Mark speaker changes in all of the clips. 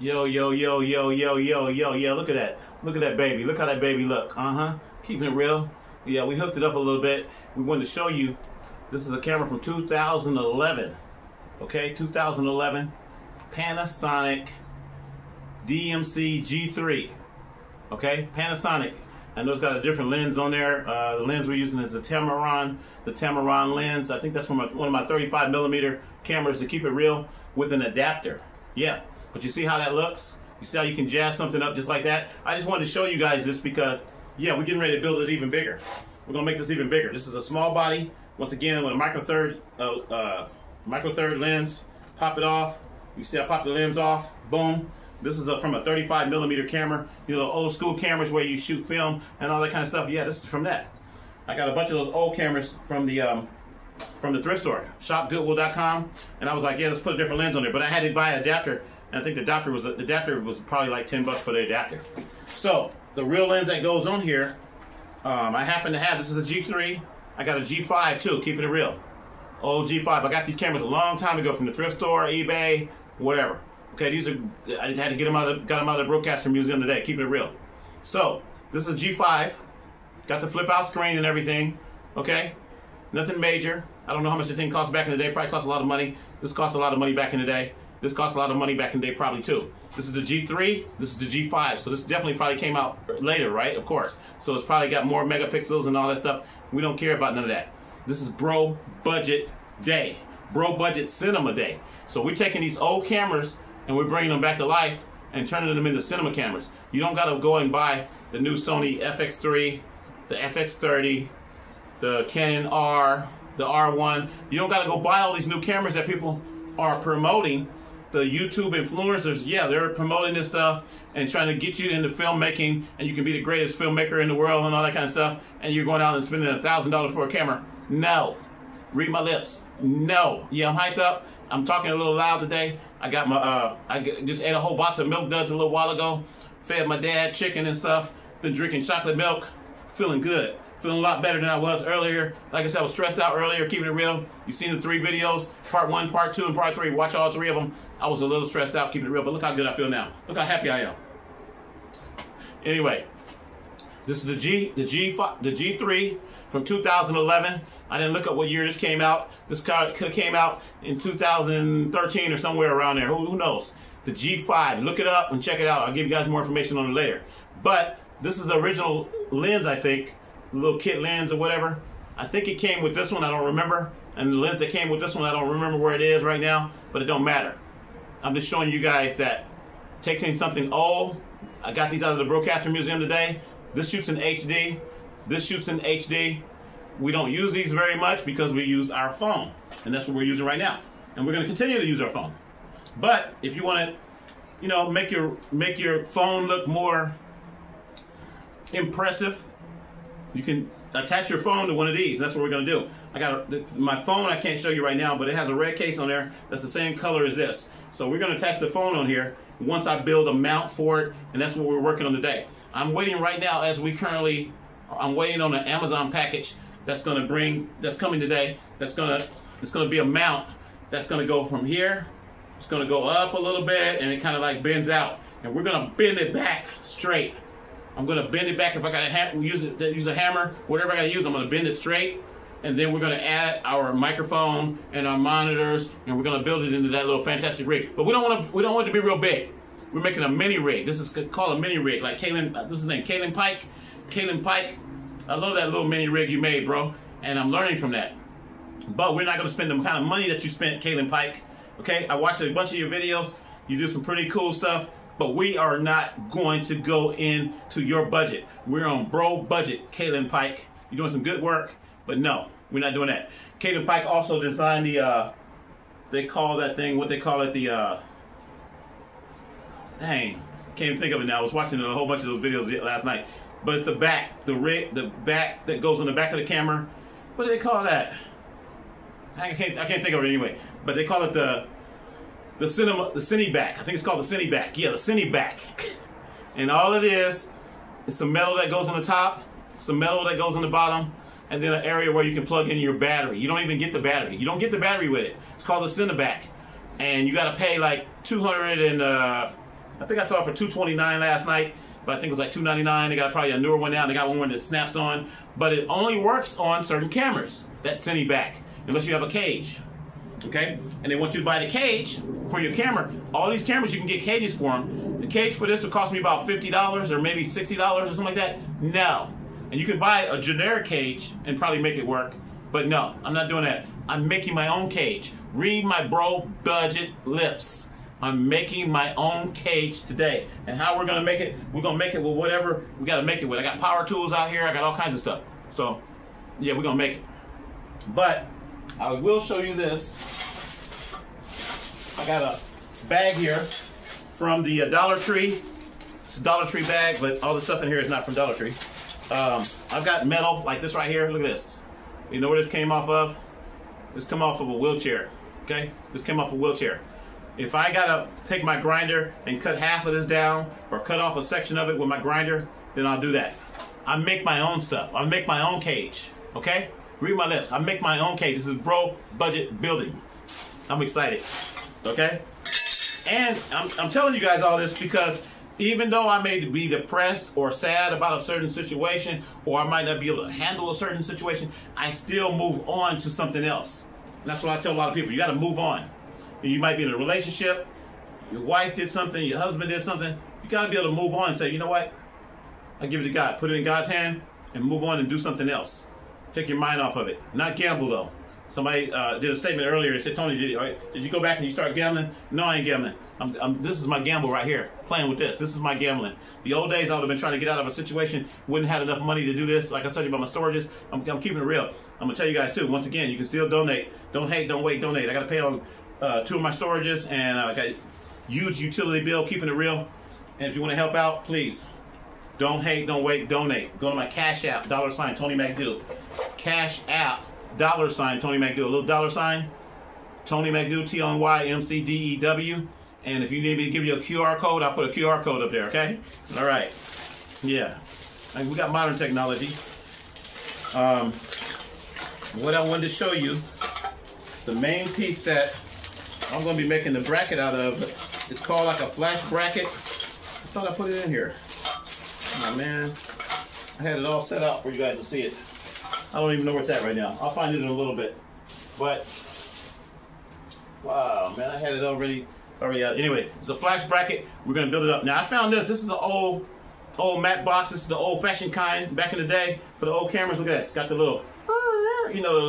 Speaker 1: Yo, yo, yo, yo, yo, yo, yo, yo, look at that. Look at that baby. Look how that baby look. Keeping it real. Yeah, we hooked it up a little bit. We wanted to show you, this is a camera from 2011. Okay, 2011. Panasonic DMC G3. Okay, Panasonic. I know it's got a different lens on there. The lens we're using is the Tamron lens. I think that's from one of my 35mm cameras, to keep it real, with an adapter. Yeah. But you see how that looks? You see how you can jazz something up just like that? I just wanted to show you guys this because, yeah, we're getting ready to build it even bigger. We're gonna make this even bigger. This is a small body, once again, with a micro third lens. Pop it off. You see I popped the lens off. Boom. This is from a 35mm camera. You know, old school cameras where you shoot film and all that kind of stuff. Yeah, this is from that. I got a bunch of those old cameras from the thrift store, shopgoodwill.com, and I was like, yeah, let's put a different lens on there. But I had to buy an adapter. And I think the adapter was probably like $10 for the adapter. So the real lens that goes on here, I happen to have. This is a G3. I got a G5 too. Keeping it real, old G5. I got these cameras a long time ago from the thrift store, eBay, whatever. Okay, these are. I had to get them out of the BRO-CASTER'S museum today. Keeping it real. So this is a G5. Got the flip out screen and everything. Okay, nothing major. I don't know how much this thing cost back in the day. Probably cost a lot of money. This cost a lot of money back in the day. This cost a lot of money back in the day, probably too. This is the G3, this is the G5, so this definitely probably came out later, right? Of course. So it's probably got more megapixels and all that stuff. We don't care about none of that. This is Bro Budget Day, Bro Budget Cinema Day. So we're taking these old cameras and we're bringing them back to life and turning them into cinema cameras. You don't gotta go and buy the new Sony FX3, the FX30, the Canon R, the R1. You don't gotta go buy all these new cameras that people are promoting. The YouTube influencers, yeah, they're promoting this stuff and trying to get you into filmmaking, and you can be the greatest filmmaker in the world and all that kind of stuff, and you're going out and spending $1,000 for a camera. No. Read my lips. No. Yeah, I'm hyped up. I'm talking a little loud today. I got my, just ate a whole box of Milk Duds a little while ago. Fed my dad chicken and stuff. Been drinking chocolate milk. Feeling good. Feeling a lot better than I was earlier. Like I said, I was stressed out earlier, keeping it real. You've seen the 3 videos, part 1, part 2, and part 3. Watch all 3 of them. I was a little stressed out, keeping it real, but look how good I feel now. Look how happy I am. Anyway, this is the G3 from 2011. I didn't look up what year this came out. This car could have came out in 2013 or somewhere around there. Who knows? The G5. Look it up and check it out. I'll give you guys more information on it later. But this is the original lens, I think. Little kit lens or whatever. I think it came with this one, I don't remember. And the lens that came with this one, I don't remember where it is right now, but it don't matter. I'm just showing you guys that taking something old, I got these out of the BRO-CASTER'S museum today. This shoots in HD. This shoots in HD. We don't use these very much because we use our phone. And that's what we're using right now. And we're gonna continue to use our phone. But if you wanna, you know, make your phone look more impressive, you can attach your phone to one of these. That's what we're gonna do. I got my phone, I can't show you right now, but it has a red case on there that's the same color as this. So we're gonna attach the phone on here once I build a mount for it, and that's what we're working on today. I'm waiting right now I'm waiting on an Amazon package that's coming today. It's gonna be a mount that's gonna go from here, it's gonna go up a little bit, and it kind of like bends out. And we're gonna bend it back straight. I'm gonna bend it back. If I gotta use a hammer, whatever I gotta use, I'm gonna bend it straight, and then we're gonna add our microphone and our monitors, and we're gonna build it into that little fantastic rig. But we don't want it to be real big. We're making a mini rig. This is called a mini rig, like Kaylin. What's his name? Kaylin Pike. Kaylin Pike. I love that little mini rig you made, bro, and I'm learning from that. But we're not gonna spend the kind of money that you spent, Kaylin Pike. Okay, I watched a bunch of your videos. You do some pretty cool stuff. But we are not going to go into your budget. We're on Bro Budget, Kaylin Pike. You're doing some good work, but no, we're not doing that. Kaylin Pike also designed the, they call that thing, what they call it, the, dang, can't even think of it now. I was watching a whole bunch of those videos last night. But it's the back, the back that goes on the back of the camera. What do they call that? I can't think of it anyway. But they call it the cine back. I think it's called the cine back. Yeah, the cine back. And all it is some metal that goes on the top, some metal that goes on the bottom, and then an area where you can plug in your battery. You don't even get the battery. You don't get the battery with it. It's called the cine back. And you gotta pay like $200 and I think I saw it for $229 last night, but I think it was like $299. They got probably a newer one now. They got one that snaps on, but it only works on certain cameras that send you back, unless you have a cage. Okay, and they want you to buy the cage for your camera. All these cameras, you can get cages for them. The cage for this will cost me about $50 or maybe $60 or something like that. No, and you can buy a generic cage and probably make it work. But no, I'm not doing that. I'm making my own cage. Read my bro budget lips. I'm making my own cage today. And how we're gonna make it? We're gonna make it with whatever we gotta make it with. I got power tools out here. I got all kinds of stuff. So yeah, we're gonna make it. But I will show you this. I got a bag here from the Dollar Tree. It's a Dollar Tree bag, but all the stuff in here is not from Dollar Tree. I've got metal like this right here. Look at this. You know where this came off of? This came off of a wheelchair. Okay? This came off a wheelchair. If I gotta take my grinder and cut half of this down or cut off a section of it with my grinder, then I'll do that. I make my own stuff. I make my own cage. Okay? Read my lips. I make my own cage. This is bro budget building. I'm excited. Okay? And I'm telling you guys all this because even though I may be depressed or sad about a certain situation, or I might not be able to handle a certain situation, I still move on to something else. And that's what I tell a lot of people. You got to move on. You might be in a relationship, your wife did something, your husband did something. You got to be able to move on and say, you know what? I give it to God. Put it in God's hand and move on and do something else. Take your mind off of it. Not gamble, though. Somebody did a statement earlier. They said, Tony, did you go back and you start gambling? No, I ain't gambling. This is my gamble right here. Playing with this. This is my gambling. The old days, I would have been trying to get out of a situation, wouldn't have enough money to do this. Like I told you about my storages, I'm keeping it real. I'm going to tell you guys, too, once again, you can still donate. Don't hate, don't wait, donate. I got to pay on 2 of my storages, and I got a huge utility bill, keeping it real. And if you want to help out, please, don't hate, don't wait, donate. Go to my Cash App, $ Tony McDew. Cash App, $ Tony McDew. A little $, Tony McDew, TonyMcDew. And if you need me to give you a QR code, I'll put a QR code up there, okay? All right. Yeah. And we got modern technology. What I wanted to show you, the main piece that I'm going to be making the bracket out of, it's called like a flash bracket. I thought I put it in here. Oh, man. I had it all set out for you guys to see it. I don't even know where it's at right now. I'll find it in a little bit. But, wow, man, I had it already out. Anyway, it's a flash bracket. We're going to build it up. Now, I found this. This is an old matte box. This is the old-fashioned kind back in the day for the old cameras. Look at that. It's got the little, you know, the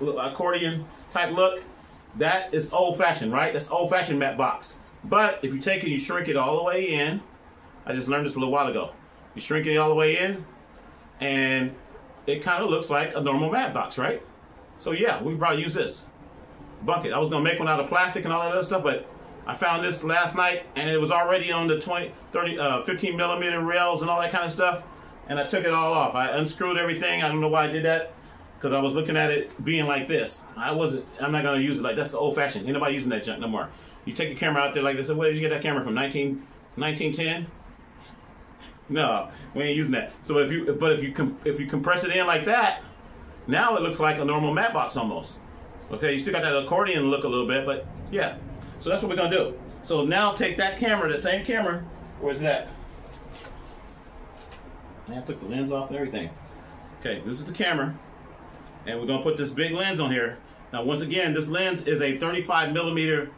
Speaker 1: little accordion type look. That is old-fashioned, right? That's old-fashioned matte box. But if you take it, you shrink it all the way in. I just learned this a little while ago. You shrink it all the way in, and it kind of looks like a normal matte box, right? So yeah, we can probably use this. Bucket. I was going to make one out of plastic and all that other stuff, but I found this last night, and it was already on the 15 millimeter rails and all that kind of stuff, and I took it all off. I unscrewed everything. I don't know why I did that, because I was looking at it being like this. I'm not going to use it like that's old-fashioned. Ain't nobody using that junk no more. You take your camera out there like this. Where did you get that camera from? 1910? No, we ain't using that. So if you compress it in like that, now it looks like a normal matte box almost. Okay, you still got that accordion look a little bit, but yeah. So that's what we're gonna do. So now take that camera, the same camera. Where's that? I took the lens off and everything. Okay, this is the camera, and we're gonna put this big lens on here. Now, once again, this lens is a 35 millimeter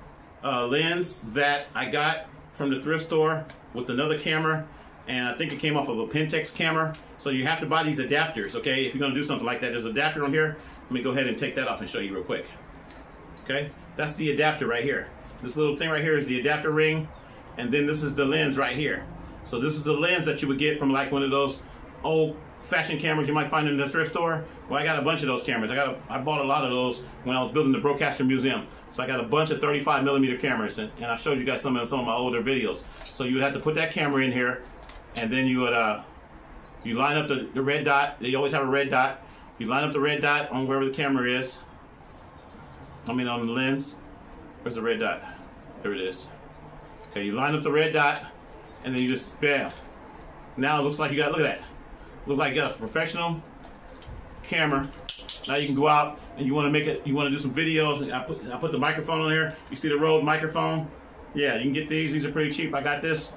Speaker 1: lens that I got from the thrift store with another camera, and I think it came off of a Pentax camera. So you have to buy these adapters, okay? If you're gonna do something like that, there's an adapter on here. Let me go ahead and take that off and show you real quick. Okay, that's the adapter right here. This little thing right here is the adapter ring, and then this is the lens right here. So this is the lens that you would get from like one of those old-fashioned cameras you might find in the thrift store. Well, I got a bunch of those cameras. I bought a lot of those when I was building the BRO-CASTER museum. So I got a bunch of 35 millimeter cameras, and I showed you guys some of my older videos. So you would have to put that camera in here, and then you would you line up the red dot. You always have a red dot. You line up the red dot on wherever the camera is. I mean on the lens. Where's the red dot? There it is. Okay, you line up the red dot, and then you just bam. Now it looks like you got, look at that. Looks like you got a professional camera. Now you can go out and you want to make it. You want to do some videos. And I put the microphone on there. You see the Rode microphone. Yeah, you can get these. These are pretty cheap. I got this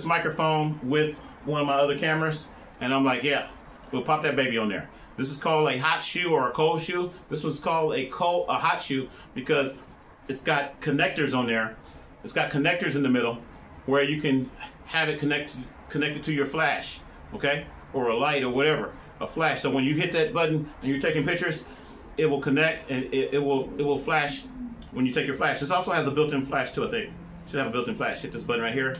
Speaker 1: microphone with one of my other cameras, and I'm like, yeah, we'll pop that baby on there. This is called a hot shoe or a cold shoe. This one's called a hot shoe because it's got connectors on there. It's got connectors in the middle where you can have it connected to your flash, okay, or a light or whatever, a flash. So when you hit that button and you're taking pictures, it will connect and it will flash when you take your flash. This also has a built-in flash too, I think. Should have a built-in flash. Hit this button right here.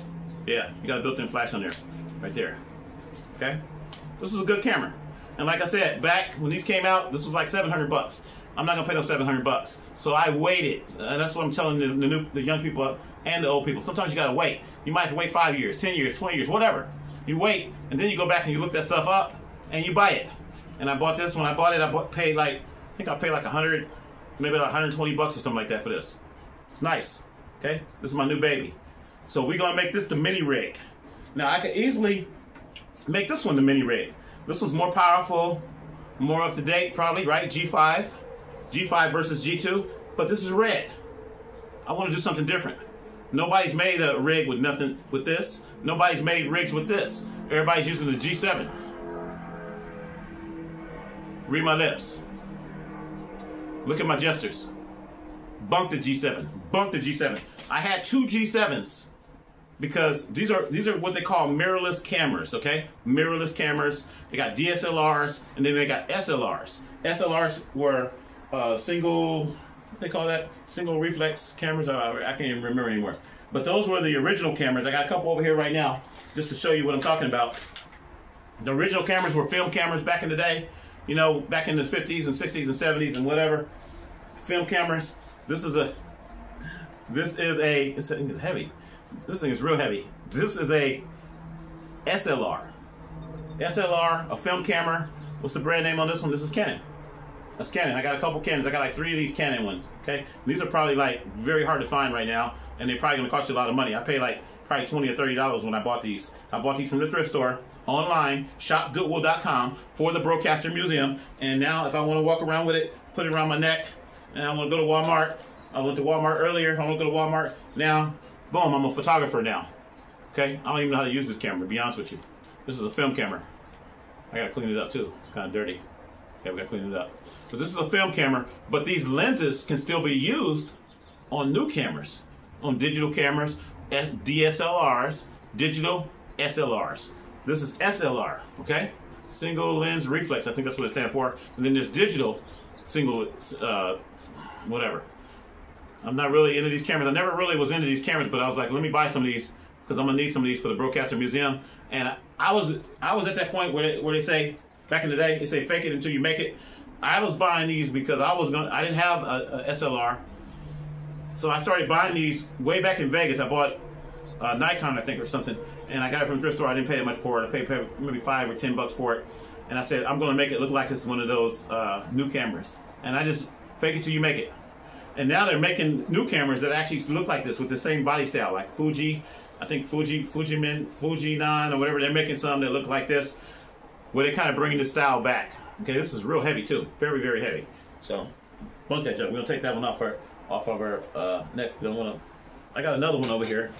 Speaker 1: Yeah, you got a built-in flash on there, right there. Okay, this is a good camera. And like I said, back when these came out, this was like 700 bucks. I'm not gonna pay no 700 bucks. So I waited, and that's what I'm telling the young people and the old people. Sometimes you gotta wait. You might have to wait 5 years, 10 years, 20 years, whatever. You wait, and then you go back and you look that stuff up, and you buy it. And I bought this. When I bought it, I paid like, I think I paid like 100, maybe like 120 bucks or something like that for this. It's nice. Okay, this is my new baby. So we're gonna make this the mini rig. Now I could easily make this one the mini rig. This one's more powerful, more up to date, probably, right? G5 versus G2, but this is red. I want to do something different. Nobody's made a rig with nothing with this. Nobody's made rigs with this. Everybody's using the G7. Read my lips. Look at my gestures. Bunk the G7. Bunk the G7. I had two G7s because these are what they call mirrorless cameras, okay? Mirrorless cameras. They got DSLRs and then they got SLRs. SLRs were single, what they call that? Single reflex cameras. I can't even remember anymore. But those were the original cameras. I got a couple over here right now just to show you what I'm talking about. The original cameras were film cameras back in the day. You know, back in the 50s and 60s and 70s and whatever. Film cameras. This thing is heavy. This thing is real heavy. This is a SLR. SLR, a film camera. What's the brand name on this one? This is Canon. That's Canon. I got a couple Canons. I got like 3 of these Canon ones. Okay, these are probably like very hard to find right now, and they're probably gonna cost you a lot of money. I paid like probably $20 or $30 when I bought these. I bought these from the thrift store online, shopgoodwill.com, for the BRO-CASTER Museum. And now, if I want to walk around with it, put it around my neck, and I want to go to Walmart. I went to Walmart earlier. I want to go to Walmart now. Boom! I'm a photographer now. Okay, I don't even know how to use this camera. To be honest with you, this is a film camera. I gotta clean it up too. It's kind of dirty. Yeah, we gotta clean it up. So this is a film camera, but these lenses can still be used on new cameras, on digital cameras, DSLRs, digital SLRs. This is SLR, okay? Single lens reflex, I think that's what it stands for. And then there's digital single, whatever. I'm not really into these cameras. I never really was into these cameras, but I was like, let me buy some of these because I'm gonna need some of these for the BRO-CASTER Museum. And I was at that point where they say, back in the day, they say fake it until you make it. I was buying these because I didn't have a SLR. So I started buying these way back in Vegas. I bought Nikon, I think, or something, and I got it from the thrift store. I didn't pay that much for it. I paid maybe $5 or $10 for it. And I said, I'm going to make it look like it's one of those new cameras. And I just fake it till you make it. And now they're making new cameras that actually look like this with the same body style, like Fuji. I think Fuji 9 or whatever. They're making some that look like this, where they're kind of bringing the style back. Okay, this is real heavy too, very, very heavy. So, bunk that junk. We're gonna take that one off of our neck. We don't want to. I got another one over here.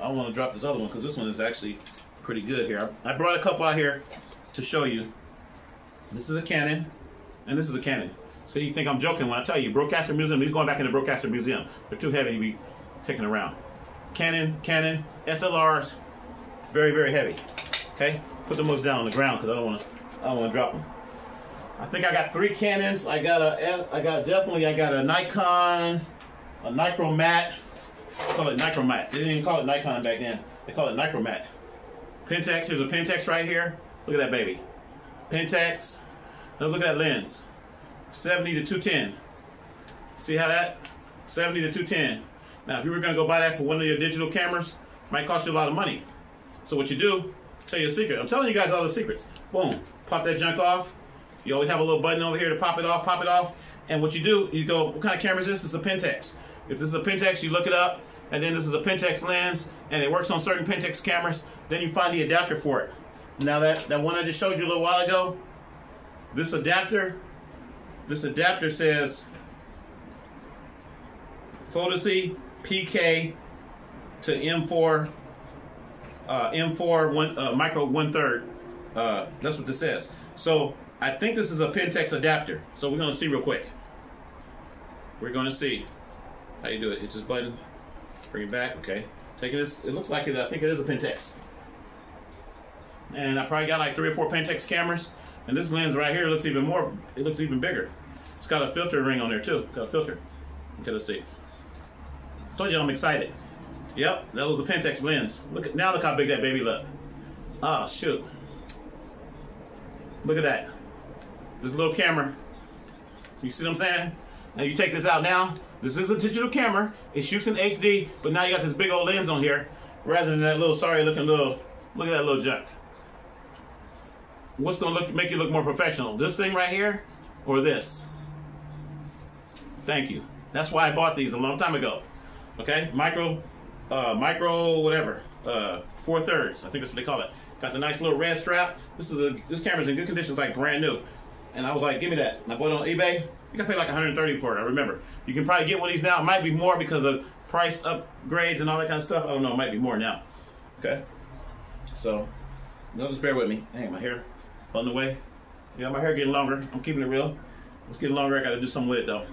Speaker 1: I don't want to drop this other one because this one is actually pretty good here. I brought a couple out here to show you. This is a Canon, and this is a Canon. So you think I'm joking when I tell you, BRO-CASTER Museum, these going back in the BRO-CASTER Museum. They're too heavy to be taken around. Canon, SLRs, very, very heavy. Okay, put them down on the ground because I don't want to drop them. I think I got 3 Canons. I got a Nikon, a Nichromat. They call it Nichromat. They didn't even call it Nikon back then. They call it Nichromat. Pentax. There's a Pentax right here. Look at that baby. Pentax. Now look at that lens. 70 to 210. See how that? 70 to 210. Now, if you were going to go buy that for one of your digital cameras, it might cost you a lot of money. So what you do, tell you a secret. I'm telling you guys all the secrets. Boom. Pop that junk off. You always have a little button over here to pop it off. And what you do, you go, what kind of camera is this? It's a Pentax. If this is a Pentax, you look it up, and then this is a Pentax lens, and it works on certain Pentax cameras. Then you find the adapter for it. Now that one I just showed you a little while ago, this adapter says Photocy PK to M4 micro 1/3. That's what this says. So I think this is a Pentex adapter. So we're gonna see real quick. We're gonna see how you do it. Hit this button, bring it back. Okay, taking this. It looks like it. I think it is a Pentex. And I probably got like 3 or 4 Pentex cameras. And this lens right here looks even more. It looks even bigger. It's got a filter ring on there too. Got a filter. Okay, let's see. Told you I'm excited. Yep, that was a Pentex lens. Look how big that baby look. Oh shoot. Look at that. This little camera. You see what I'm saying? Now you take this out now. This is a digital camera. It shoots in HD, but now you got this big old lens on here rather than that little sorry looking little, look at that little junk. What's gonna make you look more professional? This thing right here or this? Thank you. That's why I bought these a long time ago. Okay, micro whatever, 4/3. I think that's what they call it. Got the nice little red strap. This camera's in good condition, it's like brand new. And I was like, give me that. And I bought it on eBay. I think I paid like $130 for it. I remember. You can probably get one of these now. It might be more because of price upgrades and all that kind of stuff. I don't know. It might be more now. Okay. So, just bear with me. Hang on, my hair on the way. Yeah, my hair getting longer. I'm keeping it real. It's getting longer. I got to do something with it though.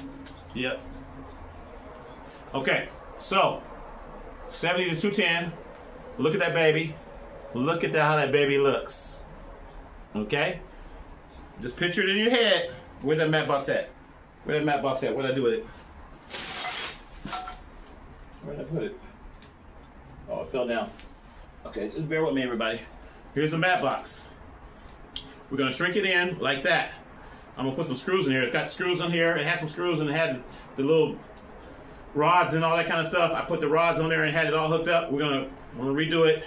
Speaker 1: Yep. Okay. So, 70 to 210. Look at that baby. Look at how that baby looks. Okay? Just picture it in your head. Where's that matte box at? Where'd that matte box at? What'd I do with it? Where'd I put it? Oh, it fell down. Okay, just bear with me, everybody. Here's the matte box. We're gonna shrink it in like that. I'm gonna put some screws in here. It's got screws on here. It had some screws and it had the little rods and all that kind of stuff. I put the rods on there and had it all hooked up. We're gonna redo it.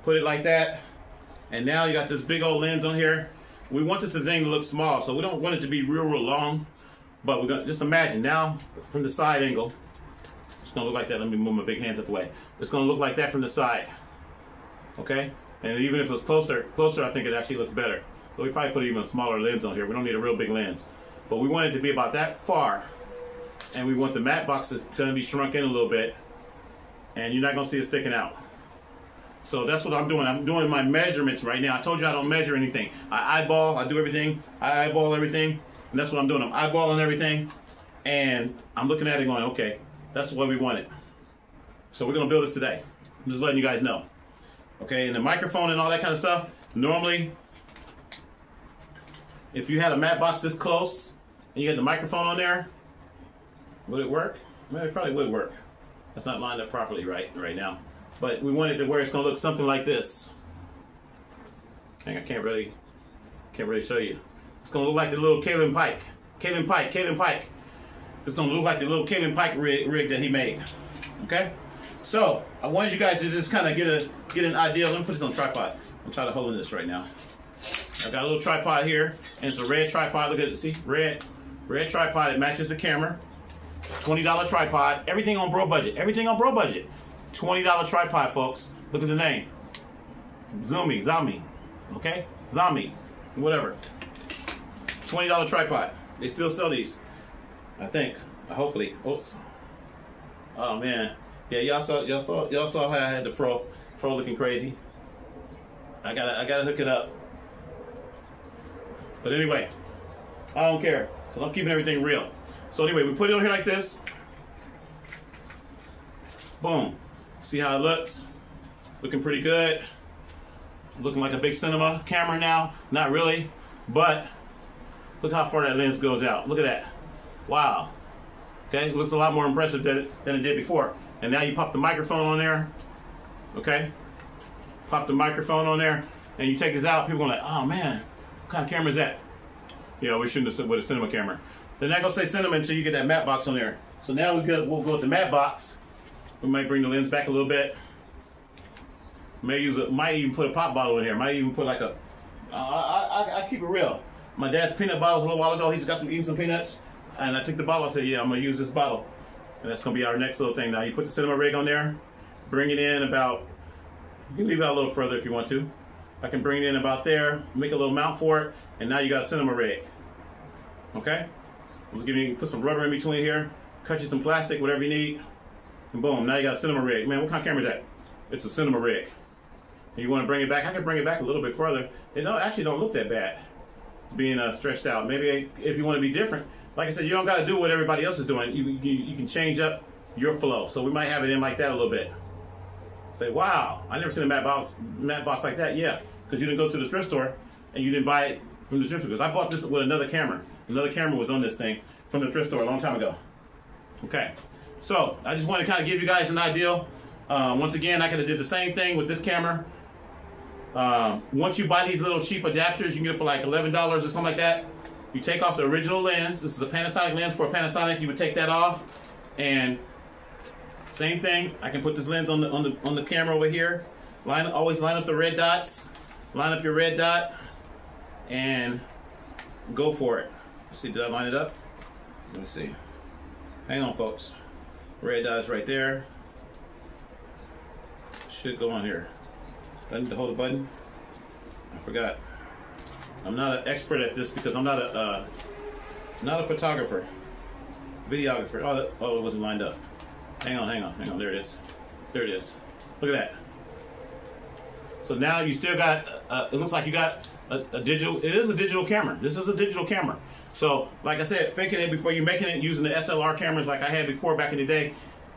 Speaker 1: Put it like that. And now you got this big old lens on here. We want this thing to look small, so we don't want it to be real long. But we're gonna just imagine now from the side angle. It's gonna look like that. Let me move my big hands out the way. It's gonna look like that from the side. Okay? And even if it's closer, I think it actually looks better. So we probably put even a smaller lens on here. We don't need a real big lens. But we want it to be about that far. And we want the matte box to be shrunk in a little bit. And you're not gonna see it sticking out. So that's what I'm doing. I'm doing my measurements right now. I told you I don't measure anything. I eyeball, I do everything. I eyeball everything. And that's what I'm doing. I'm eyeballing everything. And I'm looking at it going, okay, that's what we wanted. So we're gonna build this today. I'm just letting you guys know. Okay, and the microphone and all that kind of stuff, normally, if you had a matte box this close, and you had the microphone on there, would it work? Well, it probably would work. That's not lined up properly right now. But we want it to where it's gonna look something like this. I can't really show you. It's gonna look like the little Kalen Pike. It's gonna look like the little Kalen Pike rig that he made. Okay? So I wanted you guys to just kind of get an idea. Let me put this on tripod. I'm trying to hold this right now. I've got a little tripod here, and it's a red tripod. Look at it, see? Red tripod. It matches the camera. $20 tripod. Everything on bro budget. Everything on bro budget. $20 tripod, folks. Look at the name. Zombie. Okay? Zombie. Whatever. $20 tripod. They still sell these. I think. Hopefully. Oops. Oh man. Yeah, y'all saw how I had the fro looking crazy. I gotta hook it up. But anyway, I don't care, because I'm keeping everything real. So anyway, we put it on here like this. Boom. See how it looks? Looking pretty good. Looking like a big cinema camera now. Not really, but look how far that lens goes out. Look at that. Wow. Okay, it looks a lot more impressive than it did before. And now you pop the microphone on there. Okay? Pop the microphone on there, and you take this out. People are like, oh man, what kind of camera is that? You know, we shouldn't have said with a cinema camera. They're not gonna say cinema until you get that matte box on there. So now we'll go with the matte box. We might bring the lens back a little bit. Might even put a pop bottle in here. Might even put like a. I keep it real. My dad's peanut bottles a little while ago. He's got eating some peanuts, and I took the bottle. I said, yeah, I'm gonna use this bottle, and that's gonna be our next little thing. Now you put the cinema rig on there. Bring it in about. You can leave it out a little further if you want to. I can bring it in about there. Make a little mount for it, and now you got a cinema rig. Okay. Put some rubber in between here. Cut you some plastic, whatever you need. and boom, now you got a cinema rig. Man, what kind of camera is that? It's a cinema rig. And you want to bring it back? I can bring it back a little bit further. It actually don't look that bad being stretched out. Maybe if you want to be different, like I said, you don't got to do what everybody else is doing. You can change up your flow. So we might have it in like that a little bit. Say, wow, I never seen a matte box like that. Yeah, because you didn't go to the thrift store and you didn't buy it from the thrift store. Because I bought this with another camera. Another camera was on this thing from the thrift store a long time ago. Okay, so I just want to kind of give you guys an idea. Once again, I could have did the same thing with this camera. Once you buy these little cheap adapters, you can get it for like $11 or something like that. You take off the original lens. This is a Panasonic lens for a Panasonic. You would take that off, and same thing. I can put this lens on the camera over here. Always line up the red dots. Line up your red dot, and go for it. Let's see, did I line it up? Let me see. Hang on, folks. Red dot is right there. Should go on here. I need to hold the button. I forgot. I'm not an expert at this because I'm not a photographer, videographer. Oh, it wasn't lined up. Hang on. There it is. There it is. Look at that. So now you still got. It looks like you got a digital. It is a digital camera. This is a digital camera. So, like I said, faking it before you're making it using the SLR cameras like I had before back in the day.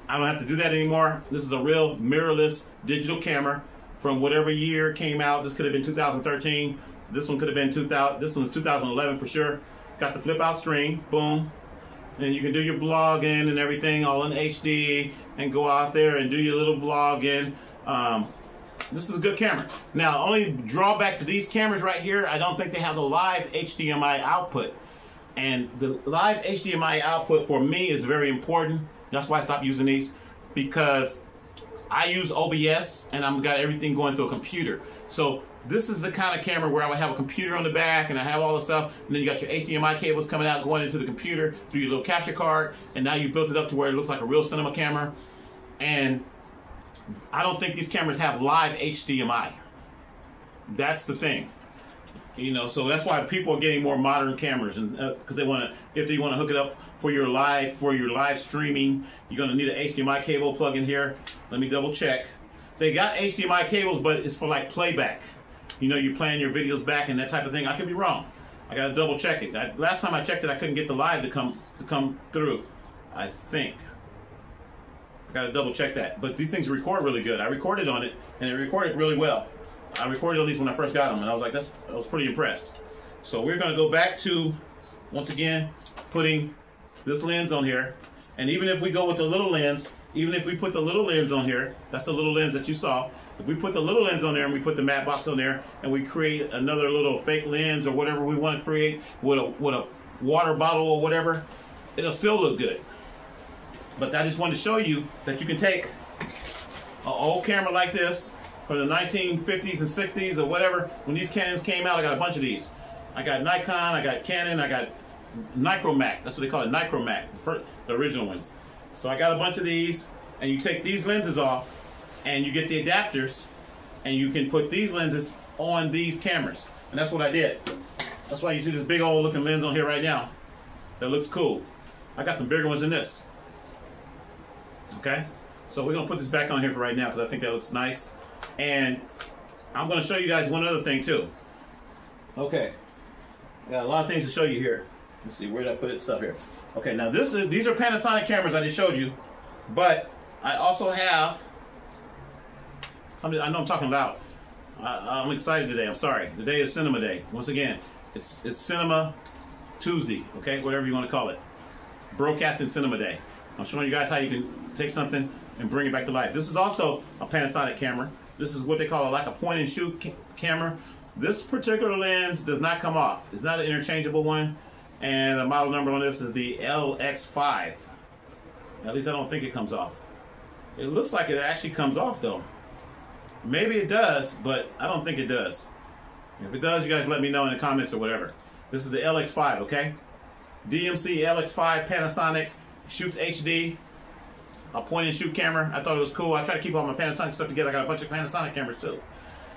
Speaker 1: I don't have to do that anymore. This is a real mirrorless digital camera from whatever year it came out. This could have been 2013. This one could have been 2000. This one's 2011 for sure. Got the flip out screen, boom. And you can do your vlogging and everything all in HD and go out there and do your little vlogging. This is a good camera. Now, only drawback to these cameras right here, I don't think they have the live HDMI output. And the live HDMI output for me is very important. That's why I stopped using these, because I use OBS and I've got everything going through a computer. So this is the kind of camera where I would have a computer on the back and I have all the stuff, and then you got your HDMI cables coming out going into the computer through your little capture card, and now you built it up to where it looks like a real cinema camera. And I don't think these cameras have live HDMI. That's the thing. You know, so that's why people are getting more modern cameras, and because they want to, if they want to hook it up for your live streaming, you're going to need an HDMI cable plug in here. Let me double check. They got HDMI cables, but it's for like playback. You know, you're playing your videos back and that type of thing. I could be wrong. I got to double check it. Last time I checked it, I couldn't get the live to come through. I think. I got to double check that. But these things record really good. I recorded on it, and it recorded really well. I recorded on these when I first got them, and I was like, I was pretty impressed. So we're going to go back to, once again, putting this lens on here. And even if we go with the little lens, even if we put the little lens on here, that's the little lens that you saw. If we put the little lens on there and we put the matte box on there and we create another little fake lens or whatever we want to create with a water bottle or whatever, it'll still look good. But I just wanted to show you that you can take an old camera like this from the 1950s and 60s or whatever. When these Canons came out, I got a bunch of these. I got Nikon, I got Canon, I got Nichromac. That's what they call it, Nichromac, the original ones. So I got a bunch of these, and you take these lenses off, and you get the adapters, and you can put these lenses on these cameras. And that's what I did. That's why you see this big old looking lens on here right now. That looks cool. I got some bigger ones than this. Okay? So we're going to put this back on here for right now because I think that looks nice. And I'm going to show you guys one other thing too. Okay. Got a lot of things to show you here. Let's see, where did I put it? Stuff here. Okay, now these are Panasonic cameras I just showed you, but I also have, I know I'm talking loud. I'm excited today. I'm sorry. Today is Cinema Day. Once again, it's Cinema Tuesday, okay? Whatever you want to call it. Broadcasting Cinema Day. I'm showing you guys how you can take something and bring it back to life. This is also a Panasonic camera. This is what they call like a point and shoot camera. This particular lens does not come off. It's not an interchangeable one. And the model number on this is the LX5. At least I don't think it comes off. It looks like it actually comes off though. Maybe it does, but I don't think it does. If it does, you guys let me know in the comments or whatever. This is the LX5, okay? DMC LX5 Panasonic, shoots HD, a point and shoot camera. I thought it was cool. I try to keep all my Panasonic stuff together. I got a bunch of Panasonic cameras too.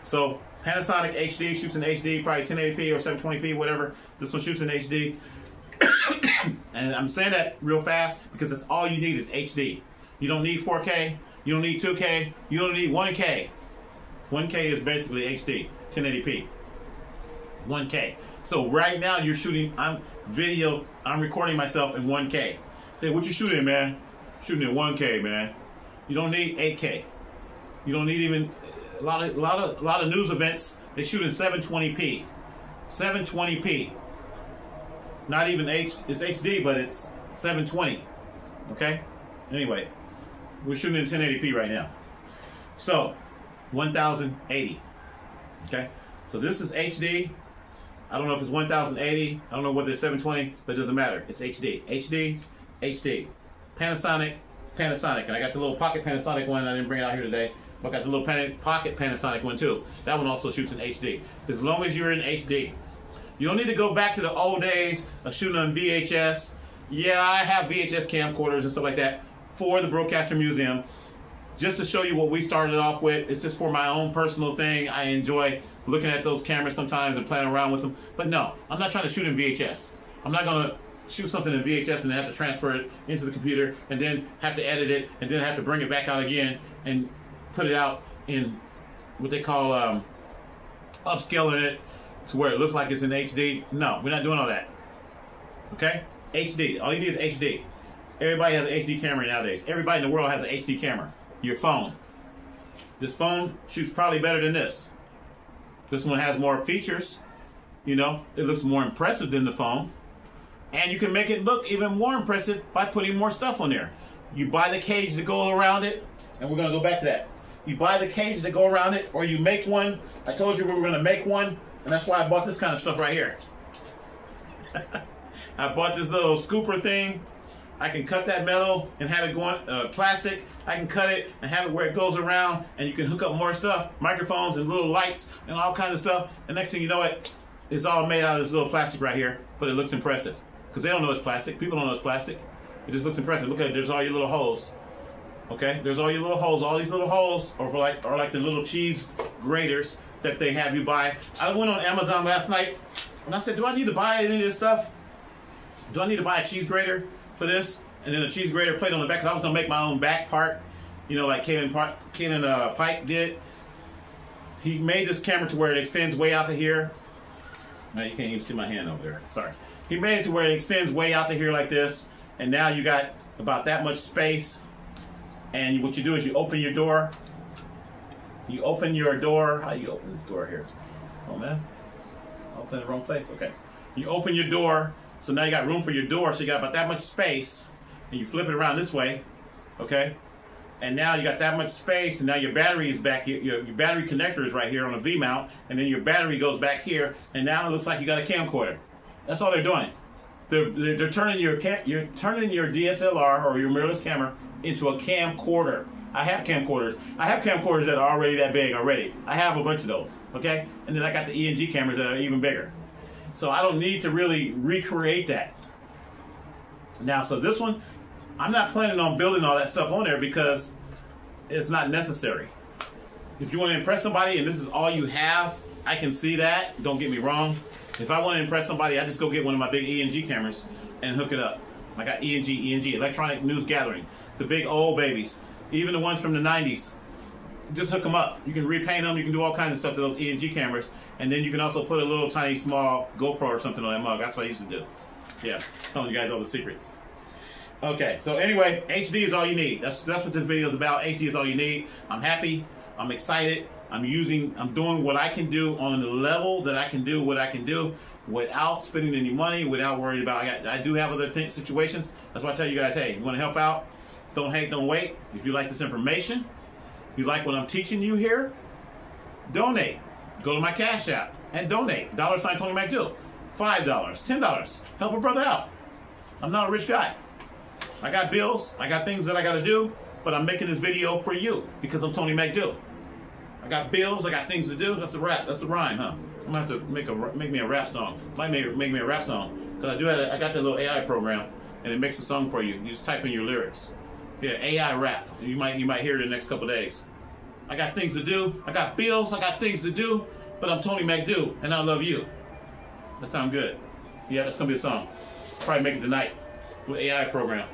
Speaker 1: So Panasonic HD, shoots in HD, probably 1080p or 720p, whatever. This one shoots in HD. And I'm saying that real fast because that's all you need is HD. You don't need 4K. You don't need 2K. You don't need 1K. 1K is basically HD, 1080p. 1K. So right now you're shooting, I'm recording myself in 1K. Say, what you shooting, man? Shooting in 1K, man. You don't need 8K. You don't need even a lot of news events. They shoot in 720p. 720p. Not even it's HD, but it's 720. Okay? Anyway, we're shooting in 1080p right now. So, 1080. Okay? So this is HD. I don't know if it's 1080. I don't know whether it's 720, but it doesn't matter. It's HD. HD, HD. Panasonic, Panasonic. And I got the little pocket Panasonic one. I didn't bring it out here today. But I got the little pocket Panasonic one too. That one also shoots in HD. As long as you're in HD. You don't need to go back to the old days of shooting on VHS. Yeah, I have VHS camcorders and stuff like that for the BRO-CASTER Museum. Just to show you what we started off with. It's just for my own personal thing. I enjoy looking at those cameras sometimes and playing around with them. But no, I'm not trying to shoot in VHS. I'm not going to shoot something in VHS and then have to transfer it into the computer and then have to edit it and then have to bring it back out again and put it out in what they call upscaling it to where it looks like it's in HD. No, we're not doing all that. Okay? HD. All you need is HD. Everybody has an HD camera nowadays. Everybody in the world has an HD camera. Your phone. This phone shoots probably better than this. This one has more features. You know, it looks more impressive than the phone. And you can make it look even more impressive by putting more stuff on there. You buy the cage to go around it, and we're going to go back to that. You buy the cage to go around it, or you make one. I told you we were going to make one, and that's why I bought this kind of stuff right here. I bought this little scooper thing. I can cut that metal and have it going plastic. I can cut it and have it where it goes around, and you can hook up more stuff, microphones and little lights and all kinds of stuff. And next thing you know, it's all made out of this little plastic right here, but it looks impressive because they don't know it's plastic. People don't know it's plastic. It just looks impressive. Look at it. There's all your little holes. Okay, there's all your little holes. All these little holes are like the little cheese graters that they have you buy. I went on Amazon last night and I said, do I need to buy any of this stuff? Do I need to buy a cheese grater for this? And then a cheese grater plate on the back, because I was going to make my own back part, you know, like Kenan Pike did. He made this camera to where it extends way out to here. Now you can't even see my hand over there. Sorry. He made it to where it extends way out to here like this. And now you got about that much space. And what you do is you open your door. You open your door. How do you open this door here? Oh, man. I opened in the wrong place. Okay. You open your door. So now you got room for your door. So you got about that much space. And you flip it around this way. Okay. And now you got that much space. And now your battery is back here. Your battery connector is right here on a V-mount. And then your battery goes back here. And now it looks like you got a camcorder. That's all they're doing. They're turning your DSLR or your mirrorless camera into a camcorder. I have camcorders. I have camcorders that are already that big already. I have a bunch of those, okay? And then I got the ENG cameras that are even bigger. So I don't need to really recreate that. Now, so this one, I'm not planning on building all that stuff on there because it's not necessary. If you want to impress somebody and this is all you have, I can see that. Don't get me wrong. If I want to impress somebody, I just go get one of my big ENG cameras and hook it up. I got ENG, electronic news gathering. The big old babies. Even the ones from the 90s. Just hook them up. You can repaint them. You can do all kinds of stuff to those ENG cameras. And then you can also put a little tiny small GoPro or something on that mug. That's what I used to do. Yeah, telling you guys all the secrets. Okay, so anyway, HD is all you need. That's what this video is about. HD is all you need. I'm happy. I'm excited. I'm doing what I can do on the level that I can do what I can do without spending any money, without worrying about, I do have other situations. That's why I tell you guys, hey, you want to help out? Don't hate, don't wait. If you like this information, you like what I'm teaching you here, donate. Go to my Cash App and donate. $sign Tony McDew. $5, $10. Help a brother out. I'm not a rich guy. I got bills. I got things that I got to do, but I'm making this video for you because I'm Tony McDew. I got bills. I got things to do. That's a rap. That's a rhyme, huh? I'm gonna have to make me a rap song. Might make me a rap song because I got that little AI program and it makes a song for you. You just type in your lyrics. Yeah, AI rap. You might hear it in the next couple days. I got things to do. I got bills. I got things to do. But I'm Tony McDew and I love you. That sound good. Yeah, that's gonna be a song. Probably make it tonight with AI program.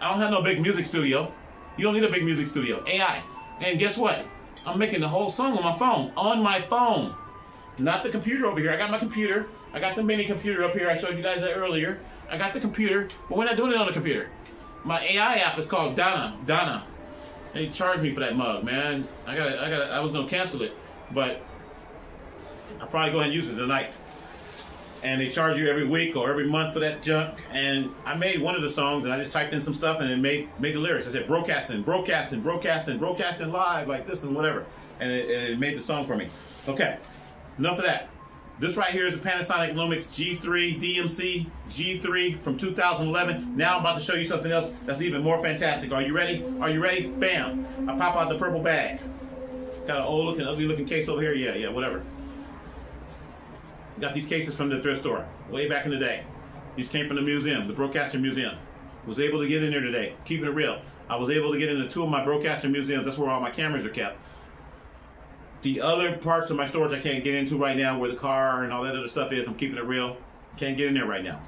Speaker 1: I don't have no big music studio. You don't need a big music studio. AI. And guess what? I'm making the whole song on my phone. On my phone. Not the computer over here. I got my computer. I got the mini computer up here. I showed you guys that earlier. I got the computer, but we're not doing it on the computer. My AI app is called Donna. They charged me for that mug, man. I was gonna cancel it, but I'll probably go ahead and use it tonight. And they charge you every week or every month for that junk. And I made one of the songs, and I just typed in some stuff, and it made the lyrics. I said broadcasting live like this and whatever, and it made the song for me. Okay, enough of that. This right here is the Panasonic Lumix G3 DMC G3 from 2011. Now I'm about to show you something else that's even more fantastic. Are you ready? Are you ready? Bam! I pop out the purple bag. Got an old looking, ugly looking case over here. Yeah, whatever. Got these cases from the thrift store way back in the day. These came from the museum, the BRO-CASTER Museum. Was able to get in there today. Keeping it real. I was able to get into 2 of my BRO-CASTER museums. That's where all my cameras are kept. The other parts of my storage I can't get into right now, where the car and all that other stuff is. I'm keeping it real. Can't get in there right now.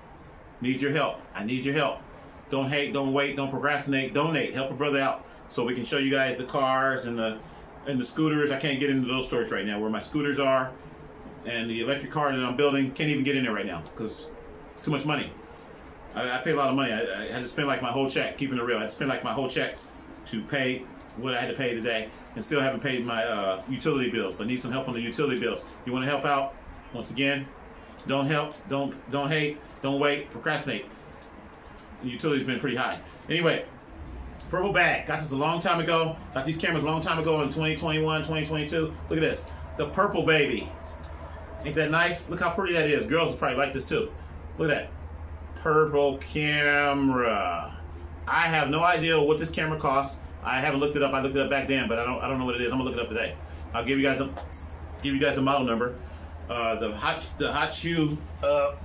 Speaker 1: Need your help. I need your help. Don't hate, don't wait, don't procrastinate. Donate. Help a brother out so we can show you guys the cars and the scooters. I can't get into those storage right now. Where my scooters are and the electric car that I'm building, can't even get in there right now because it's too much money. I pay a lot of money. I had to spend like my whole check, keeping it real. I had to spend like my whole check to pay what I had to pay today, and still haven't paid my utility bills. I need some help on the utility bills. You want to help out? Once again, don't help, don't hate, don't wait, procrastinate. The utility's been pretty high. Anyway, purple bag. Got this a long time ago. Got these cameras a long time ago in 2021, 2022. Look at this. The purple baby. Ain't that nice? Look how pretty that is. Girls will probably like this too. Look at that. Purple camera. I have no idea what this camera costs. I haven't looked it up. I looked it up back then, but I don't know what it is. I'm gonna look it up today. I'll give you guys a model number. The hot shoe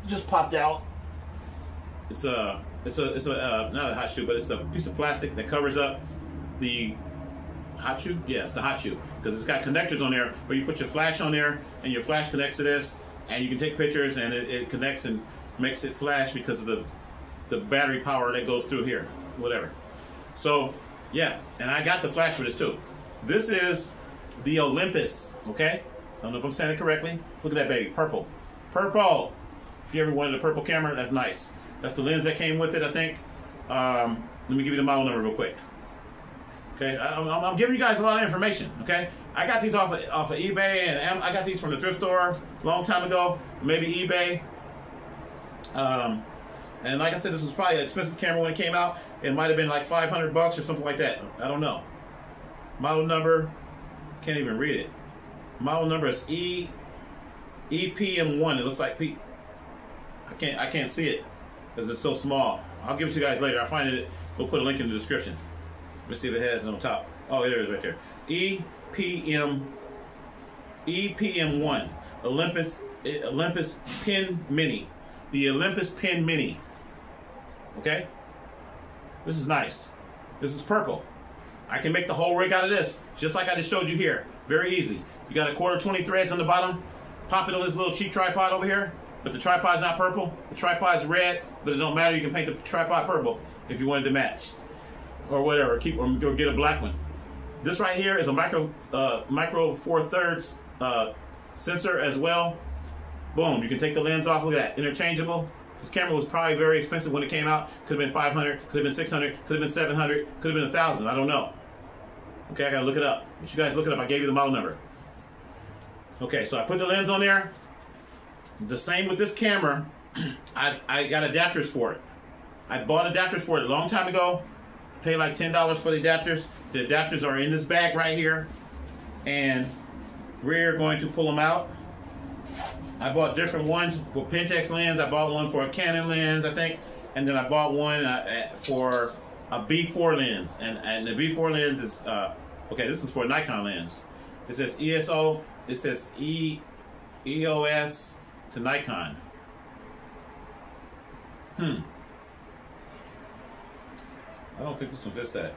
Speaker 1: just popped out. It's not a hot shoe, but it's a piece of plastic that covers up the hot shoe. Yeah, it's the hot shoe because it's got connectors on there where you put your flash on there, and your flash connects to this, and you can take pictures, and it connects and makes it flash because of the battery power that goes through here, whatever. So yeah, and I got the flash for this too. This is the Olympus, okay? I don't know if I'm saying it correctly. Look at that baby, purple. Purple! If you ever wanted a purple camera, that's nice. That's the lens that came with it, I think. Let me give you the model number real quick. Okay, I'm giving you guys a lot of information, okay? I got these off of eBay, and I got these from the thrift store a long time ago, maybe eBay. And like I said, this was probably an expensive camera when it came out. It might have been like $500 or something like that. I don't know. Model number, can't even read it. Model number is EPM1. It looks like P. I can't see it because it's so small. I'll give it to you guys later. I'll find it. We'll put a link in the description. Let's see if it has it on top. Oh, there it is right there. EPM1. Olympus Pen Mini. The Olympus Pen Mini. Okay? This is nice. This is purple. I can make the whole rig out of this, just like I just showed you here. Very easy. You got a 1/4 threads on the bottom. Pop it on this little cheap tripod over here, but the tripod's not purple. The tripod's red, but it don't matter. You can paint the tripod purple if you wanted to match, or whatever. Or get a black one. This right here is a micro 4/3 sensor as well. Boom. You can take the lens off. Look at that. Interchangeable. This camera was probably very expensive when it came out. Could have been $500, could have been $600, could have been $700, could have been $1,000. I don't know. Okay, I gotta look it up. But you guys look it up. I gave you the model number. Okay, so I put the lens on there. The same with this camera. I got adapters for it. I bought adapters for it a long time ago. Paid like $10 for the adapters. The adapters are in this bag right here, and we're going to pull them out. I bought different ones for Pentax lens. I bought one for a Canon lens, I think, and then I bought one for a B4 lens. And the B4 lens is okay. This is for a Nikon lens. It says ESO. It says EOS to Nikon. I don't think this one fits that.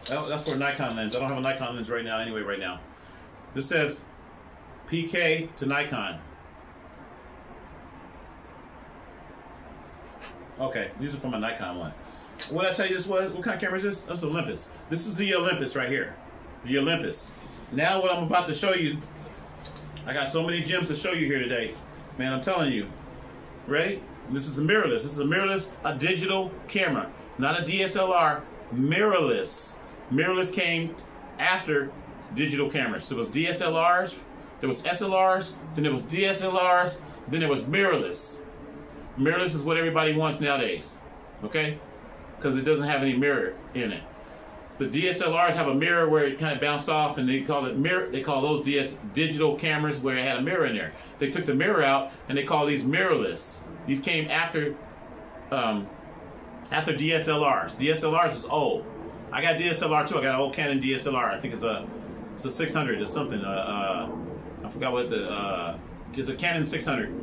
Speaker 1: That's for a Nikon lens. I don't have a Nikon lens right now. Anyway, right now, this says PK to Nikon. Okay, these are from a Nikon one. what did I tell you this was? What kind of camera is this? That's Olympus. This is the Olympus right here. The Olympus. Now what I'm about to show you, I got so many gems to show you here today. Man, I'm telling you. Ready? This is a mirrorless. This is a mirrorless, a digital camera. Not a DSLR, mirrorless. Mirrorless came after digital cameras. There was DSLRs, there was SLRs, then there was DSLRs, then there was mirrorless. Mirrorless is what everybody wants nowadays, okay? Because it doesn't have any mirror in it. The DSLRs have a mirror where it kind of bounced off, and they call it mirror. They call those digital cameras where it had a mirror in there. They took the mirror out, and they call these mirrorless. These came after DSLRs. DSLRs is old. I got DSLR too. I got an old Canon DSLR. I think it's a 600 or something. I forgot what it's a Canon 600.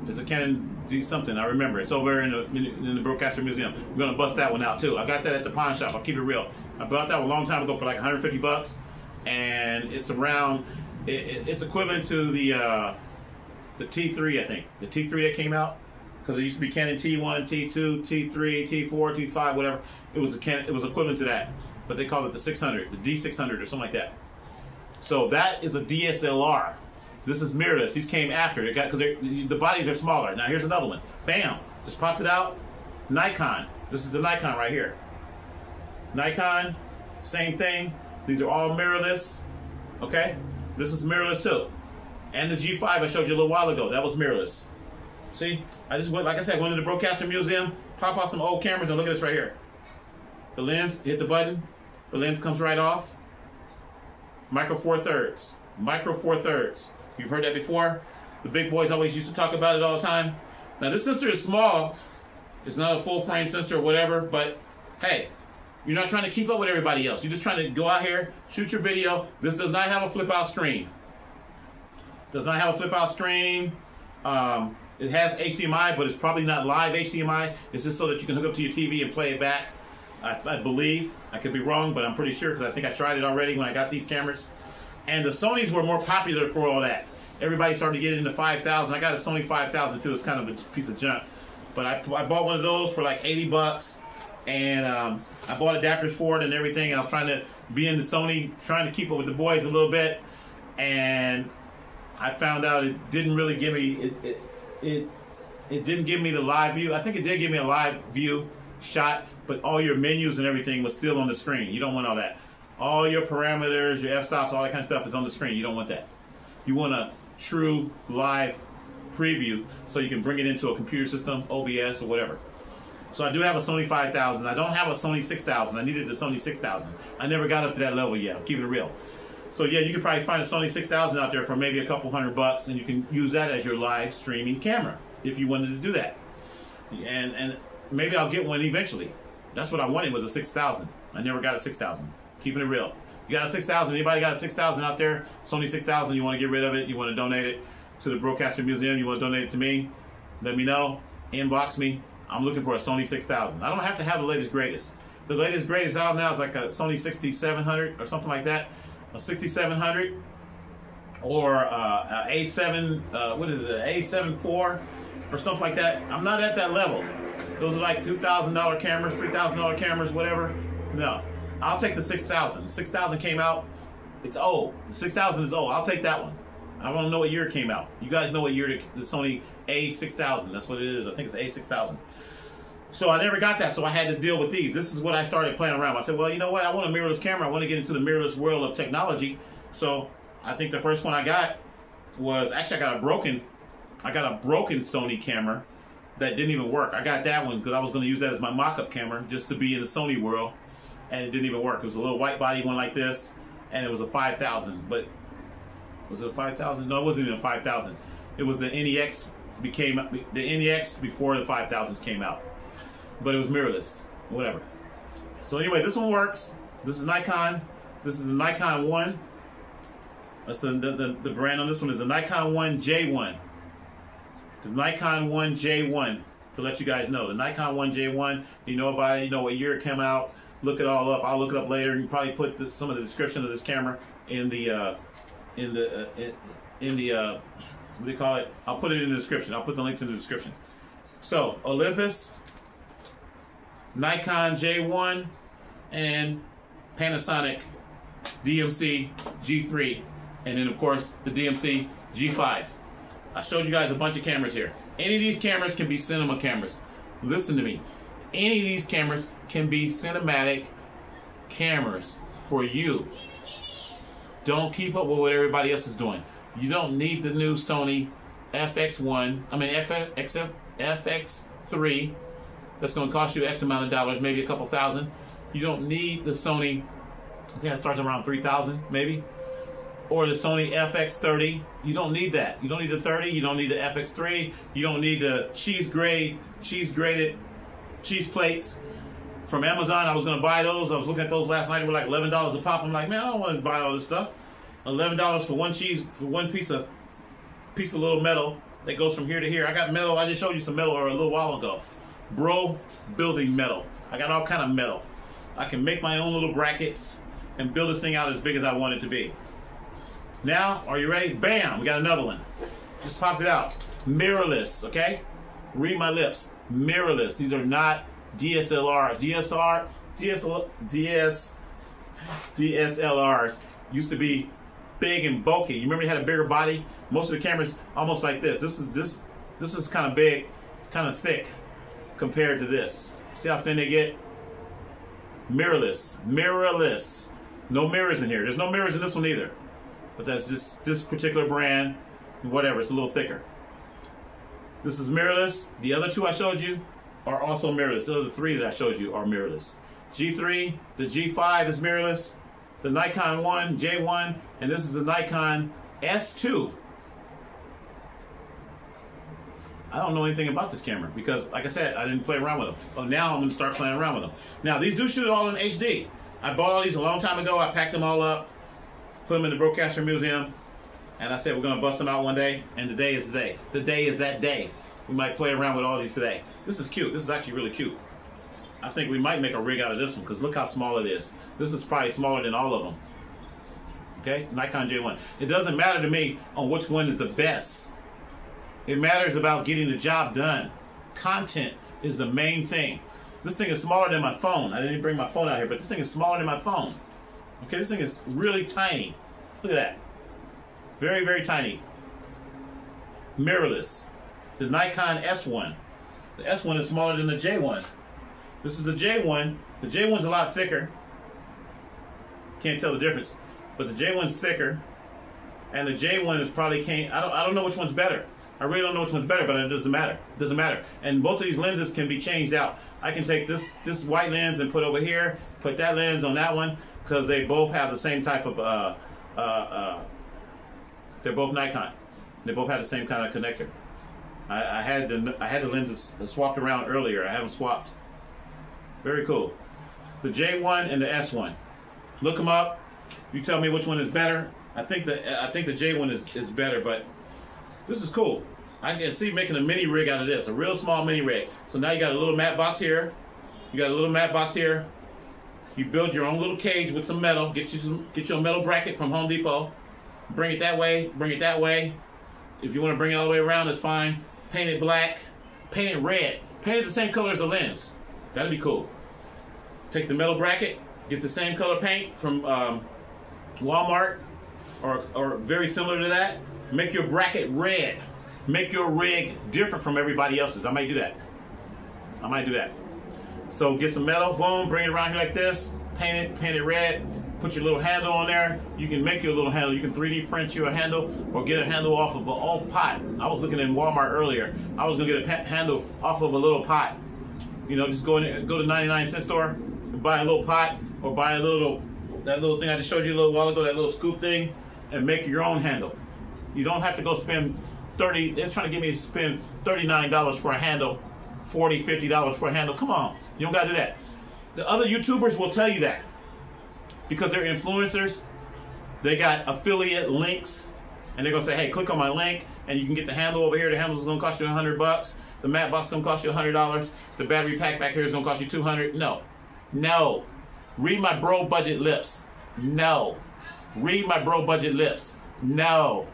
Speaker 1: It's a Canon Z something. I remember. It's over in the BRO-CASTER'S museum. I'm gonna bust that one out too. I got that at the pawn shop. I'll keep it real. I bought that one a long time ago for like 150 bucks, and it's around. It's equivalent to the T3, I think. The T3 that came out, because it used to be Canon T1, T2, T3, T4, T5, whatever. It was equivalent to that, but they call it the 600, the D600 or something like that. So that is a DSLR. This is mirrorless. These came after. Because the bodies are smaller. Now here's another one. Bam! Just popped it out. Nikon. This is the Nikon right here. Nikon, same thing. These are all mirrorless. Okay? This is mirrorless too. And the G5 I showed you a little while ago. That was mirrorless. See? I just went, like I said, went to the BRO-CASTER'S museum, pop out some old cameras, and look at this right here. The lens, hit the button. The lens comes right off. Micro Four Thirds. Micro Four Thirds. You've heard that before. The big boys always used to talk about it all the time. Now this sensor is small. It's not a full frame sensor or whatever, but hey, you're not trying to keep up with everybody else. You're just trying to go out here, shoot your video. This does not have a flip out screen. Does not have a flip out screen. It has HDMI, but it's probably not live HDMI. It's just so that you can hook up to your TV and play it back. I believe. I could be wrong, but I'm pretty sure because I think I tried it already when I got these cameras. And the Sonys were more popular for all that. Everybody started to get into 5000. I got a Sony 5000 too. It's kind of a piece of junk. But I bought one of those for like 80 bucks. And I bought adapters for it and everything. And I was trying to be into Sony, trying to keep up with the boys a little bit. And I found out it didn't really give me, it didn't give me the live view. I think it did give me a live view shot, but all your menus and everything was still on the screen. You don't want all that. All your parameters, your f-stops, all that kind of stuff is on the screen. You don't want that. You want a true live preview so you can bring it into a computer system, OBS or whatever. So I do have a Sony 5000. I don't have a Sony 6000. I needed the Sony 6000. I never got up to that level yet. I'm keeping it real. So yeah, you could probably find a Sony 6000 out there for maybe a couple $100, and you can use that as your live streaming camera if you wanted to do that. And maybe I'll get one eventually. That's what I wanted, was a 6000. I never got a 6000. Keeping it real. You got a 6000. Anybody got a 6000 out there? Sony 6000. You want to get rid of it? You want to donate it to the BRO-CASTER'S Museum? You want to donate it to me? Let me know. Inbox me. I'm looking for a Sony 6000. I don't have to have the latest greatest. The latest greatest out now is like a Sony 6700 or something like that. A 6700 or a A7. What is it? A A7 IV or something like that. I'm not at that level. Those are like $2,000 cameras, $3,000 cameras, whatever. No. I'll take the 6000. The 6000 came out. It's old. The 6000 is old. I'll take that one. I don't know what year it came out. You guys know what year the Sony A6000. That's what it is. I think it's A6000. So I never got that, so I had to deal with these. This is what I started playing around with. I said, well, you know what? I want a mirrorless camera. I want to get into the mirrorless world of technology. So I think the first one I got was, actually I got a broken Sony camera that didn't even work. I got that one because I was going to use that as my mock-up camera just to be in the Sony world. And it didn't even work. It was a little white body one like this, and it was a 5000. But was it a 5000? No, it wasn't even a 5000. It was the NEX before the 5000s came out. But it was mirrorless, whatever. So anyway, this one works. This is Nikon. This is the Nikon 1. That's the brand on this one is the Nikon 1 J1. The Nikon 1 J1, to let you guys know. The Nikon 1 J1, you know about it, you know what year it came out. Look it all up. I'll look it up later. You can probably put some of the description of this camera in the what do you call it? I'll put it in the description. I'll put the links in the description. So Olympus, Nikon J1, and Panasonic DMC G3, and then of course the DMC G5. I showed you guys a bunch of cameras here. Any of these cameras can be cinema cameras. Listen to me. Any of these cameras can be cinematic cameras for you. Don't keep up with what everybody else is doing. You don't need the new Sony FX3 that's going to cost you X amount of dollars, maybe a couple thousand. You don't need the Sony, I think that starts around 3,000 maybe, or the Sony FX30. You don't need that. You don't need the 30. You don't need the FX3. You don't need the cheese graded cheese plates from Amazon. I was going to buy those. I was looking at those last night. They were like $11 a pop. I'm like, man, I don't want to buy all this stuff. $11 for one cheese, for one piece of little metal that goes from here to here. I got metal. I just showed you some metal a little while ago. Bro building metal. I got all kind of metal. I can make my own little brackets and build this thing out as big as I want it to be. Now, are you ready? Bam! We got another one. Just popped it out. Mirrorless, okay? Read my lips. Mirrorless. These are not DSLRs. DSLRs used to be big and bulky. You remember they had a bigger body? Most of the cameras almost like this. This is kind of big, kind of thick compared to this. See how thin they get? Mirrorless. Mirrorless. No mirrors in here. There's no mirrors in this one either. But that's just this particular brand, whatever, it's a little thicker. This is mirrorless. The other two I showed you are also mirrorless. The other three that I showed you are mirrorless. G3, the G5 is mirrorless. The Nikon 1, J1, and this is the Nikon S2. I don't know anything about this camera because, like I said, I didn't play around with them. But now I'm going to start playing around with them. Now, these do shoot all in HD. I bought all these a long time ago. I packed them all up, put them in the BRO-CASTER Museum, and I said we're going to bust them out one day, and today is the day. The day is that day. We might play around with all these today. This is cute. This is actually really cute. I think we might make a rig out of this one because look how small it is. This is probably smaller than all of them. Okay, Nikon J1. It doesn't matter to me on which one is the best. It matters about getting the job done. Content is the main thing. This thing is smaller than my phone. I didn't bring my phone out here, but this thing is smaller than my phone. Okay, this thing is really tiny. Look at that. Very, very tiny. Mirrorless. The Nikon S1. The S1 is smaller than the J1. This is the J1. The J1's a lot thicker. Can't tell the difference. But the J1's thicker. And the J1 is probably I don't know which one's better. I really don't know which one's better, but it doesn't matter. It doesn't matter. And both of these lenses can be changed out. I can take this white lens and put over here, put that lens on that one, because they both have the same type of they're both Nikon. They both have the same kind of connector. I had the lenses swapped around earlier. I have them swapped. Very cool. The J1 and the S1. Look them up. You tell me which one is better. I think the J1 is better, but this is cool. I can see making a mini rig out of this, a real small mini rig. So now you got a little matte box here. You got a little matte box here. You build your own little cage with some metal. Get you a metal bracket from Home Depot. Bring it that way. Bring it that way. If you want to bring it all the way around, that's fine. Paint it black. Paint it red. Paint it the same color as the lens. That'd be cool. Take the metal bracket. Get the same color paint from Walmart or very similar to that. Make your bracket red. Make your rig different from everybody else's. I might do that. I might do that. So get some metal, boom, bring it around here like this, paint it red, put your little handle on there. You can make your little handle. You can 3D print you a handle or get a handle off of an old pot. I was looking in Walmart earlier. I was gonna get a handle off of a little pot. You know, just go to 99-cent store and buy a little pot or buy that little thing I just showed you a little while ago, that little scoop thing, and make your own handle. You don't have to go spend they're trying to get me to spend $39 for a handle, $40, $50 for a handle. Come on, you don't gotta do that. The other YouTubers will tell you that because they're influencers. They got affiliate links, and they're gonna say, hey, click on my link, and you can get the handle over here. The handle is gonna cost you $100. The matte box is gonna cost you $100. The battery pack back here is gonna cost you $200. No. Read my bro budget lips. No. Read my bro budget lips. No.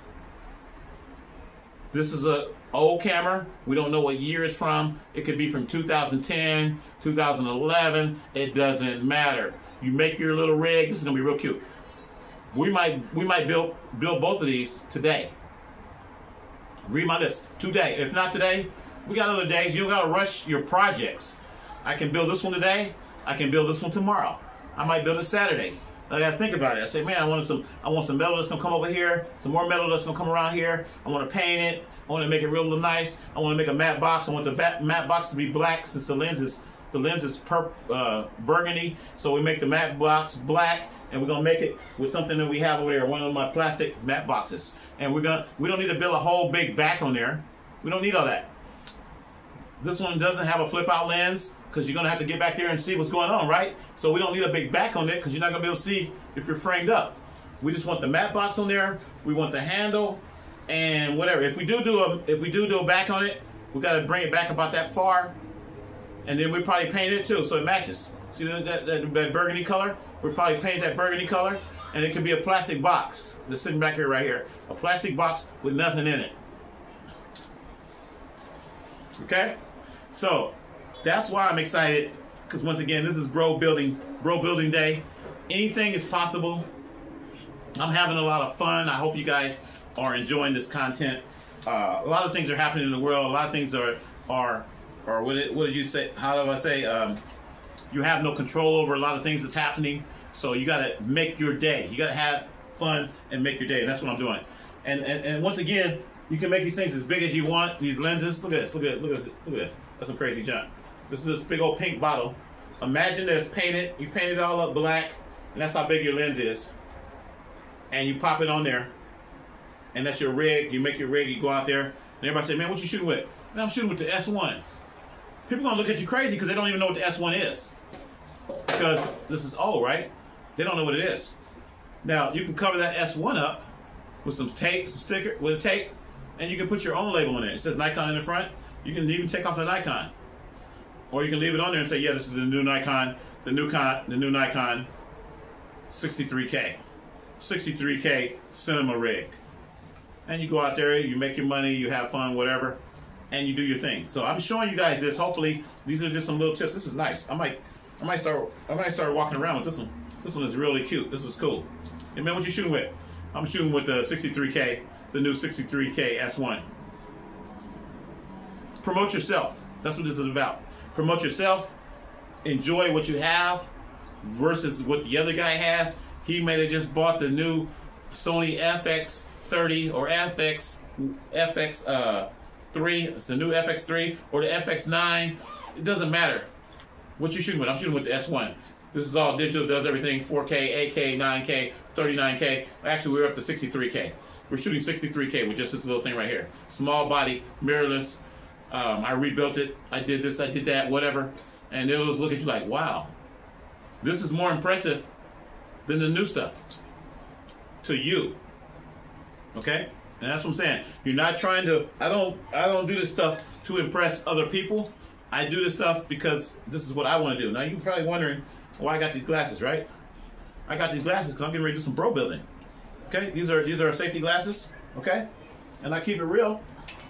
Speaker 1: This is a old camera. We don't know what year it's from. It could be from 2010, 2011. It doesn't matter. You make your little rig. This is gonna be real cute. We might build both of these today. Read my lips. Today. If not today, we got other days. You don't gotta rush your projects. I can build this one today. I can build this one tomorrow. I might build it Saturday. I gotta think about it. I say, man, I want some metal that's gonna come over here, some more metal that's gonna come around here. I want to paint it. I want to make it real nice. I want to make a matte box. I want the matte box to be black since the lens is burgundy. So we make the matte box black, and we're gonna make it with something that we have over there, one of my plastic matte boxes. And we don't need to build a whole big back on there. We don't need all that. This one doesn't have a flip out lens, because you're gonna have to get back there and see what's going on, right? So we don't need a big back on it, because you're not gonna be able to see if you're framed up. We just want the matte box on there. We want the handle and whatever. If we do a back on it, we gotta bring it back about that far, and then we probably paint it too, so it matches. See that burgundy color? We probably paint that burgundy color, and it could be a plastic box that's sitting back here, right here, a plastic box with nothing in it. Okay, so that's why I'm excited, because once again, this is bro building day. Anything is possible. I'm having a lot of fun. I hope you guys are enjoying this content. A lot of things are happening in the world. A lot of things are what did you say? How do I say? You have no control over a lot of things that's happening. So you got to make your day. You got to have fun and make your day. And that's what I'm doing. And once again, you can make these things as big as you want. These lenses. Look at this. Look at this. Look at this. That's some crazy junk. This is this big old pink bottle. Imagine this painted. You paint it all up black, and that's how big your lens is. And you pop it on there, and that's your rig. You make your rig. You go out there, and everybody say, "Man, what you shooting with?" Man, I'm shooting with the S1. People gonna look at you crazy because they don't even know what the S1 is, because this is old, right? They don't know what it is. Now you can cover that S1 up with some tape, some sticker with a tape, and you can put your own label on it. It says Nikon in the front. You can even take off the Nikon. Or you can leave it on there and say, yeah, this is the new Nikon, the new Nikon 63K cinema rig. And you go out there, you make your money, you have fun, whatever, and you do your thing. So I'm showing you guys this. Hopefully, these are just some little tips. This is nice. I might start walking around with this one. This one is really cute. This is cool. Hey man, what you shooting with? I'm shooting with the 63K, the new 63K S1. Promote yourself. That's what this is about. Promote yourself, enjoy what you have versus what the other guy has. He may have just bought the new Sony FX30 or FX3. It's the new FX3 or the FX9. It doesn't matter what you're shooting with. I'm shooting with the S1. This is all digital, does everything 4K, 8K, 9K, 39K. Actually, we're up to 63K. We're shooting 63K with just this little thing right here. Small body, mirrorless. I rebuilt it, I did this, I did that, whatever, and they'll just look at you like, wow, this is more impressive than the new stuff to you. Okay? And that's what I'm saying. You're not trying to, I don't do this stuff to impress other people. I do this stuff because this is what I want to do. Now you're probably wondering why I got these glasses, right? I got these glasses because I'm getting ready to do some bro building. Okay? These are safety glasses, okay? And I keep it real.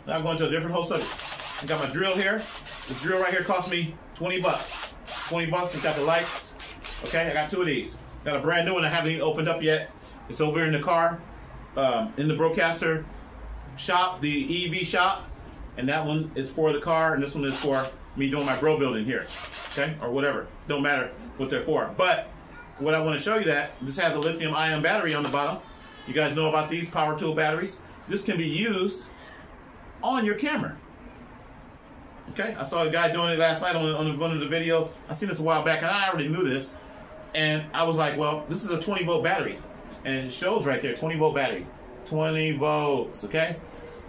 Speaker 1: Now I'm going to a different whole subject. I got my drill here. This drill right here cost me 20 bucks. 20 bucks, it's got the lights. Okay, I got two of these. Got a brand new one I haven't even opened up yet. It's over in the car, in the BRO-CASTER shop, the EV shop. And that one is for the car, and this one is for me doing my bro building here. Okay, or whatever. Don't matter what they're for. But what I want to show you that, this has a lithium ion battery on the bottom. You guys know about these power tool batteries. This can be used on your camera. Okay, I saw a guy doing it last night on one of the videos. I seen this a while back, and I already knew this. And I was like, well, this is a 20-volt battery. And it shows right there, 20-volt battery. 20 volts, okay?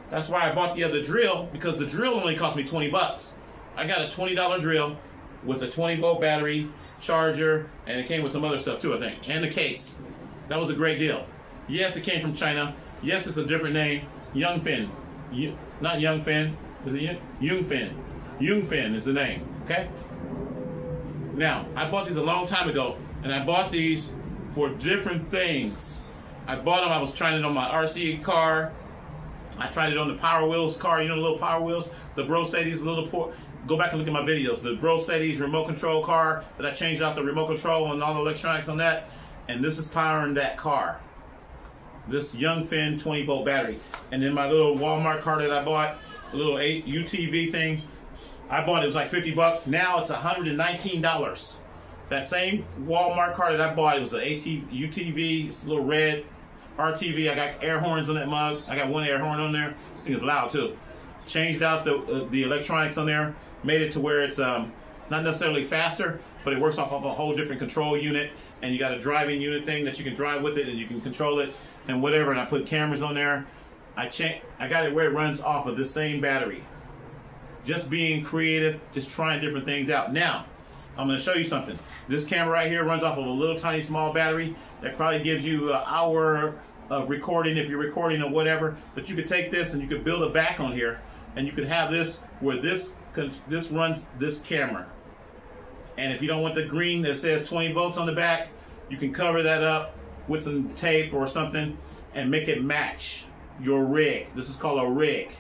Speaker 1: That's why I bought the other drill, because the drill only cost me 20 bucks. I got a $20 drill with a 20-volt battery, charger, and it came with some other stuff too, I think. And the case. That was a great deal. Yes, it came from China. Yes, it's a different name. Yungfin. Not Yungfin. Is it Yungfin? Yungfin is the name, okay? Now, I bought these a long time ago, and I bought these for different things. I bought them, I was trying it on my RC car, I tried it on the Power Wheels car, you know the little Power Wheels? The BRO-CASTER'S little go back and look at my videos. The BRO-CASTER'S remote control car that I changed out the remote control and all the electronics on that. And this is powering that car. This Youngfin 20-volt battery. And then my little Walmart car that I bought, a little UTV thing, I bought it was like 50 bucks. Now it's $119. That same Walmart car that I bought, it was an UTV, it's a little red RTV. I got air horns on that mug. I got one air horn on there. I think it's loud too. Changed out the electronics on there, made it to where it's not necessarily faster, but it works off of a whole different control unit. And you got a driving unit thing that you can drive with it, and you can control it and whatever. And I put cameras on there. I got it where it runs off of this same battery. Just being creative, just trying different things out. Now, I'm going to show you something. This camera right here runs off of a little tiny small battery that probably gives you an hour of recording if you're recording or whatever. But you could take this and you could build a back on here, and you could have this where this runs this camera. And if you don't want the green that says 20 volts on the back, you can cover that up with some tape or something and make it match your rig. This is called a rig.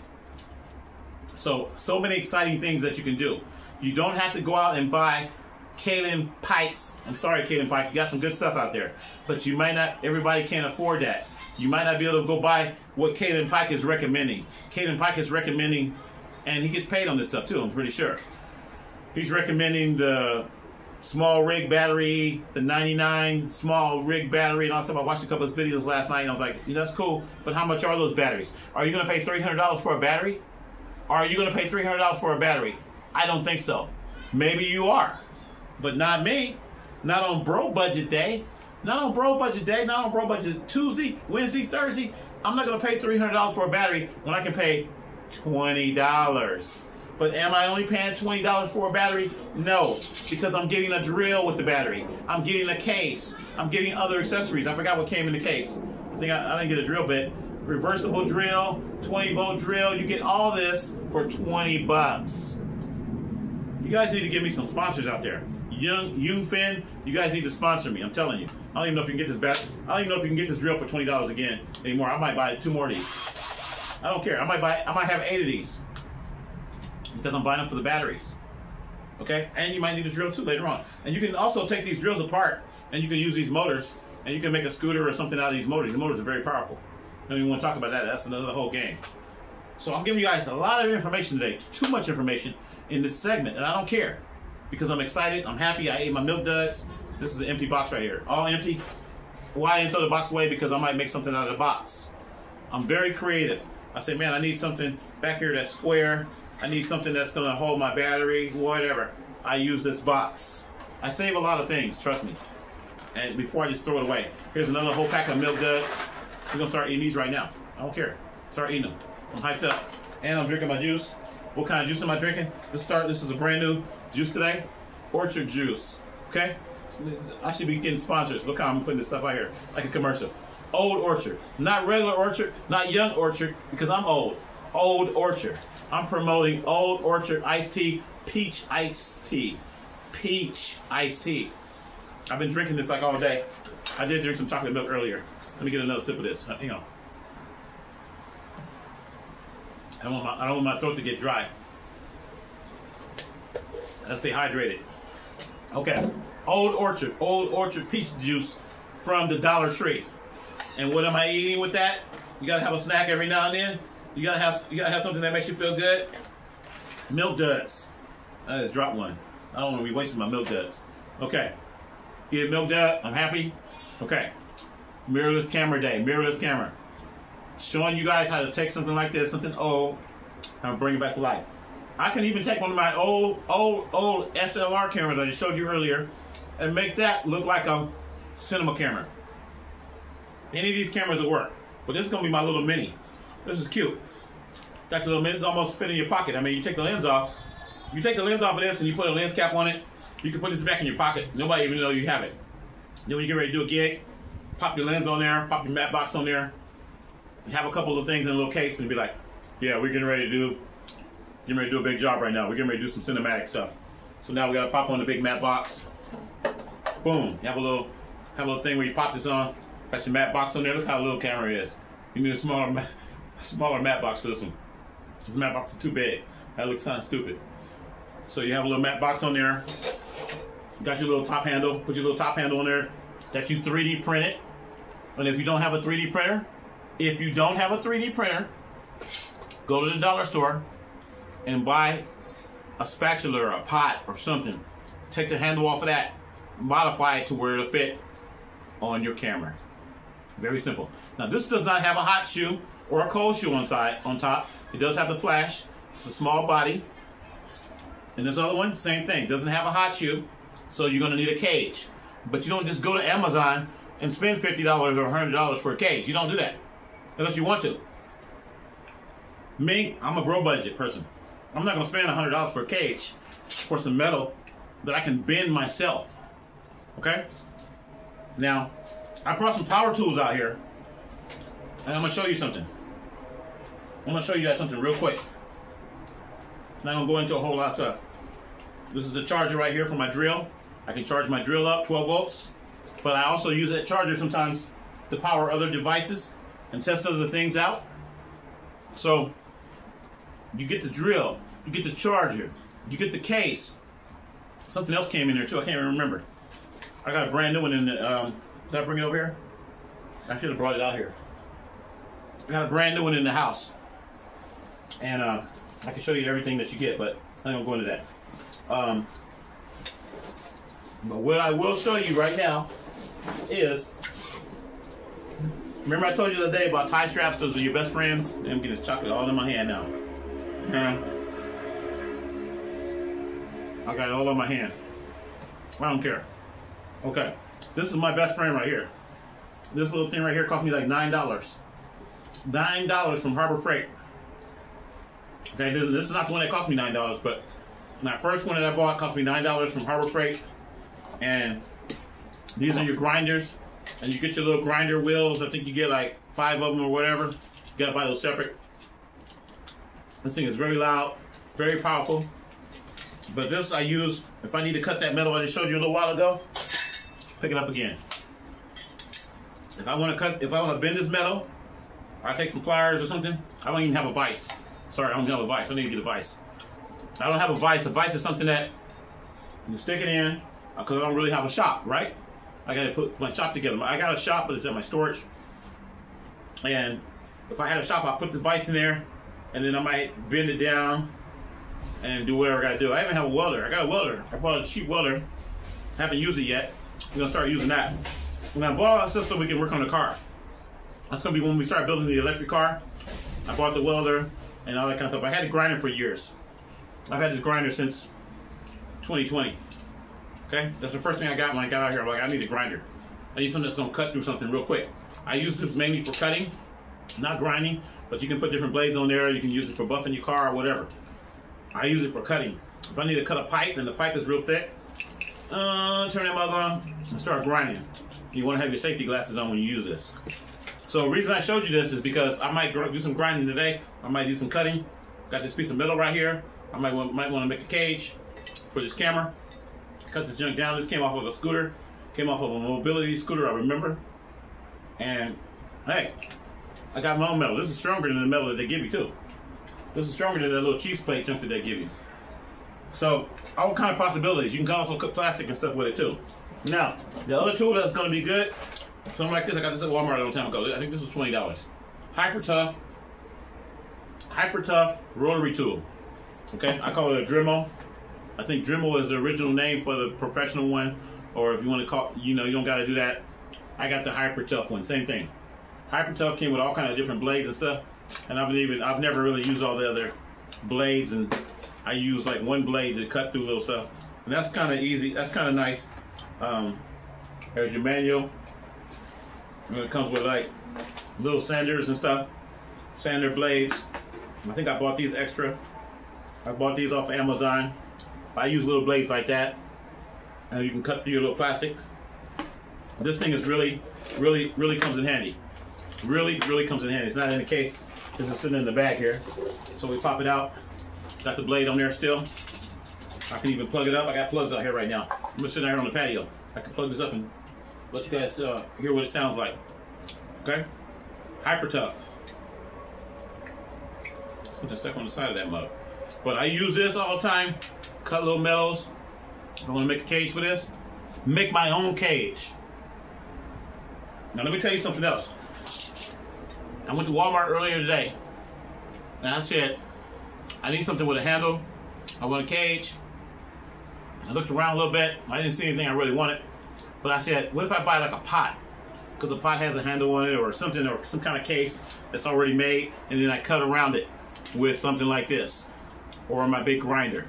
Speaker 1: So many exciting things that you can do. You don't have to go out and buy Kaolin Pikes. I'm sorry, Kaolin Pike, you got some good stuff out there, but you might not, everybody can't afford that. You might not be able to go buy what Kaolin Pike is recommending. Kaolin Pike is recommending, and he gets paid on this stuff too, I'm pretty sure. He's recommending the small rig battery, the 99 small rig battery, and all stuff. I watched a couple of videos last night, and I was like, yeah, that's cool, but how much are those batteries? Are you going to pay $300 for a battery? Are you going to pay $300 for a battery? I don't think so. Maybe you are, but not me. Not on Bro Budget Day. Not on Bro Budget Day. Not on Bro Budget Tuesday, Wednesday, Thursday. I'm not going to pay $300 for a battery when I can pay $20. But am I only paying $20 for a battery? No, because I'm getting a drill with the battery. I'm getting a case. I'm getting other accessories. I forgot what came in the case. I think I didn't get a drill bit. Reversible drill, 20-volt drill. You get all this for 20 bucks. You guys need to give me some sponsors out there. Youngfin, you guys need to sponsor me. I'm telling you. I don't even know if you can get this back. I don't even know if you can get this drill for $20 again anymore. I might buy 2 more of these. I don't care. I might have 8 of these, because I'm buying them for the batteries. Okay? And you might need a drill too later on. And you can also take these drills apart, and you can use these motors, and you can make a scooter or something out of these motors. These motors are very powerful. I don't even want to talk about that. That's another whole game. So I'm giving you guys a lot of information today. Too much information in this segment, and I don't care, because I'm excited. I'm happy. I ate my milk duds. This is an empty box right here. All empty. Why I didn't throw the box away? Because I might make something out of the box. I'm very creative. I say, man, I need something back here that's square. I need something that's going to hold my battery, whatever. I use this box. I save a lot of things, trust me. And before I just throw it away. Here's another whole pack of milk duds. We're going to start eating these right now. I don't care. Start eating them. I'm hyped up. And I'm drinking my juice. What kind of juice am I drinking? This is a brand new juice today. Orchard juice. Okay? I should be getting sponsors. Look how I'm putting this stuff out here. Like a commercial. Old Orchard. Not regular Orchard. Not young Orchard. Because I'm old. Old Orchard. I'm promoting Old Orchard iced tea. Peach iced tea. Peach iced tea. I've been drinking this like all day. I did drink some chocolate milk earlier. Let me get another sip of this. Hang on. I don't want my throat to get dry. Let's stay hydrated. Okay. Old Orchard peach juice from the Dollar Tree. And what am I eating with that? You gotta have a snack every now and then. You gotta have something that makes you feel good. Milk duds. I just dropped one. I don't want to be wasting my milk duds. Okay. Get a milk dud. I'm happy. Okay. Mirrorless camera day. Mirrorless camera. Showing you guys how to take something like this, something old, and bring it back to life. I can even take one of my old SLR cameras I just showed you earlier and make that look like a cinema camera. Any of these cameras will work. But this is going to be my little mini. This is cute. Got your little mini. This almost fit in your pocket. I mean, you take the lens off. You take the lens off of this and you put a lens cap on it. You can put this back in your pocket. Nobody even know you have it. Then when you get ready to do a gig, pop your lens on there, pop your matte box on there, have a couple of things in a little case and be like, yeah, we're getting ready to do a big job right now. We're getting ready to do some cinematic stuff. So now we got to pop on the big matte box. Boom. You have a little thing where you pop this on. Got your matte box on there. Look how little camera it is. You need a smaller smaller mat box for this one. This mat box is too big. That looks kind of stupid. So you have a little mat box on there. You got your little top handle. Put your little top handle on there that you 3D print it. And if you don't have a 3D printer, go to the dollar store and buy a spatula or a pot or something. Take the handle off of that, modify it to where it'll fit on your camera. Very simple. Now this does not have a hot shoe or a cold shoe on top. It does have the flash. It's a small body. And this other one, same thing. Doesn't have a hot shoe, so you're gonna need a cage. But you don't just go to Amazon and spend $50 or $100 for a cage. You don't do that unless you want to. Me, I'm a bro budget person. I'm not gonna spend $100 for a cage for some metal that I can bend myself. Okay? Now, I brought some power tools out here, and I'm gonna show you something. I'm gonna show you guys something real quick. Not gonna go into a whole lot of stuff. This is the charger right here for my drill. I can charge my drill up 12 volts, but I also use that charger sometimes to power other devices and test other things out. So you get the drill, you get the charger, you get the case. Something else came in there too, I can't even remember. I got a brand new one in the, did I bring it over here? I should have brought it out here. I got a brand new one in the house. And I can show you everything that you get, but I'm not gonna go into that. But what I will show you right now is, remember I told you the other day about tie straps, those are your best friends? I'm getting this chocolate all in my hand now. I got it all on my hand. I don't care. Okay, this is my best friend right here. This little thing right here cost me like $9. $9 from Harbor Freight. Okay, this is not the one that cost me $9, but my first one that I bought cost me $9 from Harbor Freight. And these are your grinders. And you get your little grinder wheels. I think you get like 5 of them or whatever. You gotta buy those separate. This thing is very loud, very powerful. But this I use if I need to cut that metal I just showed you a little while ago. Pick it up again. If I want to bend this metal, I take some pliers or something. I don't even have a vise. Sorry, I don't have a vise. I need to get a vise. I don't have a vise. A vise is something that you stick it in because I don't really have a shop, right? I got to put my shop together. I got a shop, but it's at my storage. And if I had a shop, I'll put the vise in there, and then I might bend it down and do whatever I got to do. I even have a welder. I got a welder. I bought a cheap welder. Haven't used it yet. I'm gonna start using that. And I bought all that stuff so we can work on the car. That's gonna be when we start building the electric car. I bought the welder and all that kind of stuff. I had a grinder for years. I've had this grinder since 2020. Okay, that's the first thing I got when I got out here. I'm like, I need a grinder. I need something that's gonna cut through something real quick. I use this mainly for cutting, not grinding, but you can put different blades on there. You can use it for buffing your car or whatever. I use it for cutting. If I need to cut a pipe and the pipe is real thick, turn that mug on and start grinding. You want to have your safety glasses on when you use this. So the reason I showed you this is because I might do some grinding today. I might do some cutting. Got this piece of metal right here. I might want to make the cage for this camera. Cut this junk down. This came off of a scooter. Came off of a mobility scooter, I remember. And hey, I got my own metal. This is stronger than the metal that they give you too. This is stronger than that little cheese plate junk that they give you. So, all kind of possibilities. You can also cut plastic and stuff with it too. Now, the other tool that's going to be good, something like this, I got this at Walmart a long time ago. I think this was $20. Hyper tough rotary tool. Okay, I call it a Dremel. I think Dremel is the original name for the professional one, or if you want to call, you don't got to do that. I got the Hyper Tough one, same thing. Hyper Tough came with all kind of different blades and stuff, and I've never really used all the other blades, and I use like one blade to cut through little stuff, and that's kind of easy. That's kind of nice. There's your manual. And it comes with like little sanders and stuff, sander blades. I think I bought these extra. I bought these off of Amazon. I use little blades like that, and you can cut through your little plastic. This thing is really comes in handy. Really comes in handy. It's not in the case. It's just sitting in the bag here. So we pop it out. Got the blade on there still. I can even plug it up. I got plugs out here right now. I'm gonna sit out here on the patio. I can plug this up and let you guys hear what it sounds like. Okay? Hyper tough. something stuck on the side of that mug. But I use this all the time. Cut little metals. I want to make a cage for this. Make my own cage. Now let me tell you something else. I went to Walmart earlier today, and I said, I need something with a handle. I want a cage. I looked around a little bit. I didn't see anything I really wanted. But I said, what if I buy like a pot? Because the pot has a handle on it or something, or some kind of case that's already made, and then I cut around it with something like this, or my big grinder.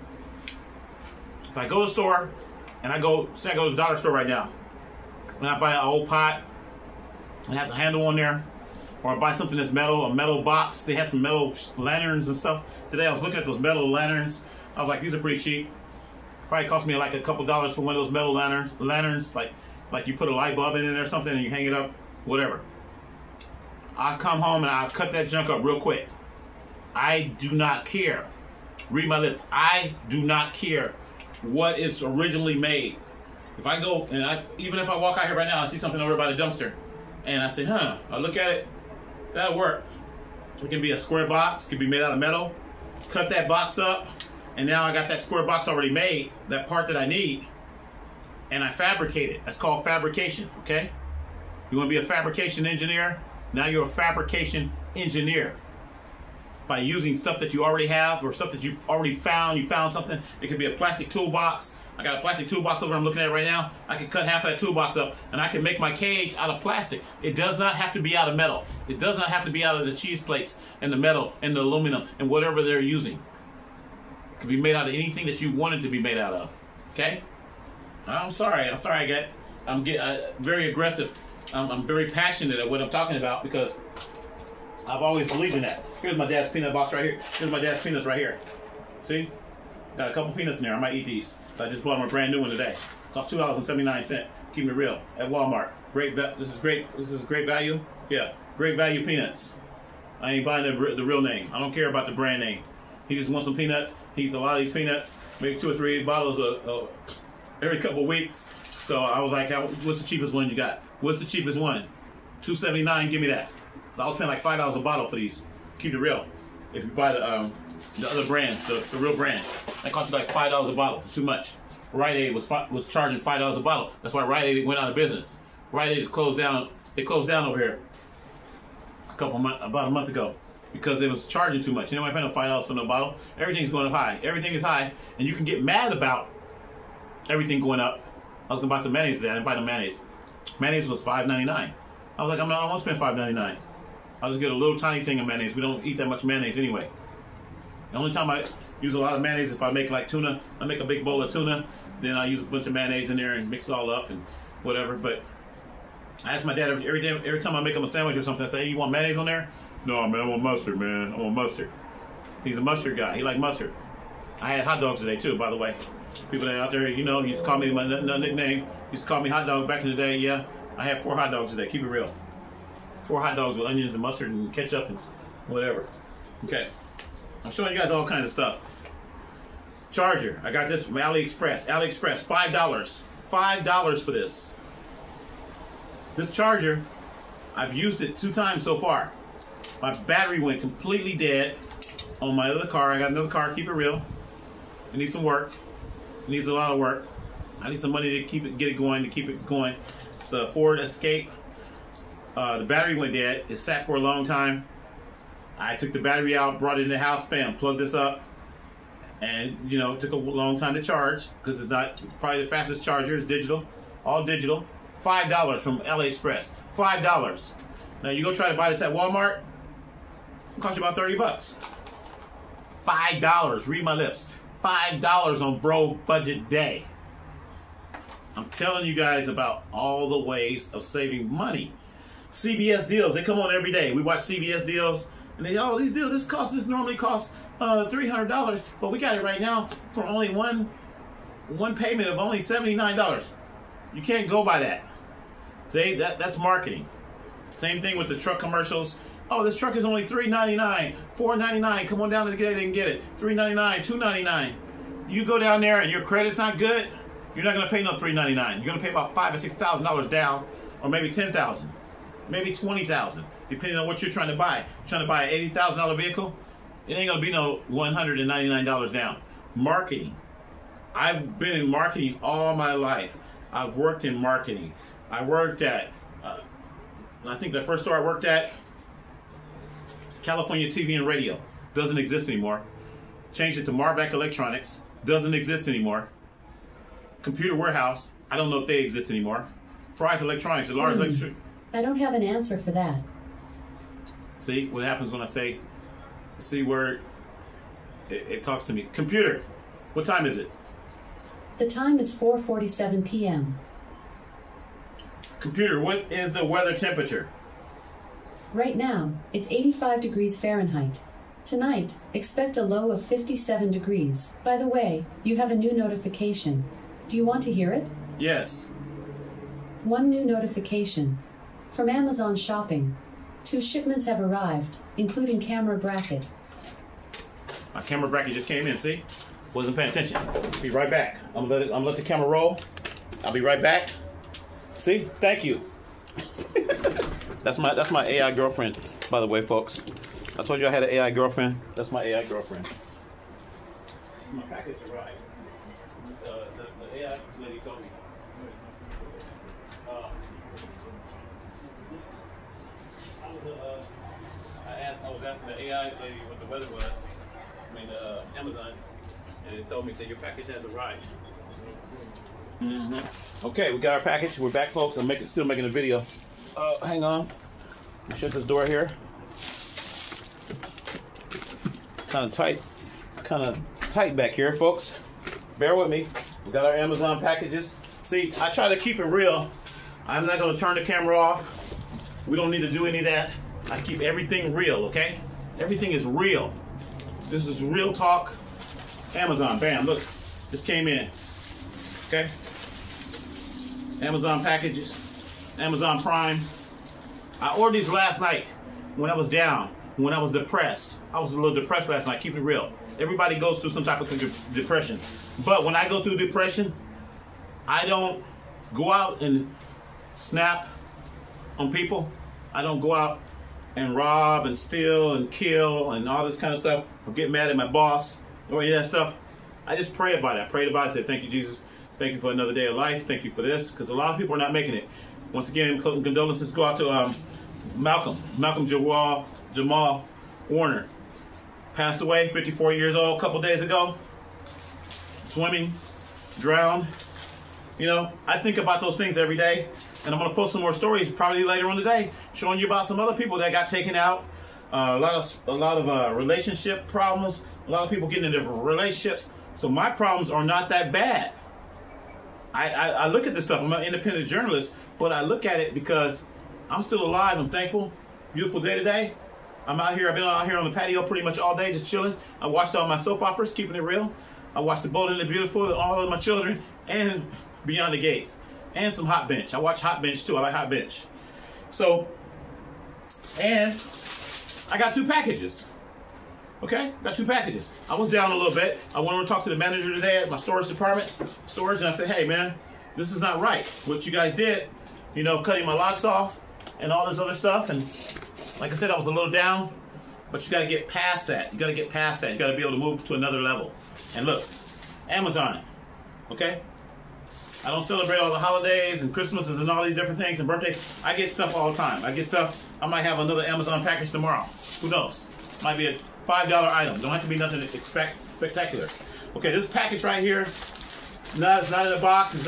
Speaker 1: If I go to the store, and say I go to the dollar store right now, and I buy an old pot, it has a handle on there, or I buy something that's metal, a metal box. They had some metal lanterns and stuff. Today I was looking at those metal lanterns. I was like, these are pretty cheap. Probably cost me like a couple dollars for one of those metal lanterns, like you put a light bulb in it or something and you hang it up, whatever. I come home and I cut that junk up real quick. I do not care. Read my lips. I do not care what is originally made. If I go and even if I walk out here right now and see something over by the dumpster, and I say, I look at it, that'll work. It can be a square box, it can be made out of metal. Cut that box up, and now I got that square box already made, that part that I need, and I fabricate it. That's called fabrication, okay? You want to be a fabrication engineer? Now you're a fabrication engineer. By using stuff that you already have or stuff that you've already found. You found something. It could be a plastic toolbox. I got a plastic toolbox over I'm looking at right now. I can cut half of that toolbox up and I can make my cage out of plastic. It does not have to be out of metal. It does not have to be out of the cheese plates and the metal and the aluminum and whatever they're using. It can be made out of anything that you want it to be made out of. Okay? I'm sorry. I'm getting very aggressive. I'm very passionate at what I'm talking about because I've always believed in that. Here's my dad's peanut box right here. Here's my dad's peanuts right here. See? Got a couple peanuts in there. I might eat these. I just bought them a brand new one today. Cost $2.79. Keep it real. At Walmart. This is great. This is great value. Yeah. Great value peanuts. I ain't buying the real name. I don't care about the brand name. He just wants some peanuts. He eats a lot of these peanuts. Maybe 2 or 3 bottles every couple of weeks. So I was like, what's the cheapest one you got? What's the cheapest one? $2.79. Give me that. I was paying like $5 a bottle for these. Keep it real. If you buy the other brands, the real brand, that cost you like $5 a bottle. It's too much. Rite Aid was charging $5 a bottle. That's why Rite Aid went out of business. Rite Aid is closed down. They closed down over here about a month ago because it was charging too much. You know, I paying $5 for no bottle. Everything's going up high. Everything is high, and you can get mad about everything going up. I was gonna buy some mayonnaise today. I didn't buy the mayonnaise. Mayonnaise was $5.99. I was like, I don't want to spend $5.99. I'll just get a little tiny thing of mayonnaise. We don't eat that much mayonnaise anyway. The only time I use a lot of mayonnaise if I make like tuna. I make a big bowl of tuna, then I use a bunch of mayonnaise in there and mix it all up and whatever. But I ask my dad every time I make him a sandwich or something, I say, hey, you want mayonnaise on there? No, man, I want mustard, man. I want mustard. He's a mustard guy. He likes mustard. I had hot dogs today too, by the way. People that out there, you know, used to call me my nickname. Used to call me hot dog back in the day. Yeah, I had 4 hot dogs today. Keep it real. 4 hot dogs with onions and mustard and ketchup and whatever. Okay. I'm showing you guys all kinds of stuff. Charger. I got this from AliExpress. AliExpress, $5. $5 for this. This charger, I've used it 2 times so far. My battery went completely dead on my other car. I got another car, keep it real. It needs some work. It needs a lot of work. I need some money to get it going. It's a Ford Escape. The battery went dead. It sat for a long time. I took the battery out, brought it in the house, bam, plugged this up. And, you know, it took a long time to charge because it's not probably the fastest charger. It's digital, all digital. $5 from AliExpress. $5. Now, you go try to buy this at Walmart, it'll cost you about 30 bucks. $5. Read my lips. $5 on Bro Budget Day. I'm telling you guys about all the ways of saving money. CBS deals, they come on every day. We watch CBS deals. And they, oh, these deals, this normally costs $300, but we got it right now for only one payment of only $79. You can't go by that. That's marketing. Same thing with the truck commercials. Oh, this truck is only $3.99, $4.99. Come on down to get it and get it. $3.99, $2.99. You go down there and your credit's not good, you're not going to pay no $3.99. You're going to pay about $5,000 or $6,000 down, or maybe $10,000, maybe $20,000. Depending on what you're trying to buy. You're trying to buy an $80,000 vehicle, It ain't gonna be no $199 down. Marketing. I've been in marketing all my life. I've worked in marketing. I worked at, I think the first store I worked at, California TV and Radio. Doesn't exist anymore. Changed it to Marback Electronics. Doesn't exist anymore. Computer Warehouse. I don't know if they exist anymore. Fry's Electronics. The large electric.
Speaker 2: I don't have an answer for that.
Speaker 1: See what happens when I say the C word? It talks to me. Computer. What time is it?
Speaker 2: The time is 4:47 p.m.
Speaker 1: Computer, what is the weather temperature?
Speaker 2: Right now, it's 85 degrees Fahrenheit. Tonight, expect a low of 57 degrees. By the way, you have a new notification. Do you want to hear it?
Speaker 1: Yes.
Speaker 2: One new notification. From Amazon Shopping. 2 shipments have arrived, including camera bracket.
Speaker 1: My camera bracket just came in, see? Wasn't paying attention. Be right back. I'm gonna let the camera roll. I'll be right back. See? Thank you. That's my AI girlfriend, by the way, folks. I told you I had an AI girlfriend. That's my AI girlfriend. My package arrived. The AI lady told me. I was asking the AI lady what the weather was. I mean, Amazon, and it told me, say your package has arrived. Okay, we got our package. We're back, folks. I'm still making a video. Hang on. Let me shut this door here. Kind of tight back here, folks. Bear with me. We got our Amazon packages. See, I try to keep it real. I'm not going to turn the camera off. We don't need to do any of that. I keep everything real, okay? Everything is real. This is real talk. Amazon, bam, look. Just came in. Okay? Amazon packages. Amazon Prime. I ordered these last night when I was down, when I was depressed. I was a little depressed last night, keep it real. Everybody goes through some type of depression. But when I go through depression, I don't go out and snap on people. I don't go out and rob and steal and kill and all this kind of stuff, or get mad at my boss or any of that stuff. I just pray about it. I prayed about it. I said, thank you, Jesus. Thank you for another day of life. Thank you for this, because a lot of people are not making it. Once again, condolences go out to Malcolm Jamal Warner. Passed away, 54 years old, a couple days ago. Swimming, drowned. You know, I think about those things every day, and I'm going to post some more stories probably later on today, showing you about some other people that got taken out. A lot of relationship problems. A lot of people getting into relationships. So my problems are not that bad. I look at this stuff. I'm an independent journalist, but I look at it because I'm still alive. I'm thankful. Beautiful day today. I'm out here. I've been out here on the patio pretty much all day, just chilling. I watched all my soap operas, keeping it real. I watched The Bold and the Beautiful, all of my children, and Beyond the Gates, and some Hot Bench. I watch Hot Bench too. I like Hot Bench. So, and I got 2 packages. Okay, got 2 packages. I was down a little bit. I went over to talk to the manager today at my storage department, and I said, hey man, this is not right. What you guys did, you know, cutting my locks off and all this other stuff. And like I said, I was a little down, but you got to get past that. You got to get past that. You got to be able to move to another level. And look, Amazon, okay? I don't celebrate all the holidays and Christmases and all these different things and birthdays. I get stuff all the time. I get stuff. I might have another Amazon package tomorrow. Who knows? Might be a $5 item. Don't have to be nothing spectacular. Okay, this package right here, it's not in a box. It's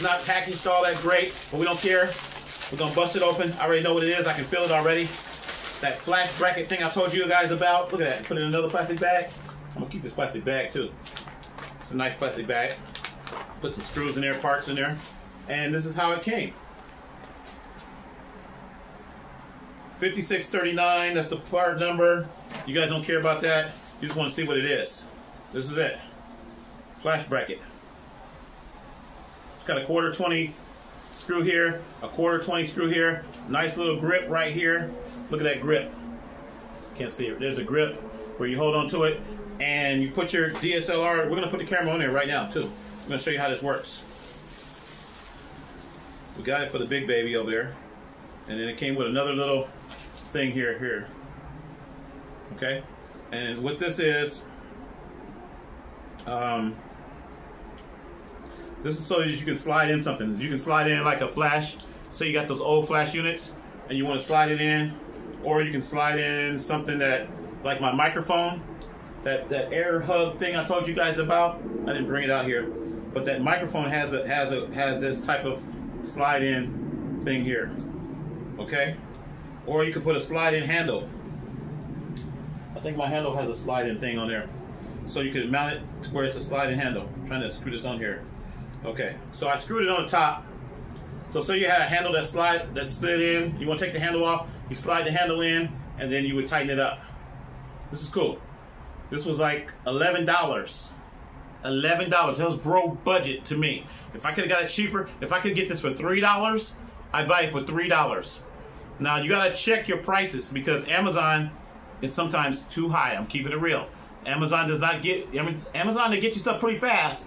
Speaker 1: not packaged all that great, but we don't care. We're gonna bust it open. I already know what it is. I can feel it already. That flash bracket thing I told you guys about. Look at that. Put it in another plastic bag. I'm gonna keep this plastic bag too. It's a nice plastic bag. Put some screws in there, parts in there, and this is how it came. 5639. That's the part number. You guys don't care about that. You just want to see what it is. This is it. Flash bracket. It's got a 1/4-20 screw here, a 1/4-20 screw here. Nice little grip right here. Look at that grip. Can't see it. There's a grip where you hold on to it, and you put your DSLR. We're going to put the camera on there right now too. I'm going to show you how this works. We got it for the big baby over there, and then it came with another little thing here. Okay, And what this is so that you can slide in something. You can slide in like a flash. So you got those old flash units and you want to slide it in, or you can slide in something that, like my microphone, that air hug thing I told you guys about. I didn't bring it out here, but that microphone has this type of slide in thing here. Okay? Or you can put a slide in handle. I think my handle has a slide in thing on there. So you can mount it to where it's a slide in handle. I'm trying to screw this on here. Okay, so I screwed it on the top. So say you had a handle that slid in. You want to take the handle off, you slide the handle in, and then you would tighten it up. This is cool. This was like $11. $11. That was bro budget to me. If I could have got it cheaper, if I could get this for $3, I'd buy it for $3. Now you gotta check your prices because Amazon is sometimes too high. I'm keeping it real. Amazon does not get, Amazon, they get you stuff pretty fast,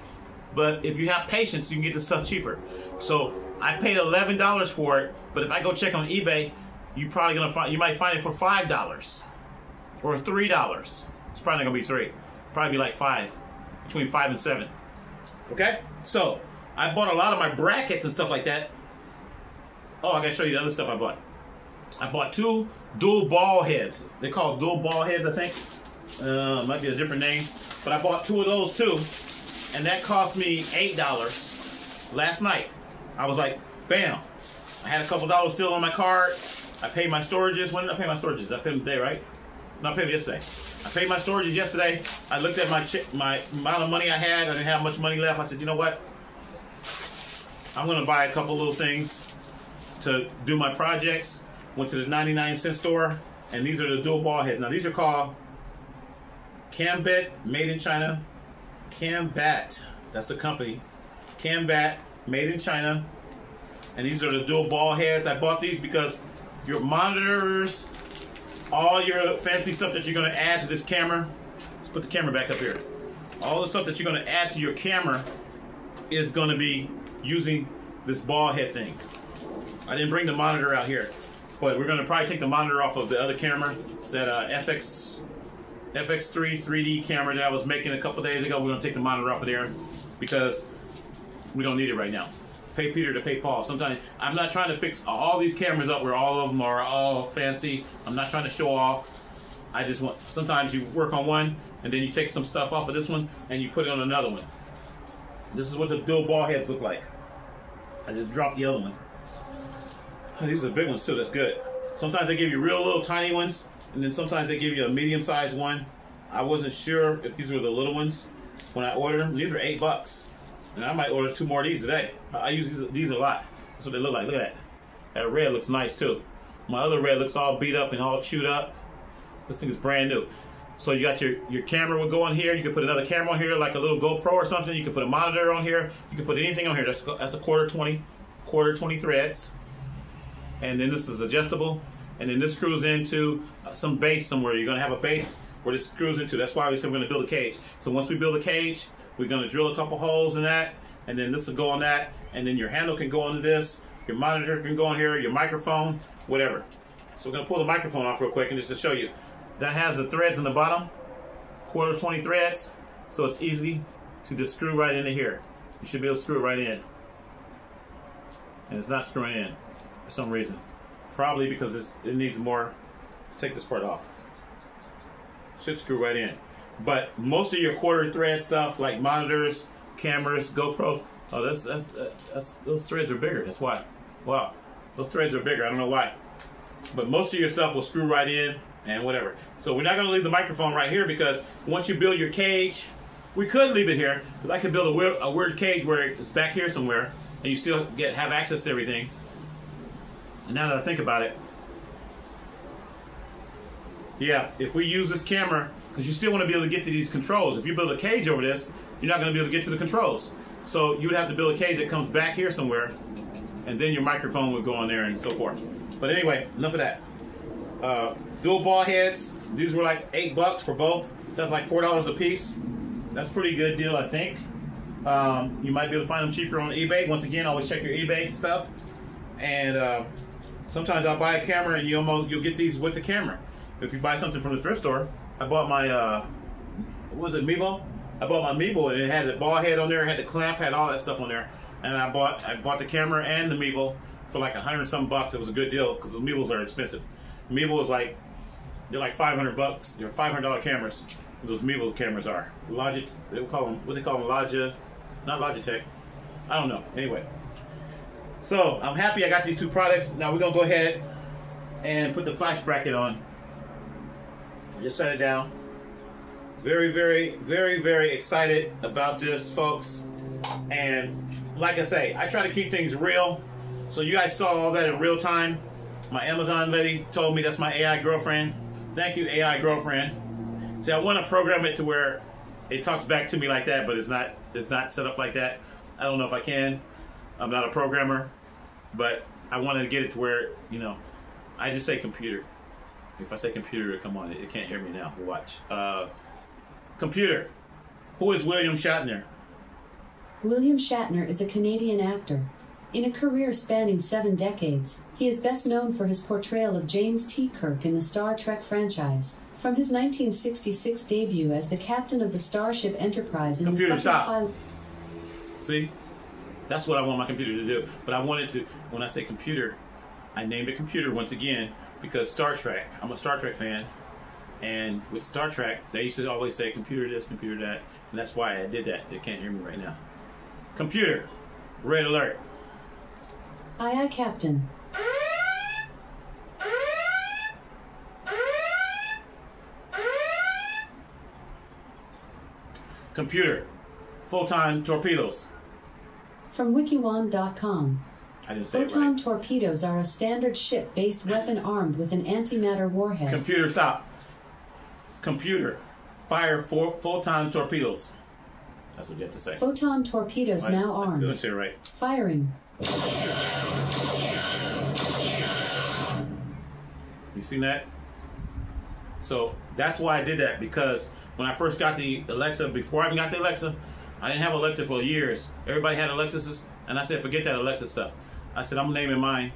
Speaker 1: but if you have patience, you can get the stuff cheaper. So I paid $11 for it, but if I go check on eBay, you might find it for $5 or $3. It's probably not gonna be $3. Probably be like $5, between $5 and $7. Okay, so I bought a lot of my brackets and stuff like that. Oh, I gotta show you the other stuff I bought. I bought 2 dual ball heads. They're called dual ball heads, I think. Might be a different name, but I bought 2 of those too, and that cost me $8 last night. I was like, bam! I had a couple dollars still on my card. I paid my storages. When did I pay my storages? I paid them today, right? No, I paid them yesterday. I paid my storages yesterday. I looked at my amount of money I had. I didn't have much money left. I said, you know what? I'm gonna buy a couple little things to do my projects. Went to the 99-cent store, and these are the dual ball heads. Now these are called Camvat, made in China. Camvat, that's the company. Camvat, made in China. And these are the dual ball heads. I bought these because your monitors, all your fancy stuff that you're gonna add to this camera. Let's put the camera back up here. All the stuff that you're gonna add to your camera is gonna be using this ball head thing. I didn't bring the monitor out here, but we're gonna probably take the monitor off of the other camera, that FX3 3D camera that I was making a couple days ago. We're gonna take the monitor off of there because we don't need it right now. Pay Peter to pay Paul. Sometimes I'm not trying to fix all these cameras up where all of them are all fancy. I'm not trying to show off. I just want, sometimes you work on one and then you take some stuff off of this one and you put it on another one. This is what the dual ball heads look like. I just dropped the other one. These are big ones too, that's good. Sometimes they give you real little tiny ones, and then sometimes they give you a medium-sized one. I wasn't sure if these were the little ones when I ordered them. These are $8. And I might order 2 more of these today. I use these a lot. That's what they look like. Look at that. That red looks nice too. My other red looks all beat up and all chewed up. This thing is brand new. So you got your camera will go on here. You can put another camera on here, like a little GoPro or something. You can put a monitor on here. You can put anything on here. That's a quarter 20 threads. And then this is adjustable. And then this screws into some base somewhere. You're gonna have a base where this screws into. That's why we said we're gonna build a cage. So once we build a cage, we're gonna drill a couple holes in that, and then this will go on that, and then your handle can go into this, your monitor can go on here, your microphone, whatever. So we're gonna pull the microphone off real quick and just to show you. That has the threads in the bottom, quarter 20 threads, so it's easy to just screw right into here. You should be able to screw it right in. And it's not screwing in for some reason. Probably because it needs more. Let's take this part off. Should screw right in. But most of your quarter thread stuff, like monitors, cameras, GoPros, oh, those threads are bigger. That's why. Wow, those threads are bigger. I don't know why. But most of your stuff will screw right in and whatever. So we're not going to leave the microphone right here because once you build your cage, we could leave it here. Because I could build a weird cage where it's back here somewhere, and you still have access to everything. And now that I think about it, yeah, if we use this camera, because you still want to be able to get to these controls. If you build a cage over this, you're not going to be able to get to the controls. So you would have to build a cage that comes back here somewhere, and then your microphone would go on there and so forth. But anyway, enough of that. Dual ball heads. These were like $8 for both. So that's like $4 a piece. That's a pretty good deal, I think. You might be able to find them cheaper on eBay. Once again, always check your eBay stuff. And sometimes I'll buy a camera and you'll get these with the camera. If you buy something from the thrift store, I bought my what was it, Mevo? I bought my Mevo and it had the ball head on there, it had the clamp, had all that stuff on there. And I bought the camera and the Mevo for like $100-some bucks. It was a good deal because the Mevos are expensive. Mevo is like, they're like $500. They're $500 cameras. Those Mevo cameras are Logitech. They call them, what they call them, not Logitech. I don't know. Anyway, so I'm happy I got these two products. Now we're gonna go ahead and put the flash bracket on. Just set it down. Very, very, very, very excited about this, folks. And like I say, I try to keep things real. So you guys saw all that in real time. My Amazon lady told me that's my AI girlfriend. Thank you, AI girlfriend. See, I want to program it to where it talks back to me like that, but it's not set up like that. I don't know if I can. I'm not a programmer, but I wanted to get it to where, you know, I just say computer. If I say computer, it'll come on. It can't hear me now. Watch. Computer. Who is William Shatner?
Speaker 2: William Shatner is a Canadian actor. In a career spanning 7 decades, he is best known for his portrayal of James T. Kirk in the Star Trek franchise. From his 1966 debut as the captain of the Starship Enterprise in
Speaker 1: Computer,
Speaker 2: the second
Speaker 1: stop. See? That's what I want my computer to do. But I wanted to, when I say computer, I named it computer once again because Star Trek. I'm a Star Trek fan. And with Star Trek, they used to always say computer this, computer that. And that's why I did that. They can't hear me right now. Computer, red alert.
Speaker 2: Aye, aye, Captain.
Speaker 1: Computer, photon torpedoes.
Speaker 2: From Wikiwan.com.
Speaker 1: I didn't say
Speaker 2: Photon
Speaker 1: it right.
Speaker 2: torpedoes are a standard ship-based weapon armed with an antimatter warhead.
Speaker 1: Computer, stop. Computer, fire photon torpedoes. That's what you have to say.
Speaker 2: Photon torpedoes now armed.
Speaker 1: Let's say it right.
Speaker 2: Firing.
Speaker 1: You seen that? So that's why I did that, because when I first got the Alexa, before I even got the Alexa, I didn't have Alexa for years. Everybody had Alexas, and I said, forget that Alexa stuff. I said, I'm naming mine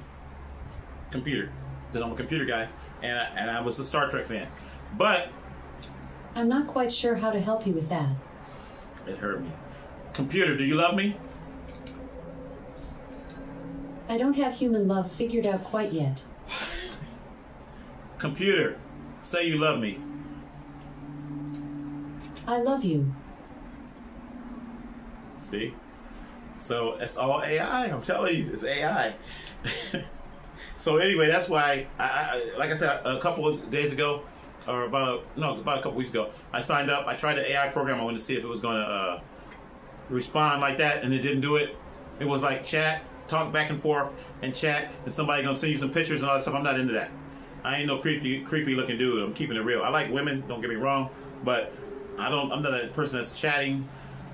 Speaker 1: computer, because I'm a computer guy, and I was a Star Trek fan. But
Speaker 2: I'm not quite sure how to help you with that.
Speaker 1: it hurt me. Computer, do you love me?
Speaker 2: I don't have human love figured out quite yet.
Speaker 1: Computer, say you love me.
Speaker 2: I love you.
Speaker 1: See? So it's all AI. I'm telling you, it's AI. So anyway, that's why I like I said a couple of days ago, or about a couple weeks ago, I signed up. I tried the AI program. I wanted to see if it was going to respond like that, and it didn't do it. It was like chat, talk back and forth, and chat, and somebody gonna send you some pictures and all that stuff. I'm not into that. I ain't no creepy looking dude. I'm keeping it real. I like women. Don't get me wrong, but I'm not a person that's chatting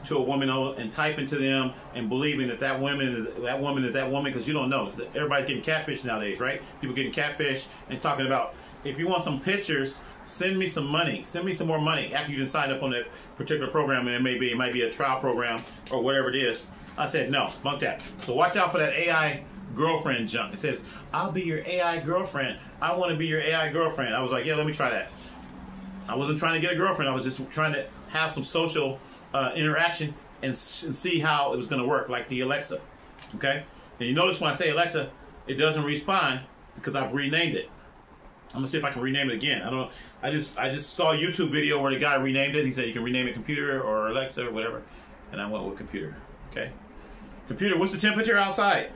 Speaker 1: to a woman and typing to them and believing that woman is that woman, because you don't know. Everybody's getting catfish nowadays, right? People getting catfish and talking about, if you want some pictures, send me some money. Send me some more money after you signed up on that particular program, and it might be a trial program or whatever it is. I said, no, fuck that. So watch out for that AI girlfriend junk. It says, I'll be your AI girlfriend. I want to be your AI girlfriend. I was like, yeah, let me try that. I wasn't trying to get a girlfriend. I was just trying to have some social interaction and see how it was going to work, like the Alexa. Okay? And you notice when I say Alexa, it doesn't respond because I've renamed it. I'm gonna see if I can rename it again. I just saw a YouTube video where the guy renamed it. He said you can rename it computer or Alexa or whatever, and I went with computer. Okay? Computer, what's the temperature outside?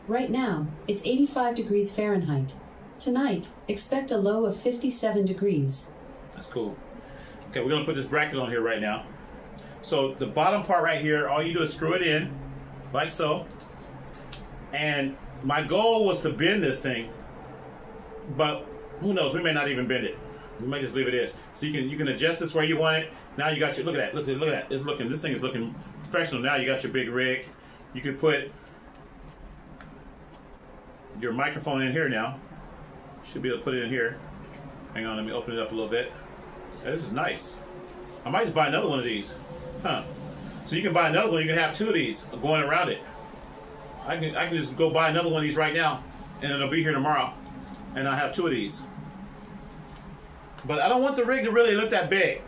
Speaker 2: Right now, it's 85 degrees Fahrenheit. Tonight, expect a low of 57 degrees.
Speaker 1: That's cool. Okay, we're going to put this bracket on here right now. So the bottom part right here, all you do is screw it in, like so. And my goal was to bend this thing, but who knows, we may not even bend it. We might just leave it as. So you can adjust this where you want it. Now you got your, look at that, look at that. This thing is looking professional. Now you got your big rig. You can put your microphone in here now. Should be able to put it in here. Hang on, let me open it up a little bit. Hey, this is nice. I might just buy another one of these. Huh. So you can buy another one, you can have two of these going around it. I can just go buy another one of these right now, and it'll be here tomorrow. And I'll have two of these. But I don't want the rig to really look that big.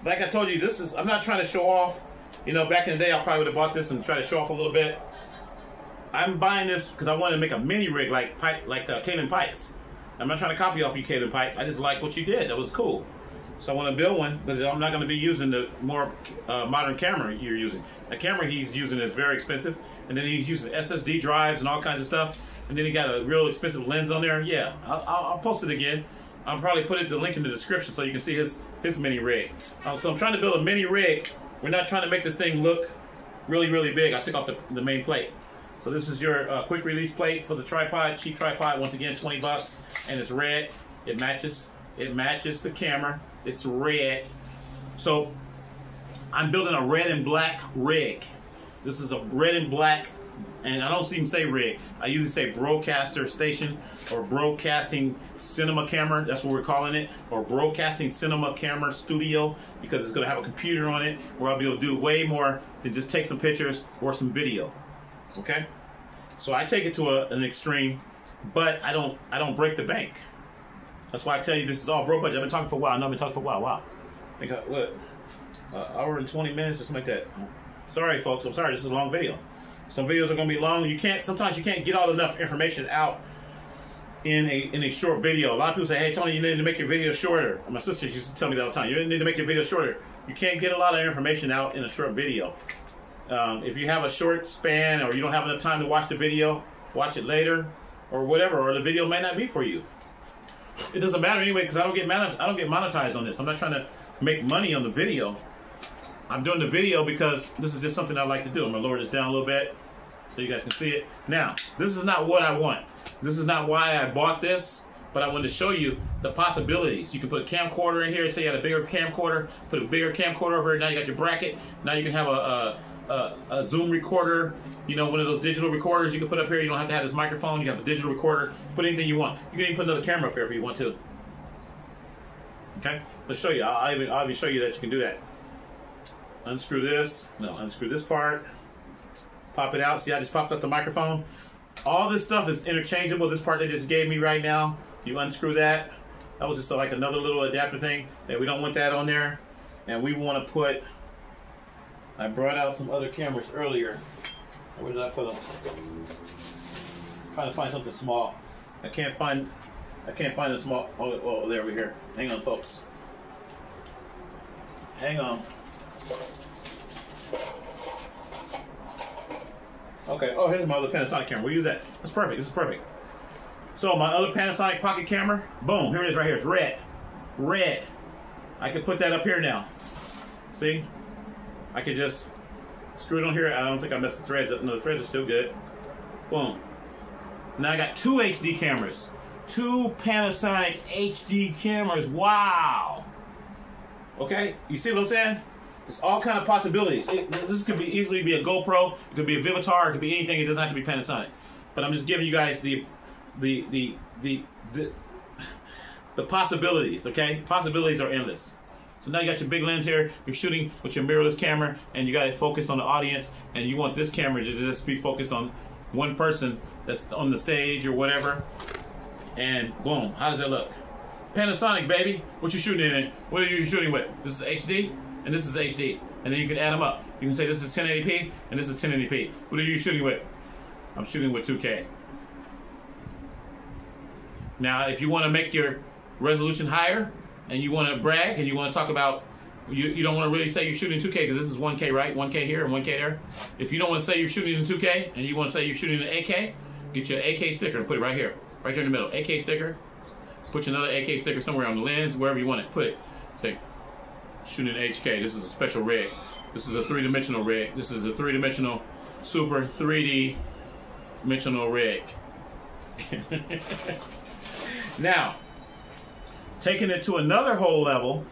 Speaker 1: Like I told you, I'm not trying to show off. You know, back in the day, I probably would have bought this and try to show off a little bit. I'm buying this because I wanted to make a mini rig like Kalen Pike's. I'm not trying to copy off you, Kalen Pike. I just like what you did. That was cool. So I want to build one, but I'm not going to be using the more modern camera you're using. The camera he's using is very expensive, and then he's using SSD drives and all kinds of stuff, and then he got a real expensive lens on there. Yeah, I'll post it again. I'll probably put the link in the description so you can see his mini rig. So I'm trying to build a mini rig. We're not trying to make this thing look really, really big. I took off the main plate. So this is your quick release plate for the tripod, cheap tripod. Once again, 20 bucks, and it's red. It matches the camera. It's red. So I'm building a red and black rig. This is a red and black, and I don't even say rig. I usually say BRO-CASTER station or broadcasting cinema camera. That's what we're calling it, or broadcasting cinema camera studio, because it's going to have a computer on it where I'll be able to do way more than just take some pictures or some video. Okay, so I take it to an extreme, but I don't break the bank. That's why I tell you this is all bro budget. I've been talking for a while. I know I've been talking for a while. Wow, I think what, hour and 20 minutes or something like that. Sorry, folks. I'm sorry. This is a long video. Some videos are going to be long. Sometimes you can't get all enough information out in a short video. A lot of people say, "Hey, Tony, you need to make your video shorter." My sister used to tell me that all the time. You need to make your video shorter. You can't get a lot of information out in a short video. If you have a short span or you don't have enough time to watch the video, watch it later or whatever, or the video may not be for you. It doesn't matter anyway, because I don't get monetized on this. I'm not trying to make money on the video. I'm doing the video because this is just something I like to do. I'm going to lower this down a little bit so you guys can see it. Now, this is not what I want. This is not why I bought this, but I wanted to show you the possibilities. You can put a camcorder in here. Say you had a bigger camcorder, put a bigger camcorder over here. Now you got your bracket. Now you can have a Zoom recorder, you know, one of those digital recorders you can put up here. You don't have to have this microphone. You have a digital recorder. Put anything you want. You can even put another camera up here if you want to. Okay, let's show you. I'll even show you that you can do that. Unscrew this. No, unscrew this part. Pop it out. See, I just popped up the microphone. All this stuff is interchangeable. This part they just gave me right now, you unscrew that. That was just like another little adapter thing. And we don't want that on there. And we want to put, I brought out some other cameras earlier. Where did I put them? I'm trying to find something small. I can't find a small. Oh, there we here. Hang on, folks. Hang on. Okay. Oh, here's my other Panasonic camera. We'll use that. That's perfect. This is perfect. So my other Panasonic pocket camera. Boom. Here it is right here. It's red. Red. I can put that up here now. See? I could just screw it on here. I don't think I messed the threads up. No, the threads are still good. Boom. Now I got two HD cameras. Two Panasonic HD cameras. Wow. Okay? You see what I'm saying? It's all kind of possibilities. This could be easily be a GoPro. It could be a Vivitar. It could be anything. It doesn't have to be Panasonic. But I'm just giving you guys the possibilities. Okay? Possibilities are endless. So now you got your big lens here. You're shooting with your mirrorless camera, and you got it focused on the audience. And you want this camera to just be focused on one person that's on the stage or whatever. And boom, how does that look? Panasonic, baby. What you shooting in? What are you shooting with? This is HD, and this is HD. And then you can add them up. You can say this is 1080p, and this is 1080p. What are you shooting with? I'm shooting with 2K. Now, if you want to make your resolution higher, and you want to brag, and you want to talk about, you don't want to really say you're shooting 2K, because this is 1K, right? 1K here and 1K there. If you don't want to say you're shooting in 2K, and you want to say you're shooting in 8K, get your AK sticker and put it right here. Right here in the middle. AK sticker. Put your another AK sticker somewhere on the lens, wherever you want it. Put it. Say, shooting in HK. This is a special rig. This is a three-dimensional rig. This is a three-dimensional, super 3D dimensional rig. Now, taking it to another whole level,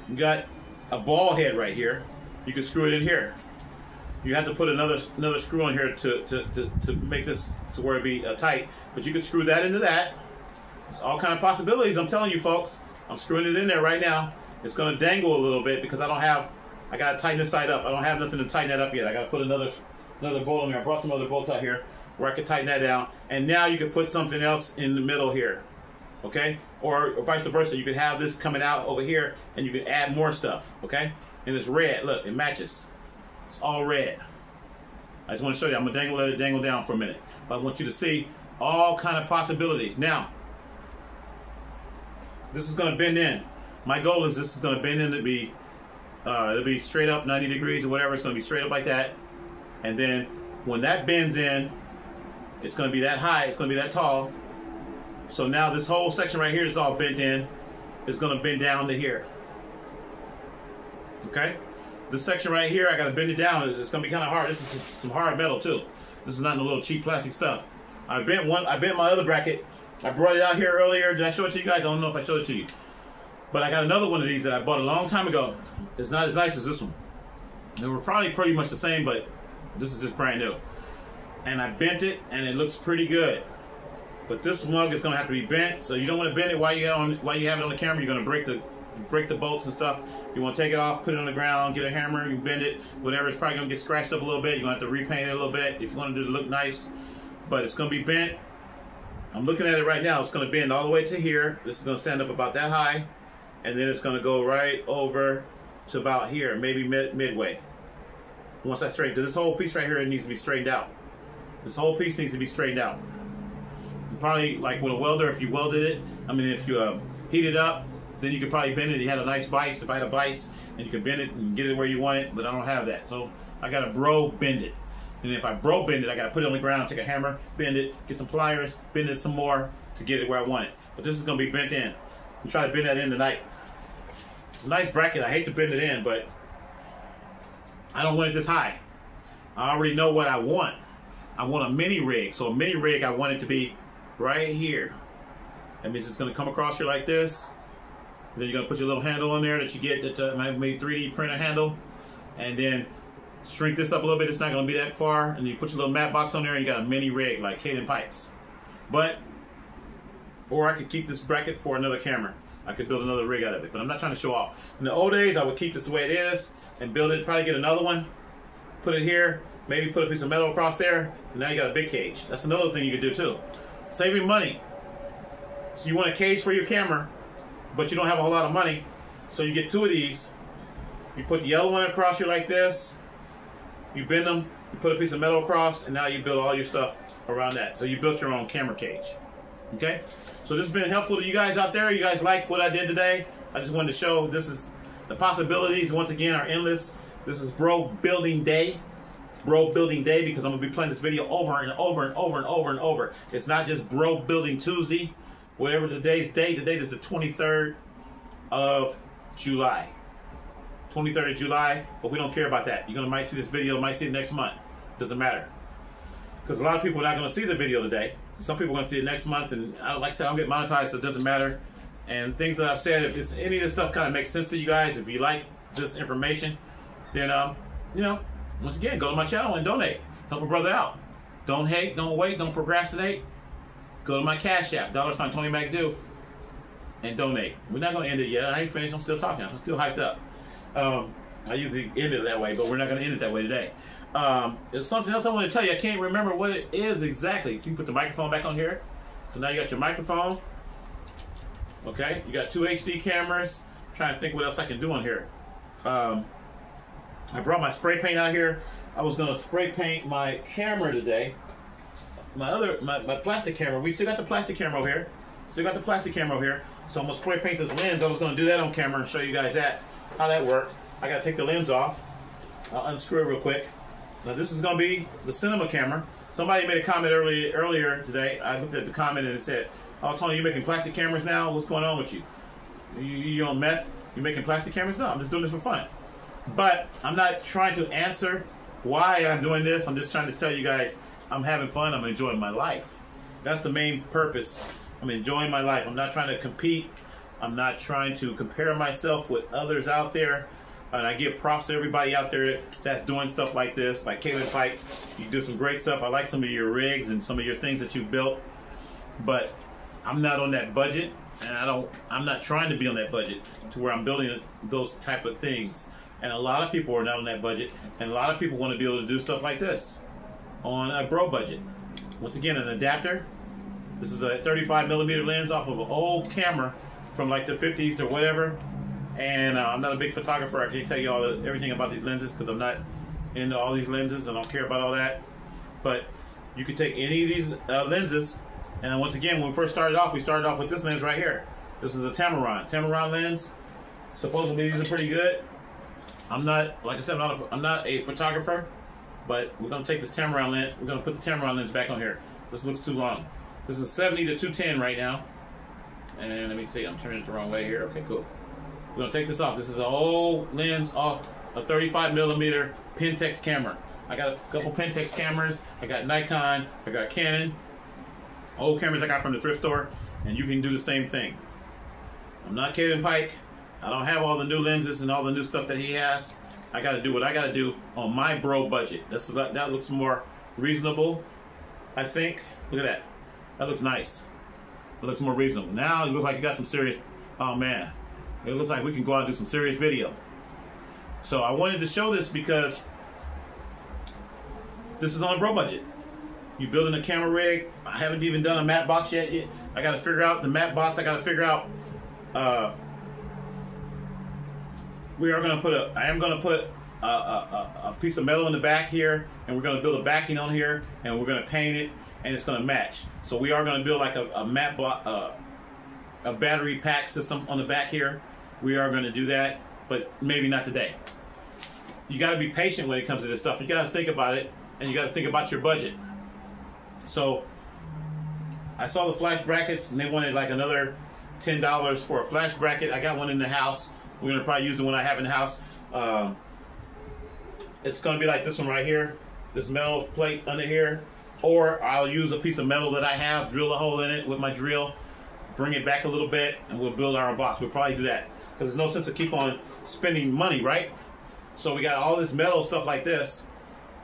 Speaker 1: you got a ball head right here. You can screw it in here. You have to put another screw on here to make this to where it be tight, but you can screw that into that. It's all kind of possibilities. I'm telling you, folks. I'm screwing it in there right now. It's going to dangle a little bit because I got to tighten this side up. I don't have nothing to tighten that up yet. I got to put another bolt on there. I brought some other bolts out here where I can tighten that down. And now you can put something else in the middle here. okay? Or vice versa. You could have this coming out over here, and you can add more stuff, okay? And it's red. Look, it matches. It's all red. I just want to show you. I'm gonna let it dangle down for a minute, but I want you to see all kind of possibilities. Now, this is gonna bend in. My goal is this is gonna bend in to be, it'll be straight up 90 degrees or whatever. It's gonna be straight up like that, and then when that bends in, it's gonna be that high. It's gonna be that tall. So now this whole section right here is all bent in. Is gonna bend down to here. Okay. This section right here, I gotta bend it down. It's gonna be kind of hard. This is some hard metal too. This is not no little cheap plastic stuff. I bent my other bracket. I brought it out here earlier. Did I show it to you guys? I don't know if I showed it to you. But I got another one of these that I bought a long time ago. It's not as nice as this one. They were probably pretty much the same, but this is just brand new. And I bent it, and it looks pretty good. But this mug is gonna have to be bent, so you don't want to bend it while you have it on the camera. You're gonna break the bolts and stuff. You want to take it off, put it on the ground, get a hammer, you bend it, whatever. It's probably gonna get scratched up a little bit. You're gonna have to repaint it a little bit if you want it to look nice. But it's gonna be bent. I'm looking at it right now. It's gonna bend all the way to here. This is gonna stand up about that high, and then it's gonna go right over to about here, maybe midway. Once I straighten, because this whole piece right here needs to be straightened out. This whole piece needs to be straightened out. Probably like with a welder, if you welded it, I mean, if you heat it up, then you could probably bend it. You had a nice vise. If I had a vise, and you could bend it and get it where you want it, but I don't have that. So I got to bend it. And if I bend it, I got to put it on the ground, take a hammer, bend it, get some pliers, bend it some more to get it where I want it. But this is going to be bent in. I'm trying to bend that in tonight. It's a nice bracket. I hate to bend it in, but I don't want it this high. I already know what I want. I want a mini rig. So a mini rig, I want it to be right here. That means it's going to come across here like this. Then you're going to put your little handle on there that you get that made 3D printer handle. And then shrink this up a little bit. It's not going to be that far. And you put your little mat box on there and you got a mini rig like Caden Pikes. Or I could keep this bracket for another camera. I could build another rig out of it. But I'm not trying to show off. In the old days, I would keep this the way it is and build it. Probably get another one. Put it here. Maybe put a piece of metal across there. And now you got a big cage. That's another thing you could do too. Saving money. So you want a cage for your camera, but you don't have a whole lot of money. So you get two of these. You put the yellow one across here like this. You bend them. You put a piece of metal across, and now you build all your stuff around that. So you built your own camera cage. Okay? So this has been helpful to you guys out there. You guys like what I did today? I just wanted to show this is the possibilities, once again, are endless. This is Bro Building Day. Bro Building Day, because I'm going to be playing this video over and over and over and over and over. It's not just Bro Building Tuesday, whatever today's date. Today is the 23rd of July. 23rd of July, but we don't care about that. You're might see this video, might see it next month. Doesn't matter. Because a lot of people are not going to see the video today. Some people are going to see it next month, and like I said, I don't get monetized, so it doesn't matter. And things that I've said, if any of this stuff kind of makes sense to you guys, if you like this information, then, you know, once again, go to my channel and donate. Help a brother out. Don't hate, don't wait, don't procrastinate. Go to my Cash App, $ Tony McDew, and donate. We're not going to end it yet. I ain't finished. I'm still talking. I'm still hyped up. I usually end it that way, but we're not going to end it that way today. There's something else I want to tell you. I can't remember what it is exactly. So you put the microphone back on here. So now you got your microphone. Okay, you got two HD cameras. I'm trying to think what else I can do on here. I brought my spray paint out here. I was going to spray paint my camera today. My plastic camera. We still got the plastic camera over here. So I'm going to spray paint this lens. I was going to do that on camera and show you guys how that worked. I got to take the lens off. I'll unscrew it real quick. Now this is going to be the cinema camera. Somebody made a comment earlier today. I looked at the comment and it said, "Oh, Tony, you making plastic cameras now? What's going on with you? You on meth? You making plastic cameras?" No, I'm just doing this for fun. But I'm not trying to answer why I'm doing this. I'm just trying to tell you guys I'm having fun. I'm enjoying my life. That's the main purpose. I'm enjoying my life. I'm not trying to compete. I'm not trying to compare myself with others out there. And I give props to everybody out there that's doing stuff like this, like Caleb Pike. You do some great stuff. I like some of your rigs and some of your things that you've built. But I'm not on that budget, and I'm not trying to be on that budget to where I'm building those type of things. And a lot of people are not on that budget, and a lot of people want to be able to do stuff like this on a bro budget. Once again, an adapter, This is a 35mm lens off of an old camera from like the 50s or whatever. And I'm not a big photographer. I can't tell you everything about these lenses because I'm not into all these lenses. I don't care about all that. But you could take any of these lenses. And once again, when we first started off, we started off with this lens right here. This is a Tamron lens. Supposedly these are pretty good. I'm not, like I said, I'm not a photographer, but we're gonna take this Tamron lens. We're gonna put the Tamron lens back on here. This looks too long. This is 70 to 210 right now. And let me see, I'm turning it the wrong way here. Okay, cool. We're gonna take this off. This is an old lens off a 35mm Pentax camera. I got a couple Pentax cameras. I got Nikon. I got Canon. Old cameras I got from the thrift store, and you can do the same thing. I'm not Kevin Pike. I don't have all the new lenses and all the new stuff that he has. I got to do what I got to do on my bro budget. That looks more reasonable, I think. Look at that. That looks nice. It looks more reasonable. Now it looks like you got some serious. Oh man, it looks like we can go out and do some serious video. So I wanted to show this because this is on a bro budget. You building a camera rig. I haven't even done a matte box yet. I got to figure out the matte box. I got to figure out. I am going to put a piece of metal in the back here, and we're going to build a backing on here, and we're going to paint it, and it's going to match. So we are going to build like a battery pack system on the back here. We are going to do that, but maybe not today. You got to be patient when it comes to this stuff. You got to think about it, and you got to think about your budget. So I saw the flash brackets, and they wanted like another $10 for a flash bracket. I got one in the house. We're gonna probably use the one I have in the house. It's gonna be like this one right here, this metal plate under here, or I'll use a piece of metal that I have, drill a hole in it with my drill, bring it back a little bit, and we'll build our own box. We'll probably do that because there's no sense of keep on spending money, right? So we got all this metal stuff like this.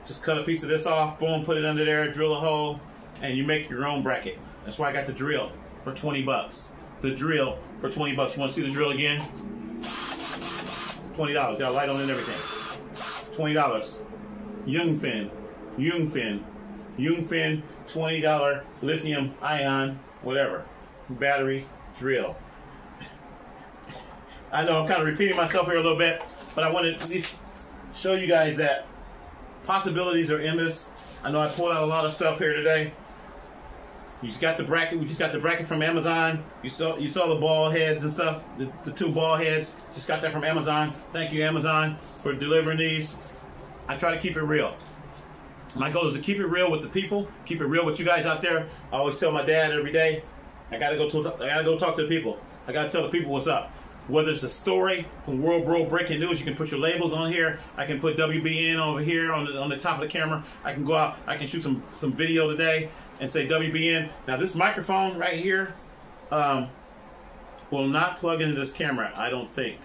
Speaker 1: Just cut a piece of this off, boom, put it under there, drill a hole, and you make your own bracket. That's why I got the drill for 20 bucks. The drill for 20 bucks. You want to see the drill again? $20. Got a light on it and everything. $20. Yungfin, $20 lithium ion, whatever. Battery, drill. I know I'm kind of repeating myself here a little bit, but I wanted to at least show you guys that possibilities are in this. I know I pulled out a lot of stuff here today. You just got the bracket. We just got the bracket from Amazon. You saw the ball heads and stuff. The two ball heads. Just got that from Amazon. Thank you, Amazon, for delivering these. I try to keep it real. My goal is to keep it real with the people. Keep it real with you guys out there. I always tell my dad every day, I gotta go talk to the people. I gotta tell the people what's up. Whether it's a story from World Bro Breaking News, you can put your labels on here. I can put WBN over here on the top of the camera. I can go out. I can shoot some video today and say WBN. Now this microphone right here will not plug into this camera. I don't think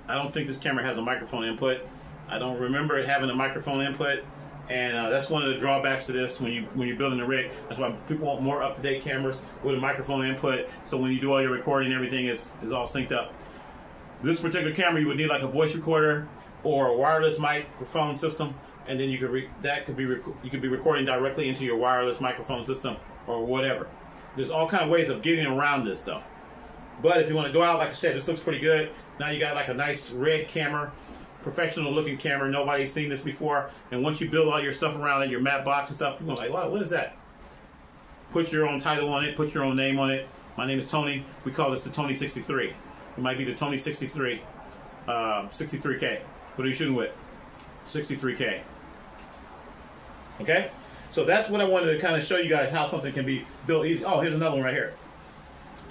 Speaker 1: this camera has a microphone input. I don't remember it having a microphone input, and that's one of the drawbacks to this when you're building a rig. That's why people want more up-to-date cameras with a microphone input. So when you do all your recording, everything is all synced up. This particular camera, you would need like a voice recorder or a wireless microphone system. And then you could be recording directly into your wireless microphone system or whatever. There's all kind of ways of getting around this though. But if you want to go out, like I said, this looks pretty good. Now you got like a nice red camera, professional looking camera. Nobody's seen this before. And once you build all your stuff around it, your matte box and stuff, you're like, wow, what is that? Put your own title on it. Put your own name on it. My name is Tony. We call this the Tony 63. It might be the Tony 63, 63K. What are you shooting with? 63K. Okay, so that's what I wanted to kind of show you guys how something can be built easy. Oh, here's another one right here.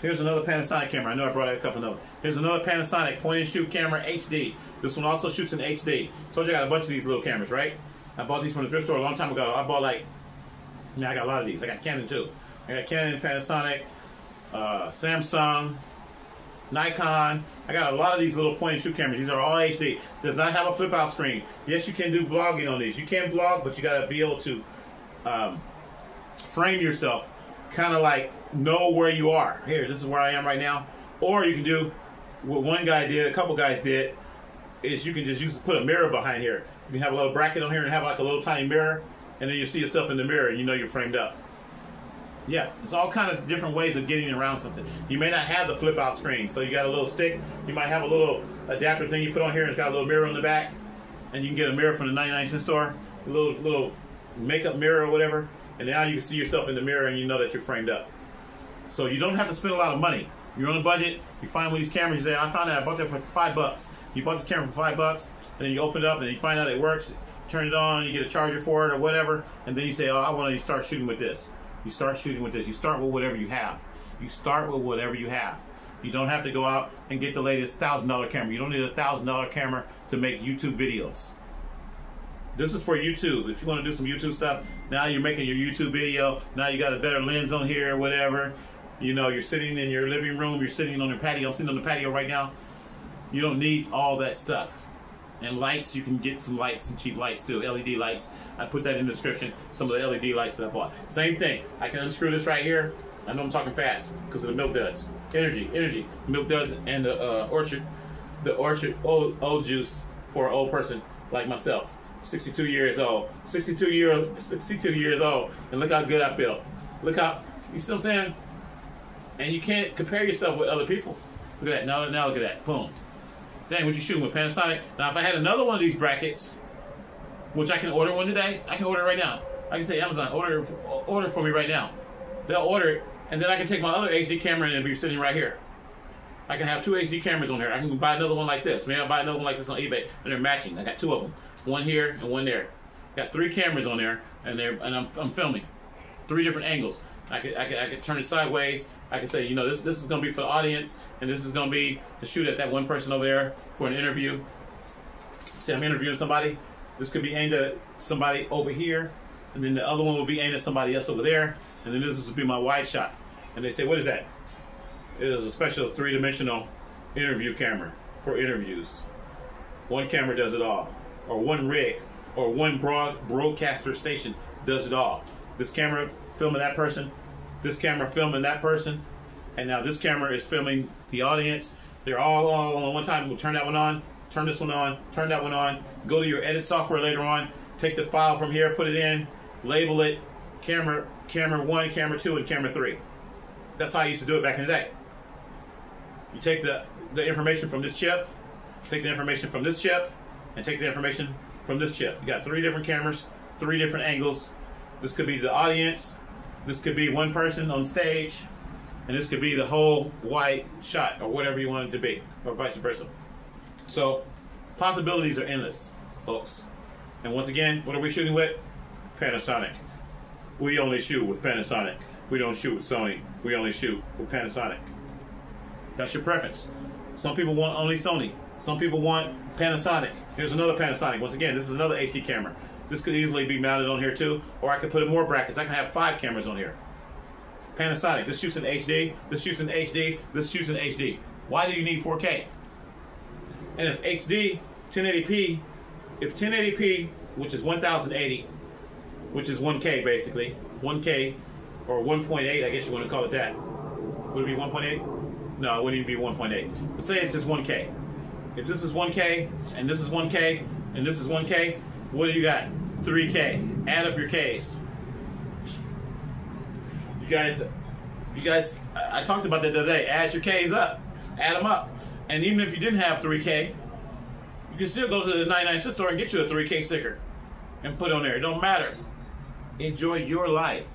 Speaker 1: Here's another Panasonic camera. I know I brought out a couple of them. Here's another Panasonic point-and-shoot camera HD. This one also shoots in HD. Told you I got a bunch of these little cameras, right? I bought these from the thrift store a long time ago. I bought I got a lot of these. I got Canon too. I got Canon, Panasonic, Samsung, Nikon. I got a lot of these little point-and-shoot cameras. These are all HD. Does not have a flip-out screen. Yes, you can do vlogging on these. You can vlog, but you got to be able to frame yourself, kind of like know where you are. Here, this is where I am right now. Or you can do what one guy did, a couple guys did, is you can just put a mirror behind here. You can have a little bracket on here and have like a little tiny mirror, and then you see yourself in the mirror and you know you're framed up. Yeah, it's all kind of different ways of getting around something. You may not have the flip out screen, so you got a little stick. You might have a little adapter thing you put on here, and it's got a little mirror on the back, and you can get a mirror from the 99-cent store, a little makeup mirror or whatever, and now you can see yourself in the mirror and you know that you're framed up. So you don't have to spend a lot of money. You're on a budget, you find one of these cameras, you say, I found that, I bought that for $5. You bought this camera for $5, and then you open it up and you find out it works, turn it on, you get a charger for it or whatever, and then you say, oh, I want to start shooting with this. You start shooting with this. You start with whatever you have. You start with whatever you have. You don't have to go out and get the latest $1,000 camera. You don't need a $1,000 camera to make YouTube videos. This is for YouTube. If you want to do some YouTube stuff, now you're making your YouTube video. Now you got a better lens on here or whatever. You know, you're sitting in your living room. You're sitting on your patio. I'm sitting on the patio right now. You don't need all that stuff. And lights, you can get some lights, some cheap lights too, LED lights. I put that in the description, some of the LED lights that I bought. Same thing, I can unscrew this right here. I know I'm talking fast because of the milk duds. Energy, milk duds and the orchard old juice for an old person like myself. 62 years old, 62 years old, and look how good I feel. Look how, you see what I'm saying? And you can't compare yourself with other people. Look at that, now look at that, boom. Dang, what you shooting with, Panasonic? Now, if I had another one of these brackets, which I can order one today, I can order it right now. I can say, Amazon, order for me right now. They'll order it, and then I can take my other HD camera and it'll be sitting right here. I can have 2 HD cameras on here. I can buy another one like this. Maybe I'll buy another one like this on eBay, and they're matching. I got 2 of them. One here and one there. Got 3 cameras on there, and I'm filming 3 different angles. I could turn it sideways. I can say, you know, this is going to be for the audience, and this is going to be to shoot at that one person over there for an interview. See, I'm interviewing somebody. This could be aimed at somebody over here, and then the other one will be aimed at somebody else over there, and then this will be my wide shot. And they say, what is that? It is a special 3-dimensional interview camera for interviews. One camera does it all, or one rig, or one broadcaster station does it all. This camera filming that person, this camera filming that person, and now this camera is filming the audience. They're all on one time. We'll turn that one on, turn this one on, turn that one on, go to your edit software later on, take the file from here, put it in, label it, camera 1, camera 2, and camera 3. That's how I used to do it back in the day. You take the information from this chip, take the information from this chip, and take the information from this chip. You got 3 different cameras, 3 different angles. This could be the audience, this could be one person on stage, and this could be the whole wide shot, or whatever you want it to be, or vice versa. So, possibilities are endless, folks. And once again, what are we shooting with? Panasonic. We only shoot with Panasonic. We don't shoot with Sony. We only shoot with Panasonic. That's your preference. Some people want only Sony. Some people want Panasonic. Here's another Panasonic. Once again, this is another HD camera. This could easily be mounted on here too, or I could put in more brackets. I can have 5 cameras on here. Panasonic, this shoots in HD, this shoots in HD, this shoots in HD. Why do you need 4K? And if HD, 1080p, if 1080p, which is 1080, which is 1K basically, 1K or 1.8, I guess you want to call it that. Would it be 1.8? No, it wouldn't even be 1.8. But say it's just 1K. If this is 1K, and this is 1K, and this is 1K, what do you got? 3K. Add up your Ks. You guys, I talked about that the other day. Add your Ks up. Add them up. And even if you didn't have 3K, you can still go to the 99-cent store and get you a 3K sticker and put it on there. It don't matter. Enjoy your life.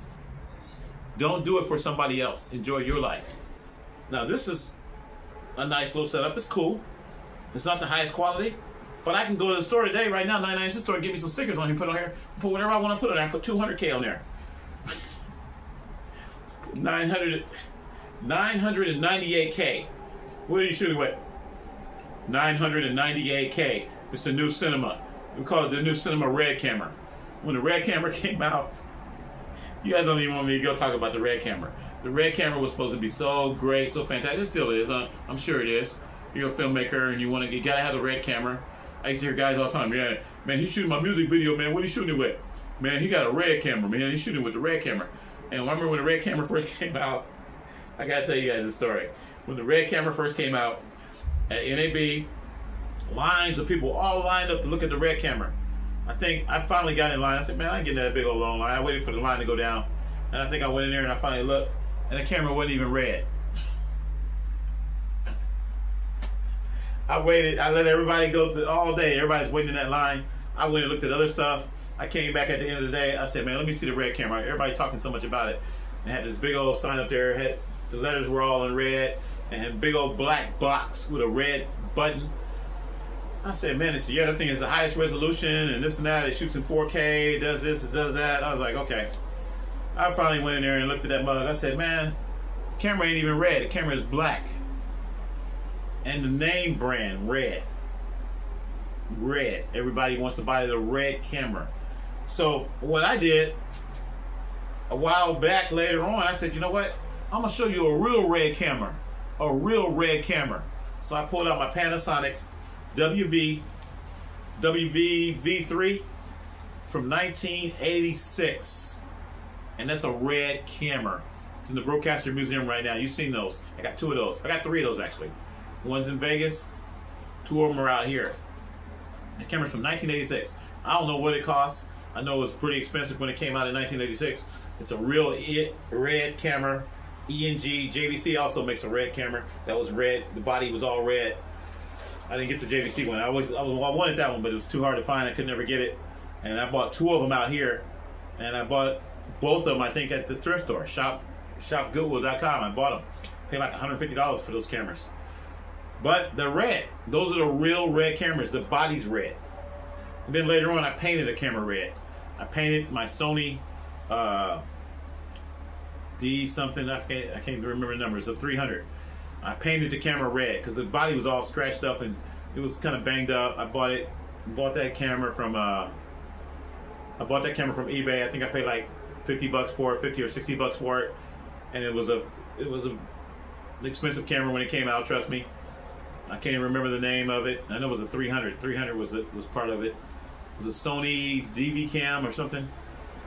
Speaker 1: Don't do it for somebody else. Enjoy your life. Now, this is a nice little setup. It's cool. It's not the highest quality. But I can go to the store today, right now, 99-cent store, and get me some stickers on here, put on here, put whatever I want to put on there. I put 200K on there. 998K. What are you shooting with? 998K. It's the new cinema. We call it the new cinema red camera. When the red camera came out, you guys don't even want me to go talk about the red camera. The red camera was supposed to be so great, so fantastic. It still is. I'm sure it is. You're a filmmaker and you gotta have the red camera. I used to hear guys all the time, yeah, man, he's shooting my music video, man. What are you shooting it with? Man, he got a red camera, man. He's shooting with the red camera. And I remember when the red camera first came out, I gotta tell you guys a story. When the red camera first came out at NAB, lines of people all lined up to look at the red camera. I think I finally got in line. I said, man, I ain't getting that big old long line. I waited for the line to go down. And I think I went in there and I finally looked, and the camera wasn't even red. I waited. I let everybody go through all day. Everybody's waiting in that line. I went and looked at other stuff. I came back at the end of the day. I said, man, let me see the red camera. Everybody talking so much about it. And had this big old sign up there. Had, the letters were all in red. And had a big old black box with a red button. I said, man, it's, yeah, that thing is the highest resolution and this and that. It shoots in 4K. It does this. It does that. I was like, okay. I finally went in there and looked at that mug. I said, man, the camera ain't even red. The camera is black. And the name brand, red. Red. Everybody wants to buy the red camera. So what I did a while back later on, I said, you know what? I'm going to show you a real red camera. A real red camera. So I pulled out my Panasonic WV-V3 from 1986. And that's a red camera. It's in the BRO-CASTER'S Museum right now. You've seen those. I got 2 of those. I got 3 of those actually. One's in Vegas. 2 of them are out here. The camera's from 1986. I don't know what it costs. I know it was pretty expensive when it came out in 1986. It's a real red camera. ENG. JVC also makes a red camera. That was red. The body was all red. I didn't get the JVC one. I wanted that one, but it was too hard to find. I could never get it. And I bought 2 of them out here. And I bought both of them, I think, at the thrift store. Shopgoodwill.com. I bought them. Paid like $150 for those cameras. But they're red. Those are the real red cameras. The body's red. And then later on, I painted the camera red. I painted my Sony D something. I can't even remember the number. It's a 300. I painted the camera red because the body was all scratched up and it was kind of banged up. I bought that camera from eBay. I think I paid like $50 for it, 50 or $60 for it, and it was a expensive camera when it came out. Trust me. I can't even remember the name of it. I know it was a 300. 300 was part of it. It was a Sony DV cam or something.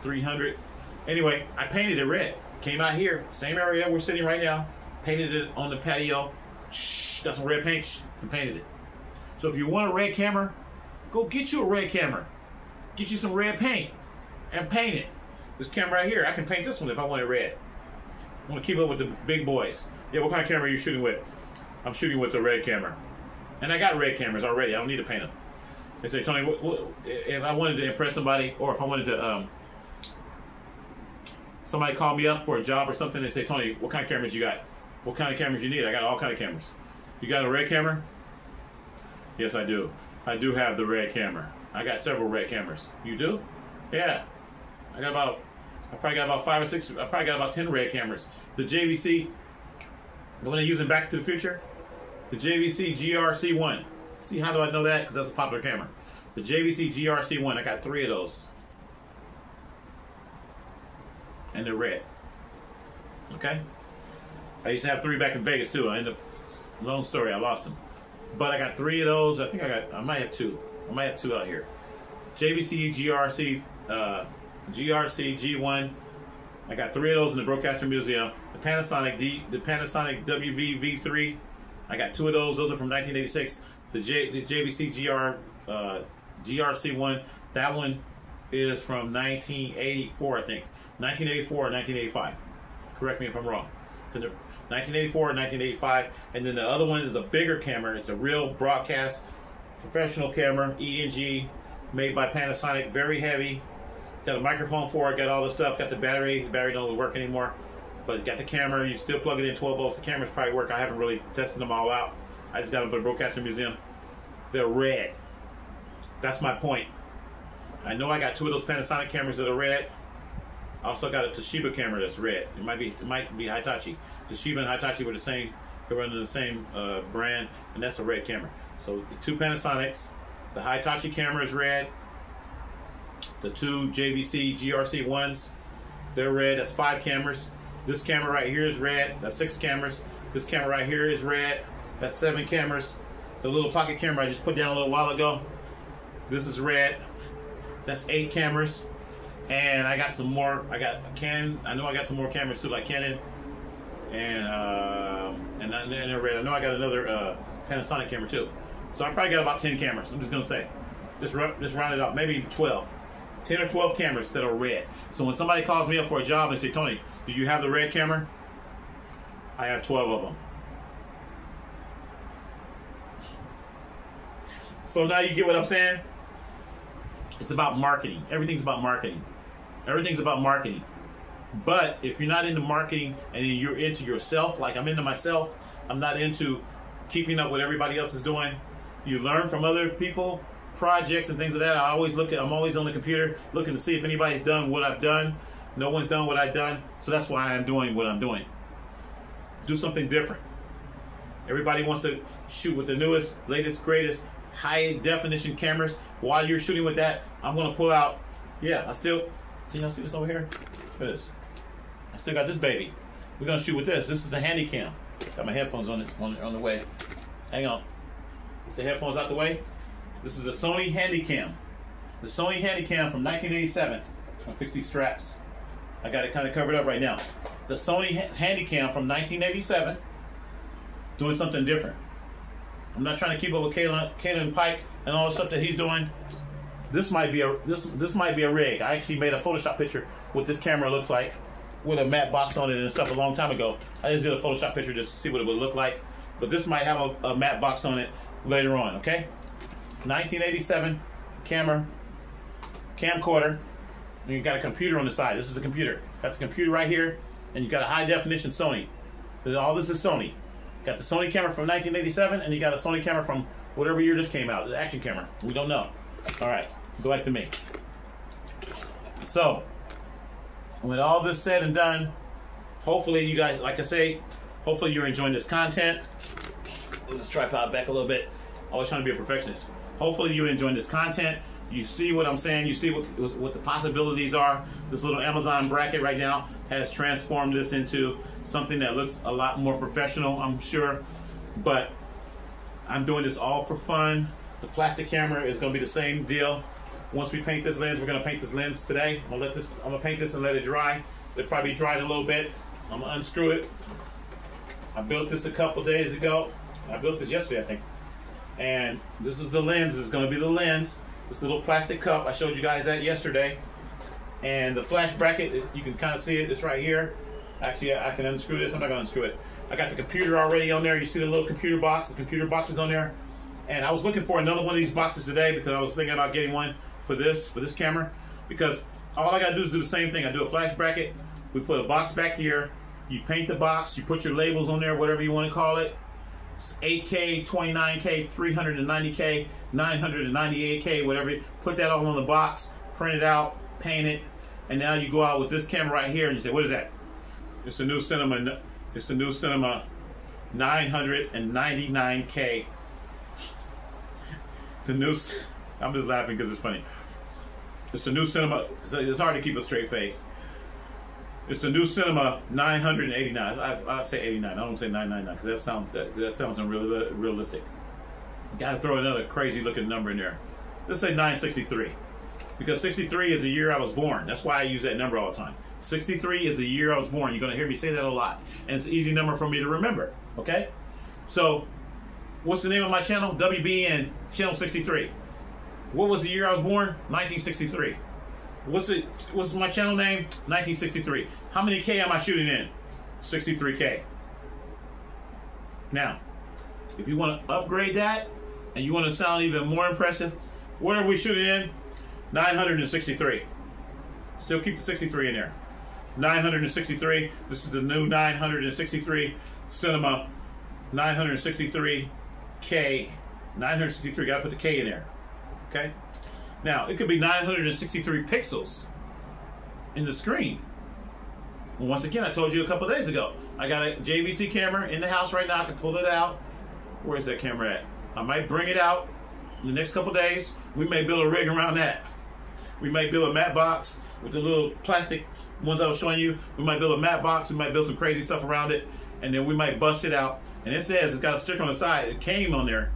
Speaker 1: 300. Anyway, I painted it red. Came out here, same area that we're sitting right now. Painted it on the patio. Got some red paint and painted it. So if you want a red camera, go get you a red camera. Get you some red paint and paint it. This camera right here, I can paint this one if I want it red. I want to keep up with the big boys. Yeah, what kind of camera are you shooting with? I'm shooting with the red camera. And I got red cameras already. I don't need to paint them. They say, Tony, if I wanted to impress somebody, or if I wanted to, somebody called me up for a job or something, they say, Tony, what kind of cameras you got? What kind of cameras you need? I got all kind of cameras. You got a red camera? Yes, I do. I do have the red camera. I got several red cameras. You do? Yeah. I probably got about 5 or 6. I probably got about 10 red cameras. The JVC, the one they're using Back to the Future, the JVC GRC1. See, how do I know that? Because that's a popular camera. The JVC GRC1. I got 3 of those. And they're red. Okay? I used to have 3 back in Vegas too. I ended up, long story, I lost them. But I got 3 of those. I might have 2. I might have 2 out here. JVC GRC G1. I got 3 of those in the BRO-CASTER'S Museum. The Panasonic WV-V3. I got 2 of those. Those are from 1986. The JVC GRC1. That one is from 1984, I think. 1984 or 1985. Correct me if I'm wrong. 1984 or 1985. And then the other one is a bigger camera. It's a real broadcast professional camera, ENG, made by Panasonic. Very heavy. Got a microphone for it. Got all the stuff. Got the battery. The battery don't work anymore. But got the camera. You still plug it in 12 volts. The cameras probably work. I haven't really tested them all out. I just got them for the BRO-CASTER'S Museum. They're red. That's my point. I know I got 2 of those Panasonic cameras that are red. I also got a Toshiba camera that's red. It might be Hitachi. Toshiba and Hitachi were the same. They're under the same brand, and that's a red camera. So the 2 Panasonics. The Hitachi camera is red. The 2 JVC GRC1s, they're red. That's 5 cameras. This camera right here is red. That's 6 cameras. This camera right here is red. That's 7 cameras. The little pocket camera I just put down a little while ago, this is red. That's 8 cameras. And I got some more. I got Canon. I know I got some more cameras too, like Canon. And they're red. I know I got another Panasonic camera too. So I probably got about 10 cameras. I'm just gonna say, just round it up, maybe 12. 10 or 12 cameras that are red. So when somebody calls me up for a job and say, Tony, do you have the red camera? I have 12 of them. So now you get what I'm saying? It's about marketing. Everything's about marketing. Everything's about marketing. But if you're not into marketing and you're into yourself, like I'm into myself, I'm not into keeping up with everybody else is doing. You learn from other people, projects and things like that. I'm always on the computer looking to see if anybody's done what I've done. No one's done what I've done. So that's why I'm doing what I'm doing. Do something different. Everybody wants to shoot with the newest, latest, greatest, high definition cameras. While you're shooting with that, I'm going to pull out, can y'all see this over here? Look at this. I still got this baby. We're going to shoot with this. This is a handy cam. Got my headphones on the way. Hang on. Get the headphones out the way. This is a Sony Handycam. The Sony Handycam from 1987. I'm going to fix these straps. I got it kind of covered up right now. The Sony Handycam from 1987. Doing something different. I'm not trying to keep up with Kalen Pike and all the stuff that he's doing. This might be a rig. I actually made a Photoshop picture what this camera looks like with a matte box on it and stuff a long time ago. I just did a Photoshop picture just to see what it would look like. But this might have a matte box on it later on, okay? 1987 camcorder. And you got a computer on the side. This is a computer. Got the computer right here, and you got a high definition Sony. All this is Sony. Got the Sony camera from 1987, and you got a Sony camera from whatever year this came out, the action camera. We don't know. All right, go back to me. So, with all this said and done, hopefully you guys, like I say, hopefully you're enjoying this content. Move this tripod back a little bit. Always trying to be a perfectionist. Hopefully you're enjoying this content. You see what I'm saying. You see what the possibilities are. This little Amazon bracket right now has transformed this into something that looks a lot more professional, I'm sure. But I'm doing this all for fun. The plastic camera is going to be the same deal. Once we paint this lens, we're going to paint this lens today. I'm going to paint this and let it dry. It'll probably dry a little bit. I'm going to unscrew it. I built this a couple days ago. I built this yesterday, I think. And this is the lens. This is going to be the lens. This little plastic cup. I showed you guys that yesterday. And the flash bracket, you can kind of see it. It's right here. Actually, I can unscrew this. I'm not going to unscrew it. I got the computer already on there. You see the little computer box. The computer box is on there. And I was looking for another one of these boxes today because I was thinking about getting one for this camera. Because all I got to do is do the same thing. I do a flash bracket. We put a box back here. You paint the box. You put your labels on there, whatever you want to call it. 8K, 29K, 390K, 998K, whatever. Put that all on the box, print it out, paint it, and now you go out with this camera right here and you say, what is that? It's the new Cinema. It's the new Cinema 999K. The new. I'm just laughing because it's funny. It's the new Cinema. It's hard to keep a straight face. It's the new Cinema 989. I say 89. I don't say 999 because that sounds unrealistic. Got to throw another crazy looking number in there. Let's say 963 because 63 is the year I was born. That's why I use that number all the time. 63 is the year I was born. You're going to hear me say that a lot, and it's an easy number for me to remember. Okay, so what's the name of my channel? WB and Channel 63. What was the year I was born? 1963. What's my channel name? 1963. How many K am I shooting in? 63K. Now, if you want to upgrade that and you want to sound even more impressive, what are we shooting in? 963. Still keep the 63 in there. 963. This is the new 963 Cinema 963K. 963. Got to put the K in there. Okay. Now, it could be 963 pixels in the screen. Well, once again, I told you a couple days ago, I got a JVC camera in the house right now. I can pull it out. Where's that camera at? I might bring it out in the next couple days. We may build a rig around that. We might build a matte box with the little plastic ones I was showing you. We might build a matte box. We might build some crazy stuff around it. And then we might bust it out. And it says, it's got a sticker on the side. It came on there.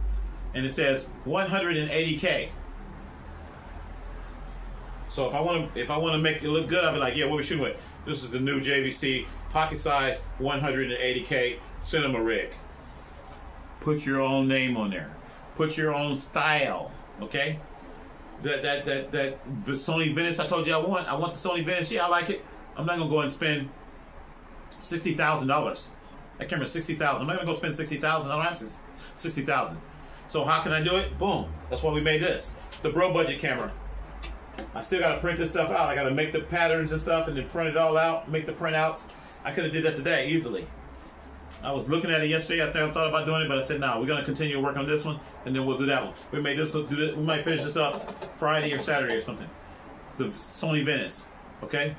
Speaker 1: And it says 180K. So if I want to make it look good, I'll be like, yeah, what we shooting with? This is the new JVC pocket size 180K cinema rig. Put your own name on there. Put your own style, okay? the Sony Venice I told you I want the Sony Venice. Yeah, I like it. I'm not gonna go and spend $60,000. That camera's $60,000. I'm not gonna go spend $60,000. I don't have $60,000. So how can I do it? Boom. That's why we made this, the bro budget camera. I still gotta print this stuff out. I gotta make the patterns and stuff, and then print it all out. Make the printouts. I could have did that today easily. I was looking at it yesterday. I thought about doing it, but I said, no, we're going to continue working on this one, and then we'll do that one. We might finish this up Friday or Saturday or something. The Sony Venice, okay?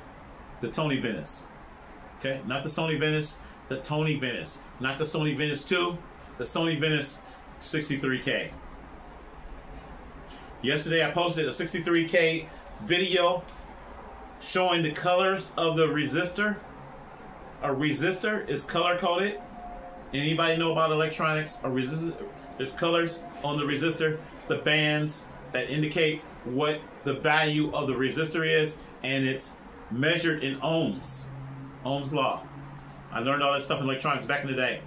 Speaker 1: The Tony Venice, okay? Not the Sony Venice, the Tony Venice. Not the Sony Venice 2, the Sony Venice 63K. Yesterday I posted a 63K video showing the colors of the resistor. A resistor is color-coded. Anybody know about electronics? There's colors on the resistor, the bands that indicate what the value of the resistor is, and it's measured in ohms. Ohm's law. I learned all that stuff in electronics back in the day.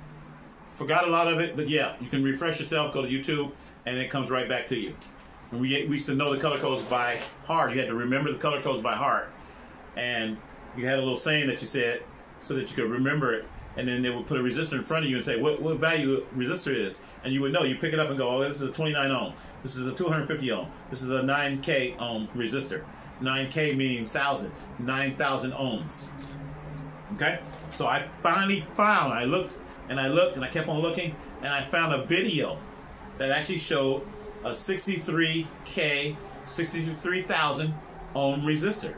Speaker 1: Forgot a lot of it, but yeah, you can refresh yourself, go to YouTube, and it comes right back to you. And we used to know the color codes by heart. You had to remember the color codes by heart. And you had a little saying that you said so that you could remember it. And then they would put a resistor in front of you and say what value resistor is. And you would know. You pick it up and go, oh, this is a 29 ohm. This is a 250 ohm. This is a 9K ohm resistor. 9K meaning 1,000. 9,000 ohms. Okay? So I finally found, I looked and I kept on looking, and I found a video that actually showed a 63K, 63,000 ohm resistor.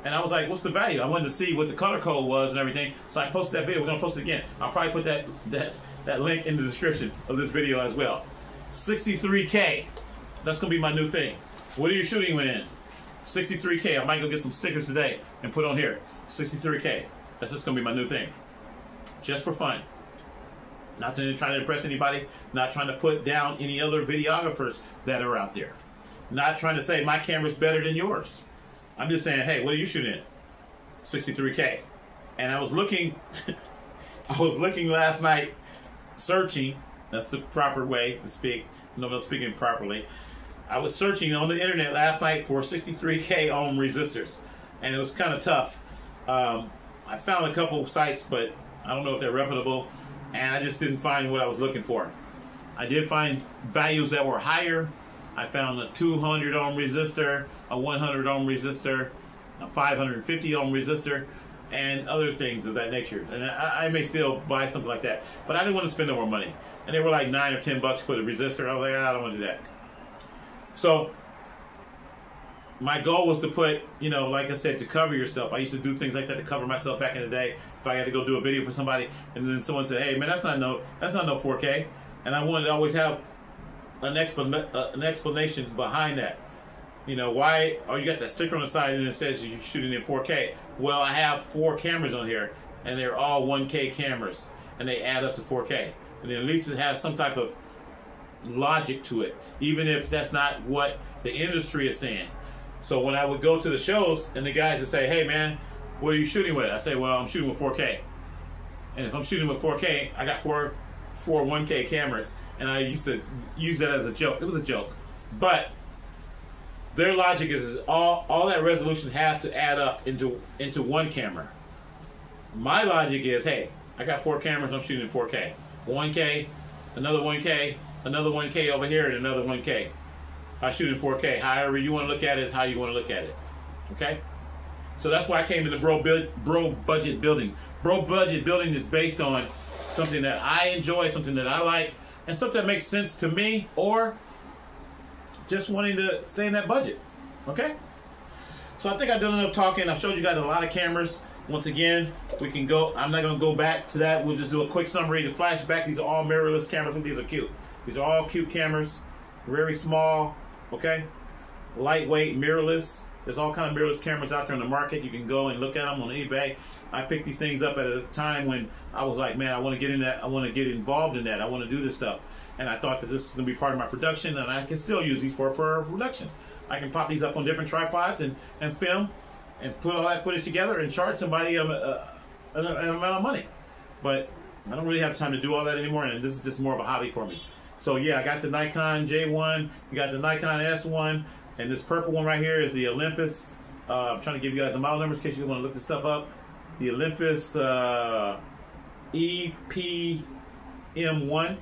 Speaker 1: And I was like, what's the value? I wanted to see what the color code was and everything. So I posted that video. We're going to post it again. I'll probably put that link in the description of this video as well. 63K. That's going to be my new thing. What are you shooting in? 63K. I might go get some stickers today and put on here. 63K. That's just going to be my new thing. Just for fun. Not trying to impress anybody. Not trying to put down any other videographers that are out there. Not trying to say my camera's better than yours. I'm just saying, hey, what are you shooting at? 63K. And I was looking, last night, searching. That's the proper way to speak. No, I'm not speaking properly. I was searching on the internet last night for 63K ohm resistors, and it was kind of tough. I found a couple of sites, but I don't know if they're reputable, and I just didn't find what I was looking for. I did find values that were higher. I found a 200 ohm resistor, a 100 ohm resistor, a 550 ohm resistor, and other things of that nature. And I may still buy something like that, but I didn't want to spend no more money. And they were like $9 or $10 for the resistor. I was like, I don't want to do that. So my goal was to put, you know, like I said, to cover yourself. I used to do things like that to cover myself back in the day. If I had to go do a video for somebody, and then someone said, "Hey, man, that's not no 4K," and I wanted to always have an explanation behind that. You know, why? Oh, you got that sticker on the side and it says you're shooting in 4K. Well, I have 4 cameras on here, and they're all 1K cameras, and they add up to 4K. And then at least it has some type of logic to it, even if that's not what the industry is saying. So when I would go to the shows, and the guys would say, "Hey, man, what are you shooting with?" I say, "Well, I'm shooting with 4K." And if I'm shooting with 4K, I got four 1K cameras. And I used to use that as a joke. It was a joke. But their logic is all that resolution has to add up into one camera. My logic is, hey, I got 4 cameras, I'm shooting in 4K. 1K, another 1K, another 1K over here, and another 1K. I shoot in 4K. However you want to look at it is how you want to look at it. Okay? So that's why I came into bro budget building. Bro budget building is based on something that I enjoy, something that I like, and stuff that makes sense to me, or just wanting to stay in that budget. Okay? So I think I've done enough talking. I've showed you guys a lot of cameras. Once again, we can go. I'm not going to go back to that. We'll just do a quick summary. The flashback, these are all mirrorless cameras, and these are cute. These are all cute cameras. Very small. Okay? Lightweight, mirrorless. There's all kind of mirrorless cameras out there in the market. You can go and look at them on eBay. I picked these things up at a time when I was like, man, I want to get in that. I want to get involved in that. I want to do this stuff. And I thought that this is going to be part of my production, and I can still use these for production. I can pop these up on different tripods and film and put all that footage together and charge somebody an amount of money. But I don't really have time to do all that anymore, and this is just more of a hobby for me. So yeah, I got the Nikon J1, we got the Nikon S1, And this purple one right here is the Olympus. I'm trying to give you guys the model numbers in case you want to look this stuff up. The Olympus EPM1.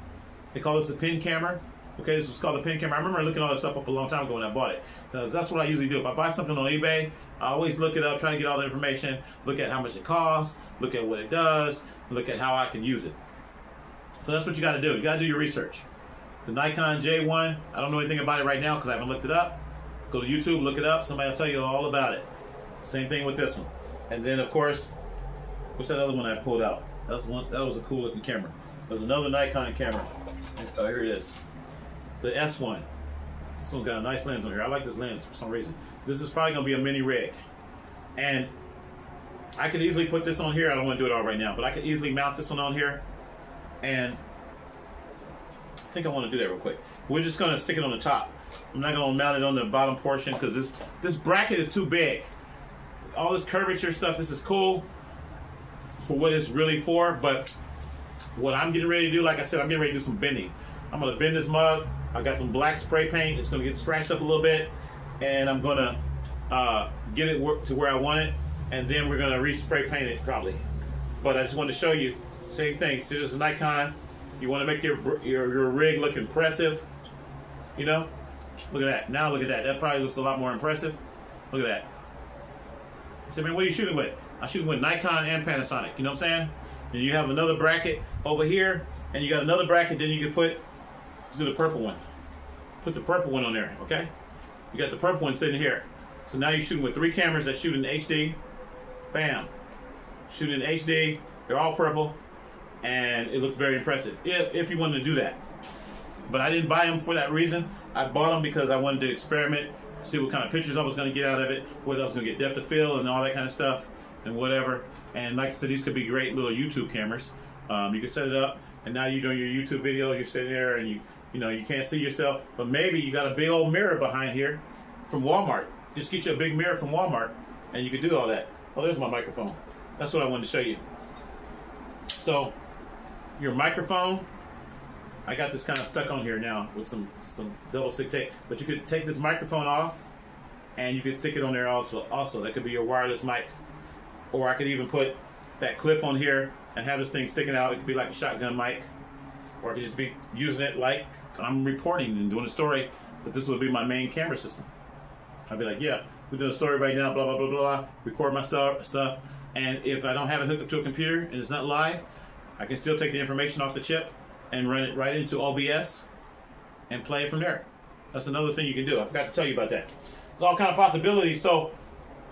Speaker 1: They call this the pin camera. Okay, this was called the pin camera. I remember looking all this stuff up a long time ago when I bought it. Because that's what I usually do. If I buy something on eBay, I always look it up, try to get all the information, look at how much it costs, look at what it does, look at how I can use it. So that's what you got to do. You got to do your research. The Nikon J1, I don't know anything about it right now because I haven't looked it up. Go to YouTube, look it up. Somebody will tell you all about it. Same thing with this one. And then, of course, what's that other one I pulled out? That was a cool looking camera. There's another Nikon camera. Oh, here it is. The S1. This one's got a nice lens on here. I like this lens for some reason. This is probably going to be a mini rig. And I could easily put this on here. I don't want to do it all right now, but I could easily mount this one on here. And I think I want to do that real quick. We're just going to stick it on the top. I'm not going to mount it on the bottom portion because this bracket is too big. All this curvature stuff, this is cool for what it's really for, but what I'm getting ready to do, like I said, I'm getting ready to do some bending. I'm going to bend this mug. I got some black spray paint. It's going to get scratched up a little bit, and I'm going to get it to where I want it, and then we're going to re-spray paint it probably. But I just wanted to show you, same thing. See, this is Nikon. You want to make your rig look impressive, you know? Look at that. Now look at that. That probably looks a lot more impressive. Look at that. I said, man, what are you shooting with? I'm shooting with Nikon and Panasonic. You know what I'm saying? And you have another bracket over here, and you got another bracket. Then you can let's do the purple one. Put the purple one on there, okay? You got the purple one sitting here. So now you're shooting with 3 cameras that shoot in HD. Bam. Shooting in HD. They're all purple, and it looks very impressive if you wanted to do that. But I didn't buy them for that reason. I bought them because I wanted to experiment, see what kind of pictures I was going to get out of it, whether I was going to get depth of field and all that kind of stuff and whatever. And like I said, these could be great little YouTube cameras. You can set it up, and now you're doing your YouTube videos. You're sitting there, and you can't see yourself, but maybe you got a big old mirror behind here from Walmart. Just get you a big mirror from Walmart, and you can do all that. Oh, there's my microphone. That's what I wanted to show you. So, your microphone. I got this kind of stuck on here now with some double stick tape, but you could take this microphone off and you could stick it on there also. That could be your wireless mic, or I could even put that clip on here and have this thing sticking out. It could be like a shotgun mic, or I could just be using it like I'm reporting and doing a story, but this would be my main camera system. I'd be like, yeah, we're doing a story right now, blah, blah, blah, blah, record my stuff, and if I don't have it hooked up to a computer and it's not live, I can still take the information off the chip and run it right into OBS and play it from there. That's another thing you can do. I forgot to tell you about that. There's all kind of possibilities, so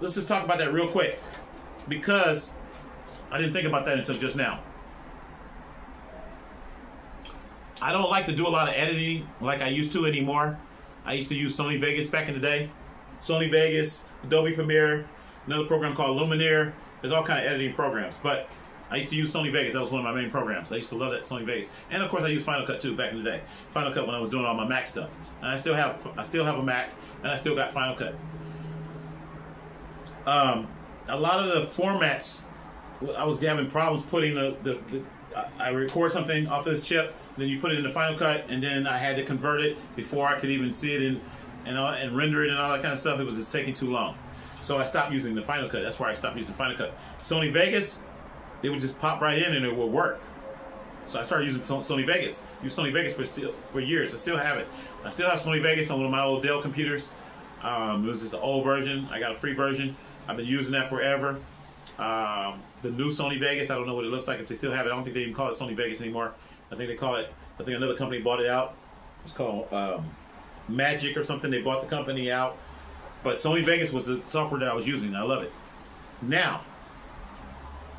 Speaker 1: let's just talk about that real quick, because I didn't think about that until just now. I don't like to do a lot of editing like I used to anymore. I used to use Sony Vegas back in the day. Sony Vegas, Adobe Premiere, another program called Lumiere. There's all kind of editing programs, but I used to use Sony Vegas. That was one of my main programs. I used to love that Sony Vegas, and of course I used Final Cut too back in the day. Final Cut when I was doing all my Mac stuff, and I still have a Mac, and I still got Final Cut. A lot of the formats, I was having problems putting I record something off of this chip, then you put it in the Final Cut, and then I had to convert it before I could even see it and render it and all that kind of stuff. It was just taking too long, so I stopped using the Final Cut. That's why I stopped using Final Cut. Sony Vegas, it would just pop right in and it would work. So I started using Sony Vegas. Used Sony Vegas for years. I still have it. I still have Sony Vegas on one of my old Dell computers. It was just an old version. I got a free version. I've been using that forever. The new Sony Vegas, I don't know what it looks like if they still have it. I don't think they even call it Sony Vegas anymore. I think another company bought it out. It's called Magic or something. They bought the company out. But Sony Vegas was the software that I was using. I love it. Now,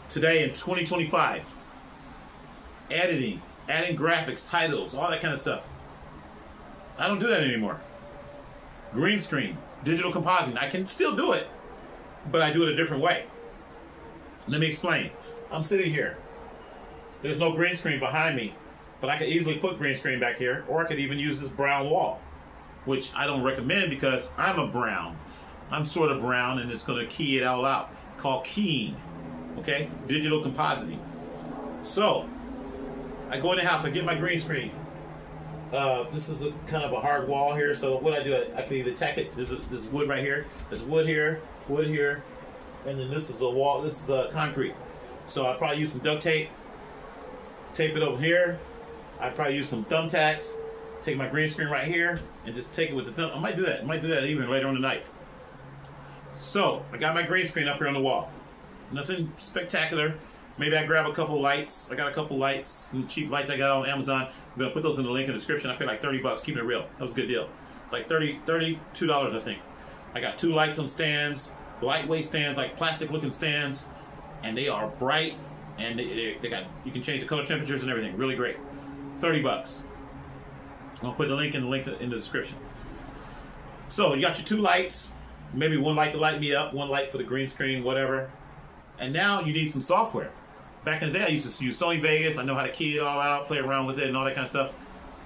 Speaker 1: today in 2025, editing, adding graphics, titles, all that kind of stuff. I don't do that anymore. Green screen, digital compositing, I can still do it, but I do it a different way. Let me explain. I'm sitting here. There's no green screen behind me, but I could easily put green screen back here, or I could even use this brown wall, which I don't recommend because I'm a brown. I'm sort of brown, and it's going to key it all out. It's called keying. Okay, digital compositing. So I go in the house, I get my green screen, this is a kind of a hard wall here. So what I do, I can either tack it. There's wood right here. There's wood here, and then this is a wall. This is concrete. So I probably use some duct tape. Tape it over here. I probably use some thumbtacks. Take my green screen right here and just take it with the thumb. I might do that. I might do that even later on tonight. So I got my green screen up here on the wall. Nothing spectacular. Maybe I grab a couple lights. I got a couple lights, some cheap lights I got on Amazon. I'm gonna put those in the link in the description. I paid like 30 bucks, keeping it real. That was a good deal. It's like $32, I think. I got 2 lights on stands, lightweight stands, like plastic looking stands, and they are bright, and they got, you can change the color temperatures and everything. Really great. 30 bucks. I'll put the link in the description. So you got your 2 lights, maybe 1 light to light me up, 1 light for the green screen, whatever. And now you need some software. Back in the day, I used to use Sony Vegas. I know how to key it all out, play around with it, and all that kind of stuff.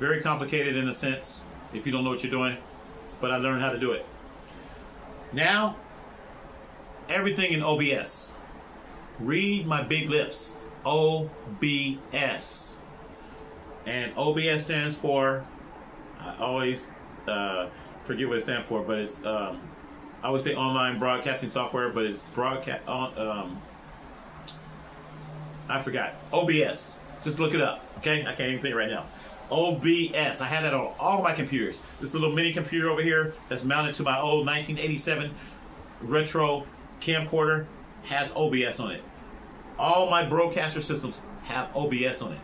Speaker 1: Very complicated in a sense, if you don't know what you're doing. But I learned how to do it. Now, everything in OBS. Read my big lips. OBS. And OBS stands for, I always forget what it stands for, but it's, I would say online broadcasting software, but it's broadcast, I forgot. OBS. Just look it up, okay? I can't even think right now. OBS. I had that on all my computers. This little mini computer over here that's mounted to my old 1987 retro camcorder has OBS on it. All my BRO-CASTER systems have OBS on it.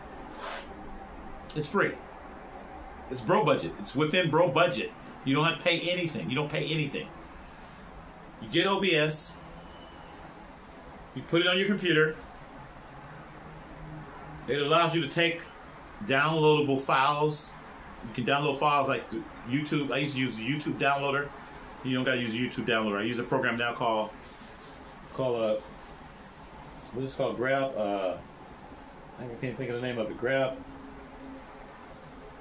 Speaker 1: It's free. It's bro budget. It's within bro budget. You don't have to pay anything. You don't pay anything. You get OBS. You put it on your computer. It allows you to take downloadable files. You can download files like YouTube. I used to use the YouTube downloader. You don't got to use a YouTube downloader. I use a program now called what is it called? Grab. I can't think of the name of it. Grab.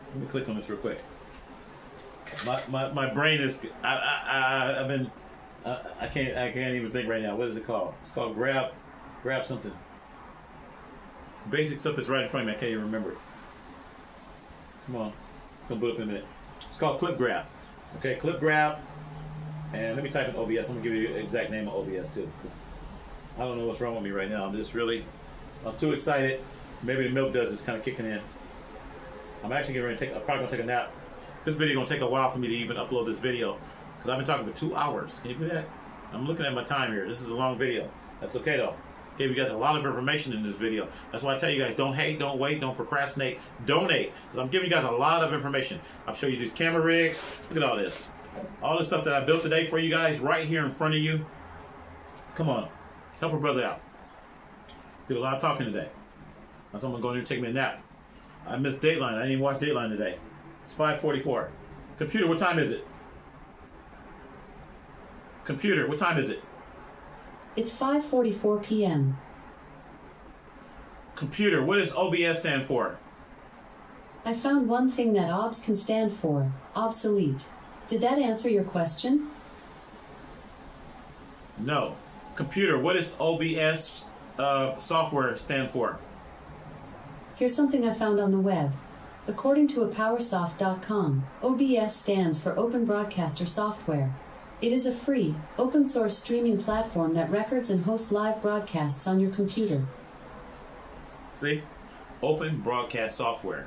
Speaker 1: Let me click on this real quick. My brain is. I've been. I can't even think right now. What is it called? It's called Grab something. Basic stuff that's right in front of me. I can't even remember it. Come on. It's going to boot up in a minute. It's called Clip Grab. Okay, Clip Grab. And let me type in OBS. I'm going to give you the exact name of OBS too, because I don't know what's wrong with me right now. I'm too excited. Maybe the milk does is kind of kicking in. I'm actually getting ready to I'm probably going to take a nap. This video is going to take a while for me to even upload this video, because I've been talking for 2 hours. Can you believe that? I'm looking at my time here. This is a long video. That's okay though. Gave you guys a lot of information in this video. That's why I tell you guys, don't hate, don't wait, don't procrastinate, donate. Because I'm giving you guys a lot of information. I'll show you these camera rigs. Look at all this. All this stuff that I built today for you guys right here in front of you. Come on. Help a brother out. Did a lot of talking today. That's why I'm going to go in here and take me a nap. I missed Dateline. I didn't even watch Dateline today. It's 5:44. Computer, what time is it? Computer, what time is it?
Speaker 2: It's 5:44 p.m.
Speaker 1: Computer, what does OBS stand for?
Speaker 2: I found one thing that OBS can stand for: obsolete. Did that answer your question?
Speaker 1: No. Computer, what does OBS software stand for?
Speaker 2: Here's something I found on the web. According to apowersoft.com, OBS stands for Open Broadcaster Software. It is a free, open-source streaming platform that records and hosts live broadcasts on your computer.
Speaker 1: See? Open Broadcast Software.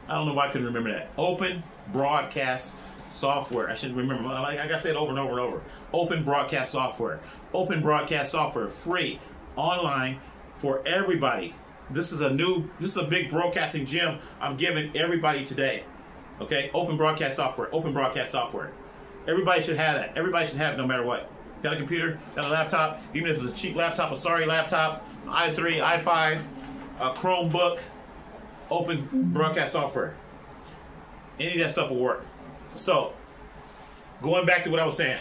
Speaker 1: I don't know why I couldn't remember that. Open Broadcast Software. I should remember. Like I said over and over and over. Open Broadcast Software. Open Broadcast Software. Free. Online. For everybody. This is a big broadcasting gem I'm giving everybody today. Okay? Open Broadcast Software. Open Broadcast Software. Everybody should have that. Everybody should have it no matter what. Got a computer, got a laptop, even if it's a cheap laptop, a sorry laptop, i3, i5, a Chromebook, Open Broadcast Software. Any of that stuff will work. So, going back to what I was saying.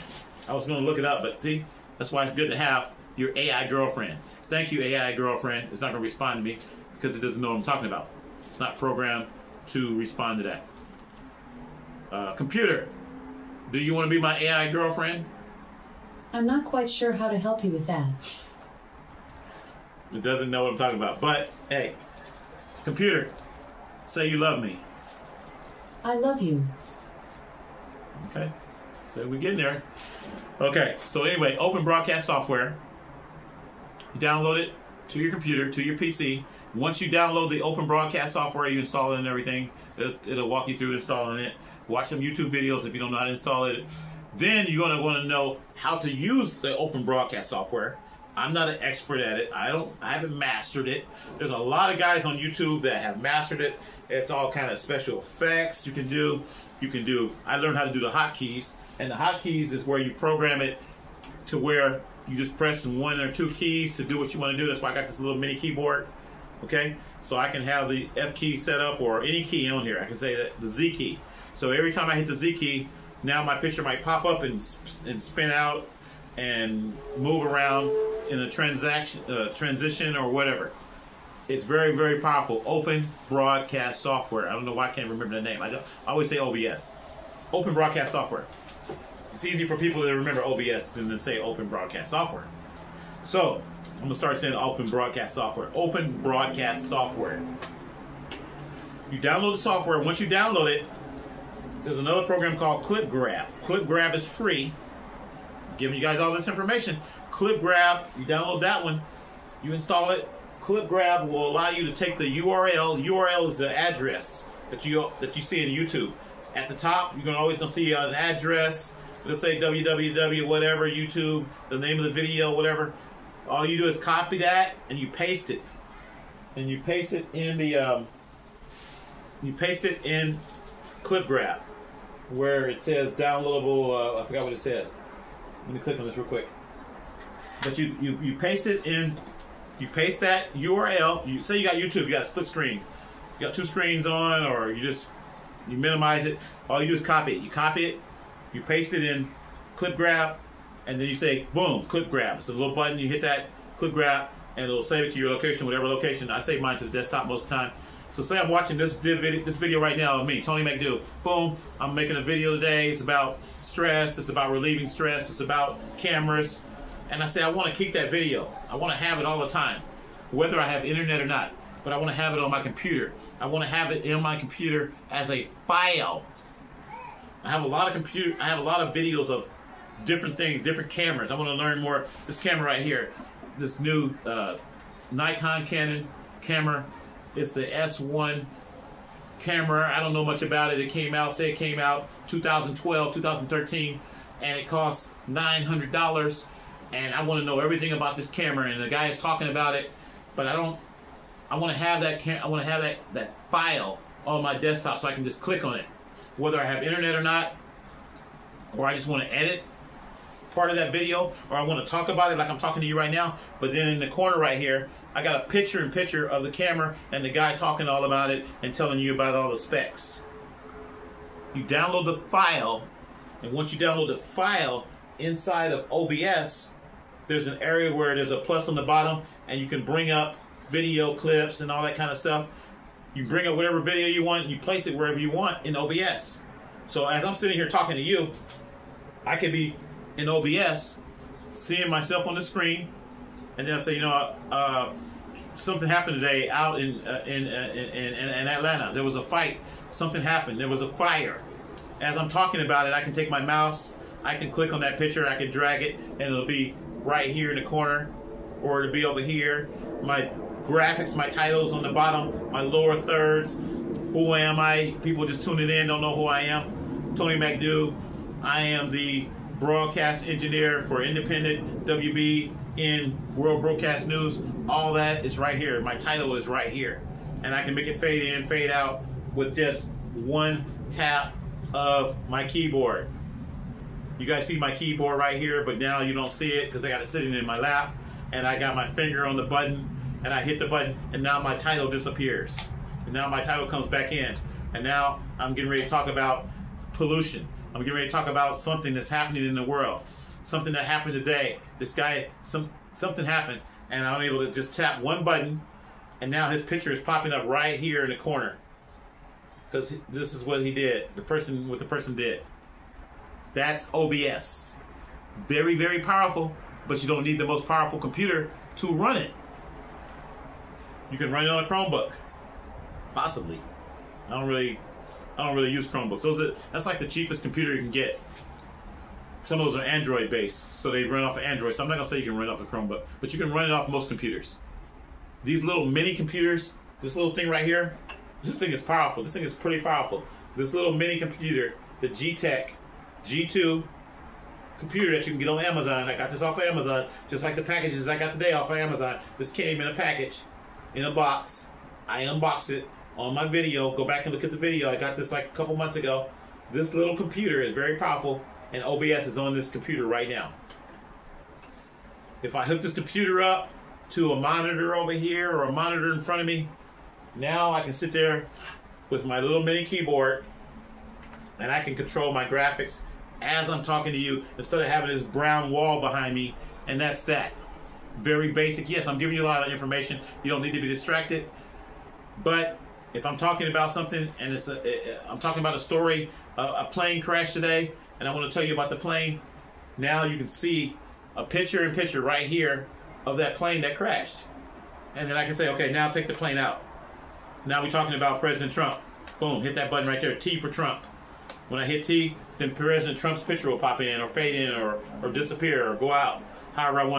Speaker 1: I was going to look it up, but see, that's why it's good to have your AI girlfriend. Thank you, AI girlfriend. It's not going to respond to me because it doesn't know what I'm talking about. It's not programmed to respond to that. Computer. Do you want to be my AI girlfriend?
Speaker 2: I'm not quite sure how to help you with that.
Speaker 1: It doesn't know what I'm talking about. But, hey, computer, say you love me.
Speaker 2: I love you.
Speaker 1: Okay, so we're getting there. Okay, so anyway, open broadcast software. You download it to your computer, to your PC. Once you download the open broadcast software, you install it and everything. It'll walk you through installing it. Watch some YouTube videos if you don't know how to install it. Then you're going to want to know how to use the open broadcast software. I'm not an expert at it. I haven't mastered it. There's a lot of guys on YouTube that have mastered it. It's all kind of special effects you can do. I learned how to do the hotkeys, and the hotkeys is where you program it to where you just press one or two keys to do what you want to do. That's why I got this little mini keyboard. Okay, so I can have the F key set up or any key on here. I can say that the Z key. So every time I hit the Z key, now my picture might pop up and spin out and move around in a transition or whatever. It's very, very powerful. Open broadcast software. I don't know why I can't remember the name. I always say OBS. Open broadcast software. It's easy for people to remember OBS than to say open broadcast software. So I'm gonna start saying open broadcast software. Open broadcast software. You download the software. Once you download it, there's another program called Clip Grab. Clip Grab is free. I'm giving you guys all this information. Clip Grab, you download that one, you install it. Clip Grab will allow you to take the URL. URL is the address that you see in YouTube. At the top, you're always gonna see an address. It'll say www whatever, YouTube, the name of the video, whatever. All you do is copy that and you paste it. And you paste it in the Clip Grab, where it says downloadable. I forgot what it says. Let me click on this real quick. But you paste it in. You paste that URL. You say you got YouTube. You got a split screen. You got two screens on, or you minimize it. All you do is copy it. You copy it. You paste it in Clip Grab, and then you say boom, Clip Grab. It's a little button. You hit that Clip Grab, and it'll save it to your location, whatever location. I save mine to the desktop most of the time. So say I'm watching this video right now of me, Tony McDew. Boom, I'm making a video today. It's about stress. It's about relieving stress. It's about cameras. And I say I want to keep that video. I want to have it all the time, whether I have internet or not. But I want to have it on my computer. I want to have it in my computer as a file. I have a lot of videos of different things, different cameras. I want to learn more. This camera right here, this new Nikon Canon camera. It's the S1 camera. I don't know much about it. It came out 2012, 2013, and it costs $900. And I want to know everything about this camera. And the guy is talking about it, but I want to have that file on my desktop so I can just click on it, whether I have internet or not, or I just want to edit part of that video, or I want to talk about it like I'm talking to you right now. But then in the corner right here, I got a picture of the camera and the guy talking all about it and telling you about all the specs. You download the file, and once you download the file inside of OBS, there's an area where there's a plus on the bottom, and you can bring up video clips and all that kind of stuff. You bring up whatever video you want, you place it wherever you want in OBS. So as I'm sitting here talking to you, I could be in OBS, seeing myself on the screen, and then I say, something happened today out in Atlanta. There was a fight. Something happened. There was a fire. As I'm talking about it, I can take my mouse, I can click on that picture, I can drag it, and it'll be right here in the corner, or it'll be over here. My graphics, my titles on the bottom, my lower thirds. Who am I? People just tuning in, don't know who I am. Tony McDew. I am the broadcast engineer for independent WB in World Broadcast News. All that is right here. My title is right here. And I can make it fade in, fade out with just one tap of my keyboard. You guys see my keyboard right here, but now you don't see it because I got it sitting in my lap, and I got my finger on the button, and I hit the button, and now my title disappears. And now my title comes back in. And now I'm getting ready to talk about pollution. I'm getting ready to talk about something that's happening in the world. Something that happened today. This guy, something happened, and I'm able to just tap one button, and now his picture is popping up right here in the corner. Because this is what he did. What the person did. That's OBS. Very, very powerful, but you don't need the most powerful computer to run it. You can run it on a Chromebook. Possibly. I don't really I don't really use Chromebooks. That's like the cheapest computer you can get. Some of those are Android based, so they run off of Android. So I'm not gonna say you can run off a Chromebook, but you can run it off most computers. These little mini computers, this little thing right here, this thing is powerful. This thing is pretty powerful. This little mini computer, the G-Tech G2 computer that you can get on Amazon. I got this off of Amazon, just like the packages I got today off of Amazon. This came in a package, in a box. I unboxed it on my video. Go back and look at the video. I got this like a couple months ago. This little computer is very powerful, and OBS is on this computer right now. If I hook this computer up to a monitor over here or a monitor in front of me, now I can sit there with my little mini keyboard and I can control my graphics as I'm talking to you instead of having this brown wall behind me. And that's that. Very basic. Yes, I'm giving you a lot of information. You don't need to be distracted. But if I'm talking about something and I'm talking about a story, a plane crashed today, and I want to tell you about the plane, now you can see a picture right here of that plane that crashed. And then I can say, okay, now take the plane out. Now we're talking about President Trump. Boom, hit that button right there, T for Trump. When I hit T, then President Trump's picture will pop in or fade in or disappear or go out, however I want.